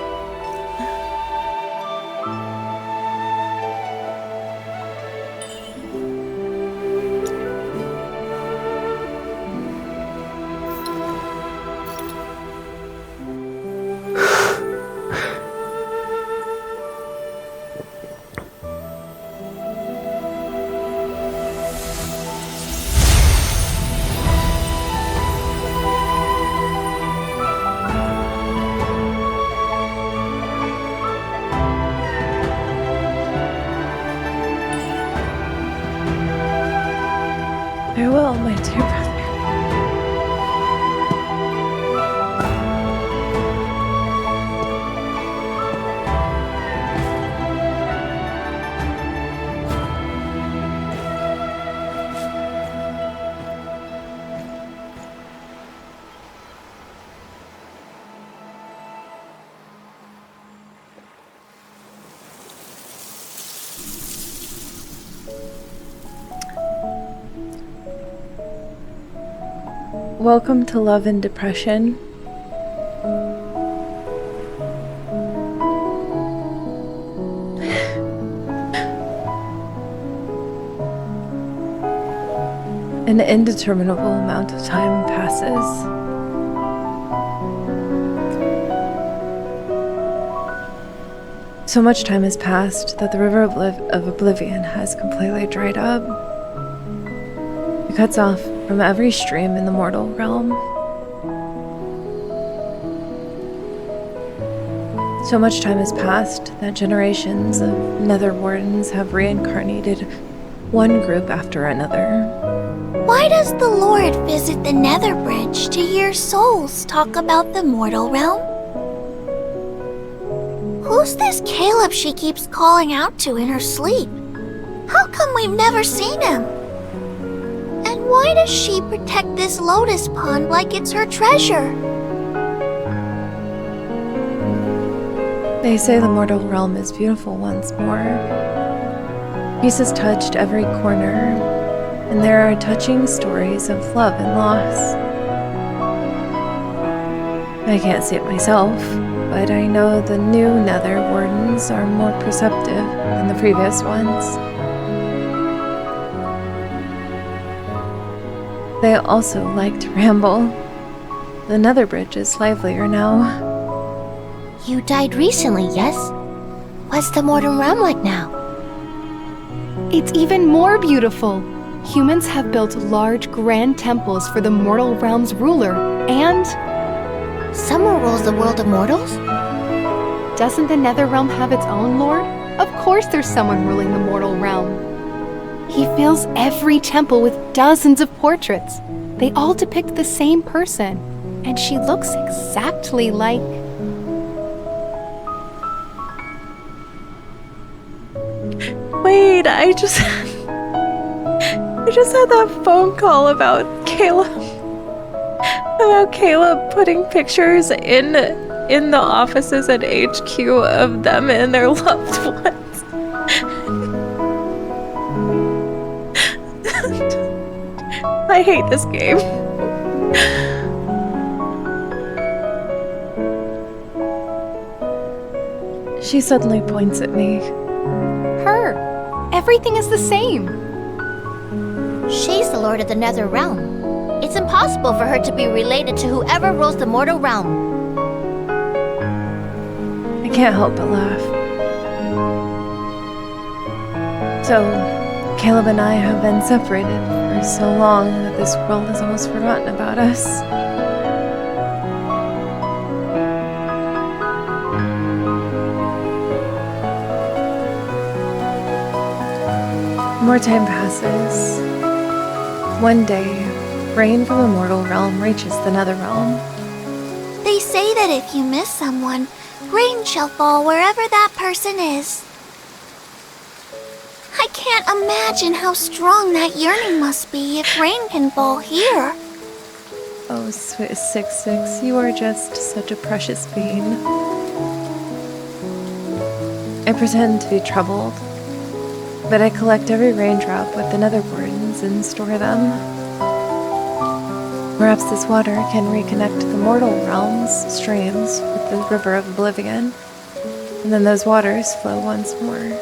Farewell, my dear brother. Welcome to Love and Depression. An indeterminable amount of time passes. So much time has passed that the river of oblivion has completely dried up. It cuts off from every stream in the mortal realm. So much time has passed that generations of nether wardens have reincarnated one group after another. Why does the Lord visit the Nether Bridge to hear souls talk about the mortal realm? Who's this Caleb she keeps calling out to in her sleep? How come we've never seen him? And why does she protect this lotus pond like it's her treasure? They say the mortal realm is beautiful once more. Peace has touched every corner, and there are touching stories of love and loss. I can't see it myself, but I know the new nether wardens are more perceptive than the previous ones. They also like to ramble. The nether bridge is livelier now. You died recently, yes? What's the mortal realm like now? It's even more beautiful. Humans have built large, grand temples for the mortal realm's ruler, and... Someone rules the world of mortals? Doesn't the nether realm have its own lord? Of course there's someone ruling the mortal realm. He fills every temple with dozens of portraits. They all depict the same person, and she looks exactly like... Wait, I just had that phone call about Caleb. About Caleb putting pictures in the offices at HQ of them and their loved ones. I hate this game. She suddenly points at me. Her. Everything is the same. She's the Lord of the Nether Realm. It's impossible for her to be related to whoever rules the mortal realm. I can't help but laugh. So, Caleb and I have been separated for so long that this world has almost forgotten about us. More time passes. One day, rain from the mortal realm reaches the nether realm. They say that if you miss someone, rain shall fall wherever that person is. I can't imagine how strong that yearning must be if rain can fall here. Oh, sweet 6-6, you are just such a precious being. I pretend to be troubled, but I collect every raindrop with the nether wardens and store them. Perhaps this water can reconnect the mortal realm's streams with the river of oblivion, and then those waters flow once more.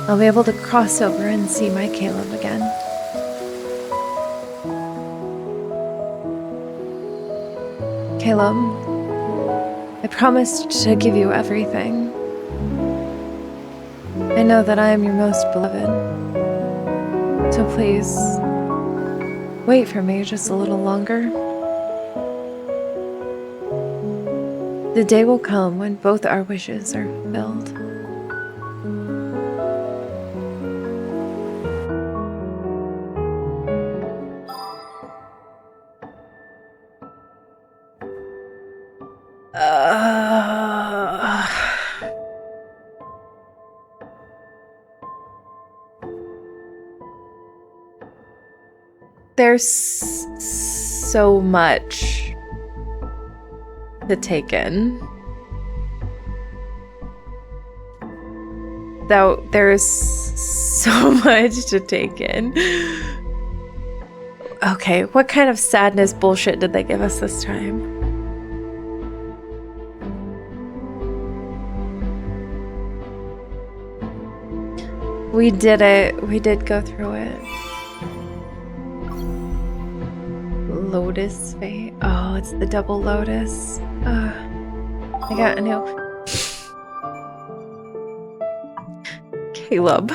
I'll be able to cross over and see my Caleb again. Caleb, I promised to give you everything. I know that I am your most beloved, so please, wait for me just a little longer. The day will come when both our wishes are fulfilled. There's so much to take in. Though there's so much to take in. Okay, what kind of sadness bullshit did they give us this time? We did it. We did go through it. Lotus fate. Oh, it's the double lotus. I got a new Caleb.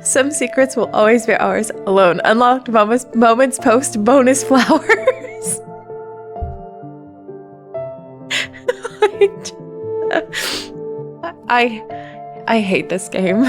Some secrets will always be ours alone. Unlocked moments post bonus flowers. I hate this game.